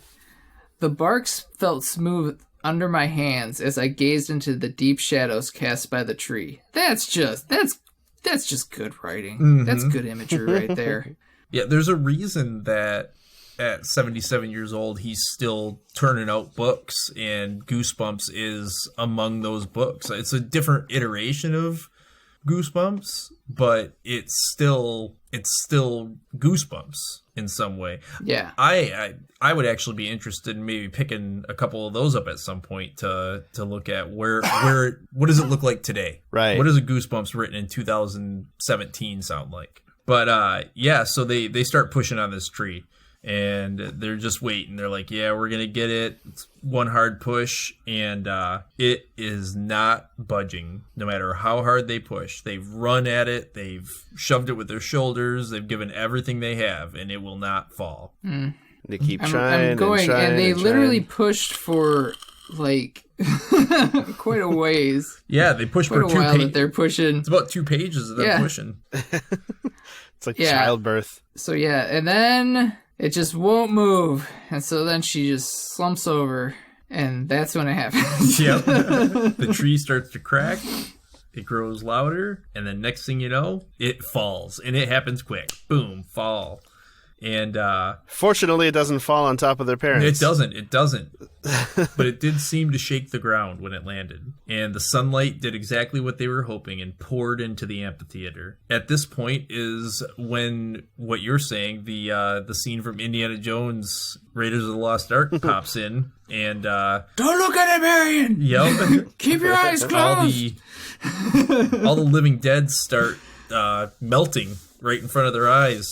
C: The barks felt smooth under my hands as I gazed into the deep shadows cast by the tree. That's just good writing.
B: Mm-hmm.
C: That's good imagery right there.
B: Yeah, there's a reason that at 77 years old, he's still turning out books, and Goosebumps is among those books. It's a different iteration of Goosebumps, but it's still Goosebumps in some way.
C: Yeah.
B: I would actually be interested in maybe picking a couple of those up at some point to look at where what does it look like today?
A: Right.
B: What does a Goosebumps written in 2017 sound like? But yeah, so they start pushing on this tree. And they're just waiting. They're like, yeah, we're going to get it. It's one hard push, and it is not budging no matter how hard they push. They've run at it. They've shoved it with their shoulders. They've given everything they have, and it will not fall.
A: They keep trying
C: I'm going,
A: and trying
C: and they
A: and
C: literally
A: trying.
C: pushed for, like, quite a ways.
B: Yeah, they push
C: Quite
B: for
C: a
B: 2
C: while
B: pages.
C: that they're pushing.
B: It's about 2 pages that they're pushing.
A: It's like
C: Yeah.
A: childbirth.
C: So, yeah, and then it just won't move. And so then she just slumps over, and that's when it happens.
B: Yep. The tree starts to crack. It grows louder, and then next thing you know, it falls, and it happens quick. Boom, fall. And
A: Fortunately, it doesn't fall on top of their parents.
B: it doesn't. But it did seem to shake the ground when it landed. And the sunlight did exactly what they were hoping and poured into the amphitheater. At this point is when what you're saying, the scene from Indiana Jones, Raiders of the Lost Ark pops in. And
C: Don't look at it, Marion!
B: yep.
C: Keep your eyes closed!
B: all the living dead start melting right in front of their eyes.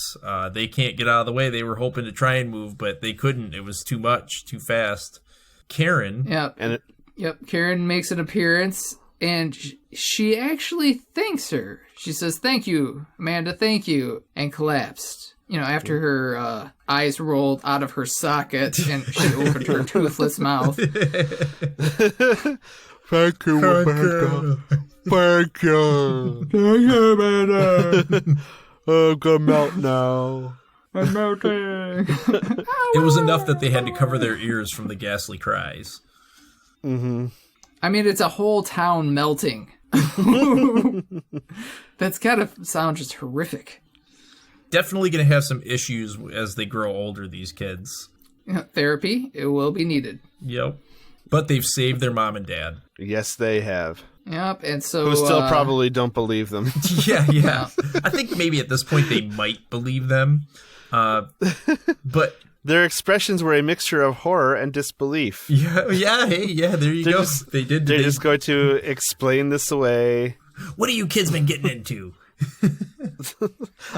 B: They can't get out of the way. They were hoping to try and move, but they couldn't. It was too much, too fast. Karen.
C: Yep. Yep. Karen makes an appearance, and she actually thanks her. She says, "Thank you, Amanda, thank you," and collapsed. You know, after her eyes rolled out of her socket and she opened her toothless mouth.
A: Thank you, Rebecca. Thank you.
C: Thank you, Amanda.
A: I'm gonna melt now.
C: I'm melting.
B: It was enough that they had to cover their ears from the ghastly cries.
A: Mm-hmm.
C: I mean, it's a whole town melting. That's gotta sound just horrific.
B: Definitely going to have some issues as they grow older, these kids.
C: Therapy, it will be needed.
B: Yep. But they've saved their mom and dad.
A: Yes, they have.
C: Yep, and so...
A: Who still probably don't believe them.
B: Yeah. I think maybe at this point they might believe them. But...
A: Their expressions were a mixture of horror and disbelief.
B: Yeah, there you go.
A: They're just going to explain this away.
B: What have you kids been getting into?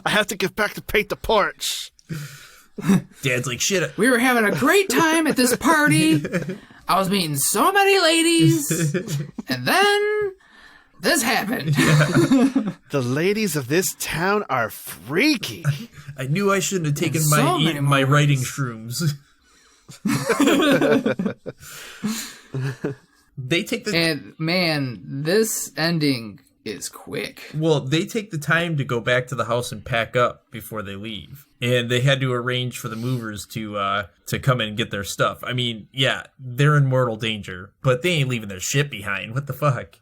A: I have to get back to paint the porch.
B: Dad's like, shit.
C: We were having a great time at this party. I was meeting so many ladies. And then this happened.
A: The ladies of this town are freaky.
B: I knew I shouldn't have taken
C: many
B: my writing shrooms. They take the...
C: And man, this ending is quick.
B: Well, they take the time to go back to the house and pack up before they leave. And they had to arrange for the movers to come in and get their stuff. I mean, yeah, they're in mortal danger, but they ain't leaving their shit behind. What the fuck?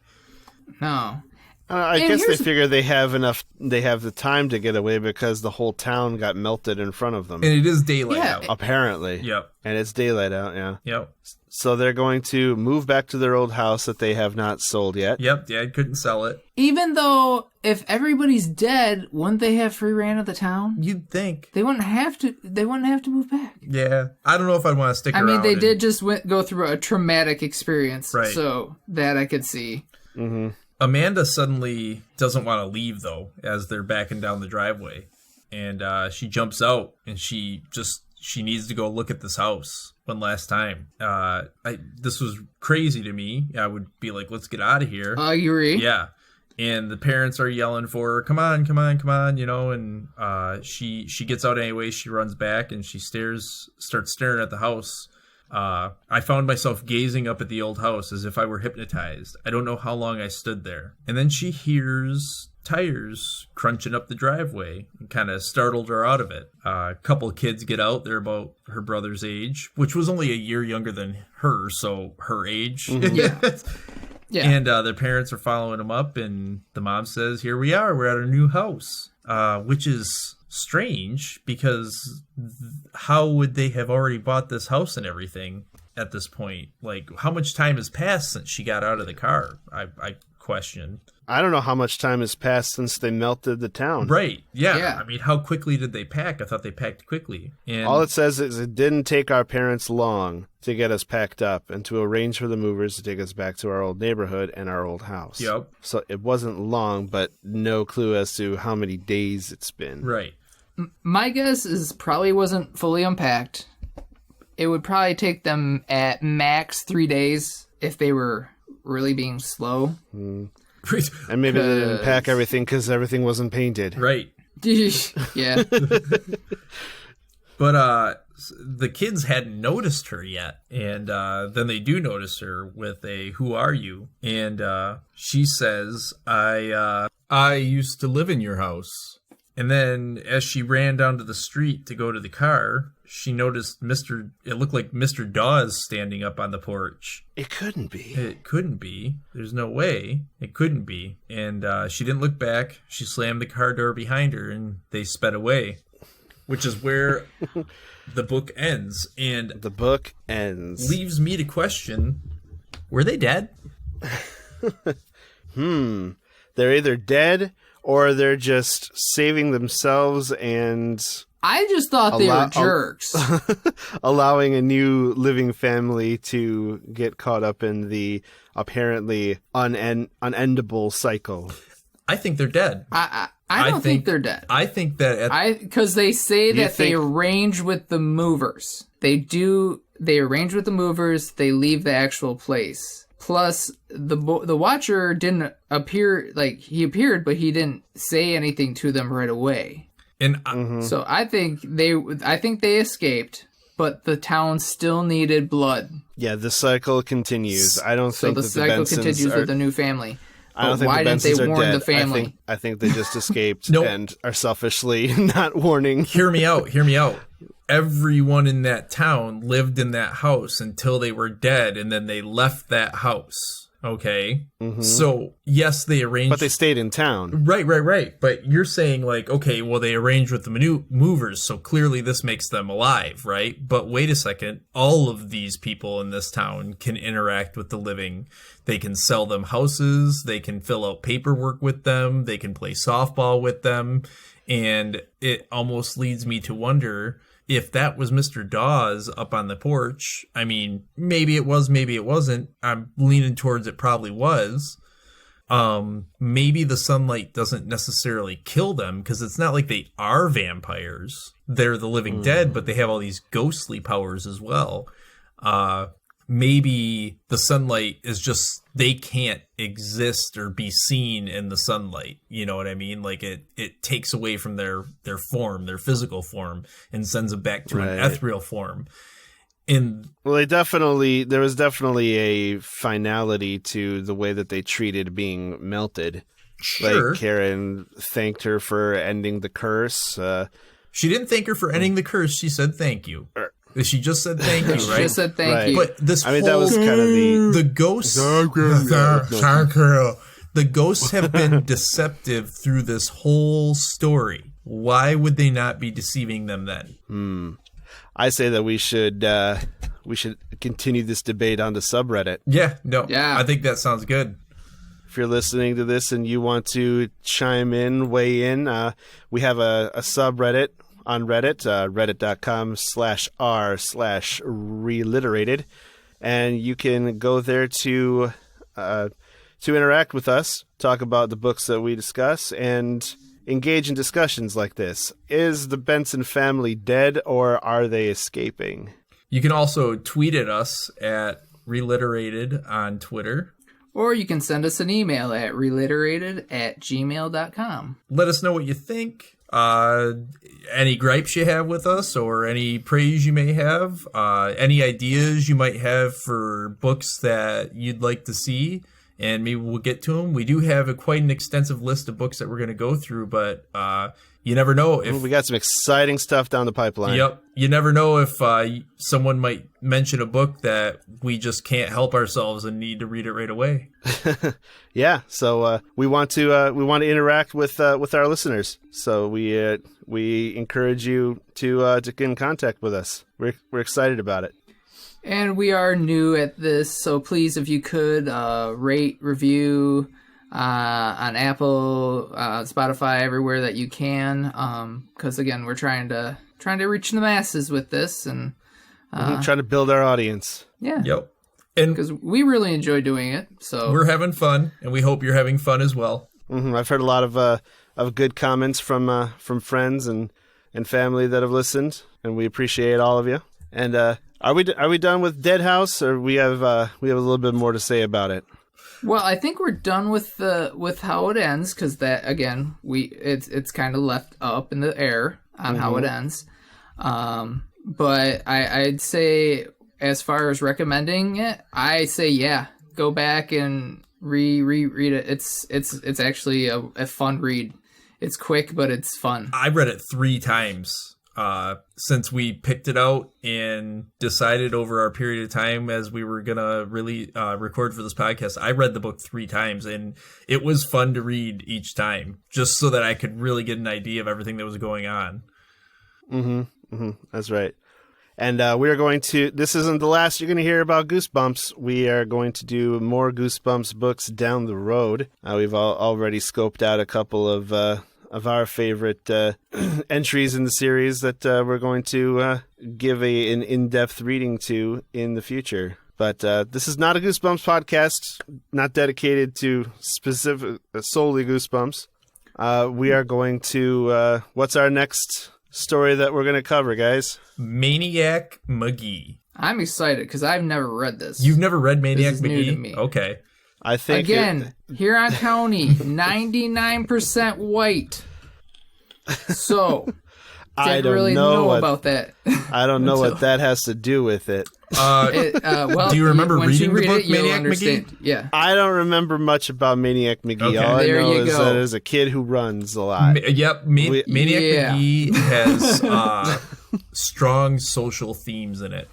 C: No.
A: I guess they figure they have the time to get away because the whole town got melted in front of them.
B: And it is daylight out.
A: Apparently.
B: Yep.
A: And it's daylight out, yeah.
B: Yep.
A: So they're going to move back to their old house that they have not sold yet.
B: Yep, Dad couldn't sell it.
C: Even though if everybody's dead, wouldn't they have free reign of the town?
B: You'd think.
C: They wouldn't have to move back.
B: Yeah. I don't know if I'd want to stick around.
C: I mean, they did just go through a traumatic experience.
B: Right.
C: So that I could see.
A: Mm-hmm.
B: Amanda suddenly doesn't want to leave, though, as they're backing down the driveway. And she jumps out, and she needs to go look at this house one last time. This was crazy to me. I would be like, let's get out of here.
C: I agree.
B: Yeah. And the parents are yelling for her, come on, you know, and she gets out anyway. She runs back, and she starts staring at the house. I found myself gazing up at the old house as if I were hypnotized. I don't know how long I stood there. And then she hears tires crunching up the driveway and kind of startled her out of it. A couple of kids get out. They're about her brother's age, which was only a year younger than her, so her age.
A: Mm-hmm.
C: Yeah.
B: And their parents are following them up, and the mom says, here we are. We're at our new house, which is strange because how would they have already bought this house and everything at this point? Like, how much time has passed since she got out of the car? I question.
A: I don't know how much time has passed since they melted the town.
B: Right. Yeah.
C: Yeah.
B: I mean, how quickly did they pack? I thought they packed quickly. And
A: All it says is it didn't take our parents long to get us packed up and to arrange for the movers to take us back to our old neighborhood and our old house.
B: Yep.
A: So it wasn't long, but no clue as to how many days it's been.
B: Right.
C: My guess is probably wasn't fully unpacked. It would probably take them at max 3 days if they were really being slow.
A: And maybe they didn't pack everything because everything wasn't painted.
B: Right.
C: Yeah.
B: But the kids hadn't noticed her yet. And then they do notice her with a, "Who are you?" And she says, I used to live in your house. And then as she ran down to the street to go to the car, she noticed it looked like Mr. Dawes standing up on the porch.
A: It couldn't be.
B: It couldn't be. There's no way. It couldn't be. And she didn't look back. She slammed the car door behind her and they sped away, which is where the book ends. And
A: The book ends.
B: leaves me to question, were they dead?
A: They're either dead or they're just saving themselves and
C: I just thought they were jerks.
A: allowing a new living family to get caught up in the apparently unendable cycle.
B: I think they're dead.
C: I don't think they're dead.
B: I think that
C: Because they say that they arrange with the movers. They arrange with the movers. They leave the actual place. Plus, the Watcher didn't appear, like, he appeared, but he didn't say anything to them right away.
B: and
C: So I think they escaped, but the town still needed blood.
A: Yeah, the cycle continues. I don't
C: So
A: think
C: the
A: that
C: cycle
A: Bensons
C: continues
A: are,
C: with the new family.
A: I don't
C: But
A: think
C: why
A: the
C: didn't they
A: Bensons are
C: warn
A: dead.
C: the family?
A: I think they just escaped
B: Nope.
A: and are selfishly not warning.
B: hear me out. Everyone in that town lived in that house until they were dead, and then they left that house. Okay? So, yes, they arranged...
A: But they stayed in town.
B: Right. But you're saying, like, okay, well, they arranged with the movers, so clearly this makes them alive, right? But wait a second. All of these people in this town can interact with the living. They can sell them houses. They can fill out paperwork with them. They can play softball with them. And it almost leads me to wonder... if that was Mr. Dawes up on the porch. I mean, maybe it was, maybe it wasn't. I'm leaning towards it probably was. Maybe the sunlight doesn't necessarily kill them because it's not like they are vampires. They're the living dead, but they have all these ghostly powers as well. Maybe the sunlight is just, they can't exist or be seen in the sunlight. You know what I mean? Like it takes away from their form, their physical form, and sends them back to an ethereal form.
A: Well, there was definitely a finality to the way that they treated being melted.
B: Sure.
A: Like Karen thanked her for ending the curse.
B: She didn't thank her for ending the curse. She said thank you. She just said thank you, right?
C: She just said thank you.
B: But this
A: that was kind of
B: the ghosts. The ghosts have been deceptive through this whole story. Why would they not be deceiving them then?
A: I say that we should continue this debate on the subreddit.
B: Yeah, I think that sounds good.
A: If you're listening to this and you want to chime in, weigh in, we have a subreddit on Reddit, reddit.com/r/ReLiterated, and you can go there to interact with us, talk about the books that we discuss, and engage in discussions like this. Is the Benson family dead, or are they escaping?
B: You can also tweet at us at ReLiterated on Twitter.
C: Or you can send us an email at reliterated@gmail.com.
B: Let us know what you think. Any gripes you have with us, or any praise you may have, any ideas you might have for books that you'd like to see, and maybe we'll get to them. We do have quite an extensive list of books that we're going to go through, but you never know if...
A: We got some exciting stuff down the pipeline.
B: Yep. You never know if someone might mention a book that we just can't help ourselves and need to read it right away.
A: Yeah. So we want to interact with our listeners. So we encourage you to get in contact with us. We're excited about it.
C: And we are new at this, so please, if you could, rate, review, on Apple, Spotify, everywhere that you can. Because again, we're trying to reach the masses with this, and
A: trying to build our audience.
C: yeah,
B: Yep. And
C: because we really enjoy doing it. So
B: we're having fun, and we hope you're having fun as well.
A: I've heard a lot of good comments from friends and family that have listened, and we appreciate all of you. And are we done with Dead House, or we have a little bit more to say about it?
C: well, I think we're done with how it ends, because that again, it's kind of left up in the air on how it ends. But I'd say, as far as recommending it, I say go back and reread it. It's actually a fun read. It's quick, but it's fun.
B: I read it 3 times since we picked it out and decided over our period of time as we were gonna really record for this podcast. I read the book 3 times, and it was fun to read each time, just so that I could really get an idea of everything that was going on.
A: That's right. And we are going to, this isn't the last you're going to hear about Goosebumps. We are going to do more Goosebumps books down the road. We've already scoped out a couple of our favorite entries in the series that we're going to give an in-depth reading to in the future. But this is not a Goosebumps podcast, not dedicated to solely Goosebumps. We are going to, what's our next story that we're going to cover, guys?
B: Maniac McGee.
C: I'm excited because I've never read this.
B: You've never read Maniac
C: This is
B: McGee?
C: new to me.
B: Okay.
A: I think
C: Again, Huron County, 99% white. So,
A: I
C: didn't
A: don't
C: really
A: know
C: about that.
A: I don't know what that has to do with it.
C: Well,
B: do you remember
C: once
B: reading
C: you
B: the
C: read
B: book,
C: it, you'll
B: Maniac
C: understand.
B: McGee?
C: Yeah.
A: I don't remember much about Maniac McGee.
B: Okay.
A: All I
C: There
A: know
C: you
A: is
C: go.
A: that there's a kid who runs a lot.
B: Yep. Maniac
C: Yeah.
B: McGee has strong social themes in it.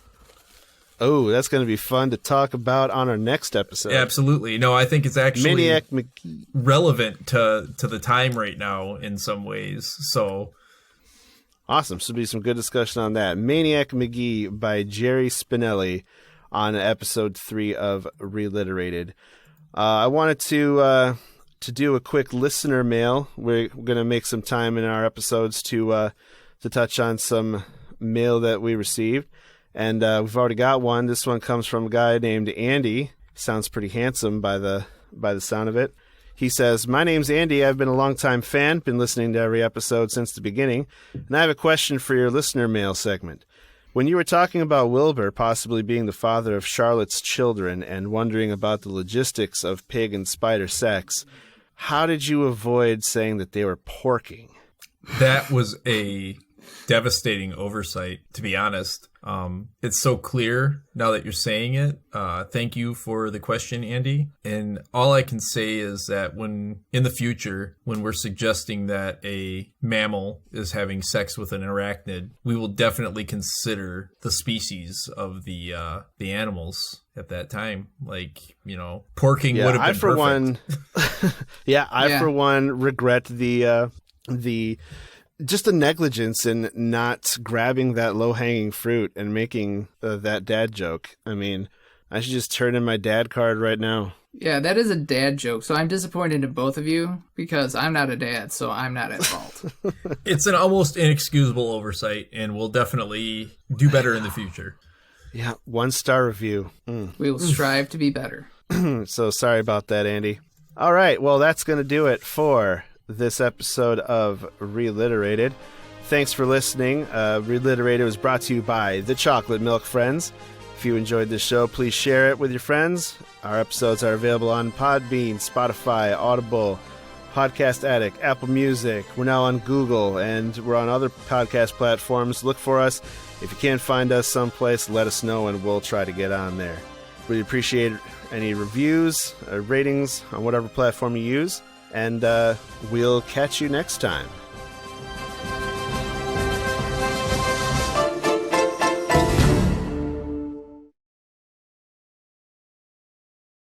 A: Oh, that's going to be fun to talk about on our next episode.
B: Absolutely. No, I think it's actually
A: Maniac McGee.
B: relevant to the time right now in some ways. So
A: Awesome. So, be some good discussion on that. Maniac McGee by Jerry Spinelli on episode 3 of ReLiterated. I wanted to do a quick listener mail. We're going to make some time in our episodes to touch on some mail that we received. And we've already got one. This one comes from a guy named Andy. Sounds pretty handsome by the sound of it. He says, "My name's Andy. I've been a longtime fan, been listening to every episode since the beginning, and I have a question for your listener mail segment. When you were talking about Wilbur possibly being the father of Charlotte's children and wondering about the logistics of pig and spider sex, how did you avoid saying that they were porking?"
B: that was a devastating oversight, to be honest. It's so clear now that you're saying it. Thank you for the question, Andy. And all I can say is that when in the future, when we're suggesting that a mammal is having sex with an arachnid, we will definitely consider the species of the animals at that time. Like, porking would have been perfect.
A: For one regret the just the negligence in not grabbing that low-hanging fruit and making that dad joke. I mean, I should just turn in my dad card right now.
C: Yeah, that is a dad joke. So I'm disappointed in both of you because I'm not a dad, so I'm not at fault.
B: It's an almost inexcusable oversight, and we'll definitely do better in the future.
A: Yeah, 1-star review.
C: We will strive to be better.
A: So sorry about that, Andy. All right, well, that's going to do it for this episode of ReLiterated. Thanks for listening. ReLiterated was brought to you by the Chocolate Milk Friends. If you enjoyed this show, please share it with your friends. Our episodes are available on Podbean, Spotify, Audible, Podcast Addict, Apple Music. We're now on Google, and we're on other podcast platforms. Look for us. If you can't find us someplace, let us know, and we'll try to get on there. We appreciate any reviews or ratings on whatever platform you use. And we'll catch you next time.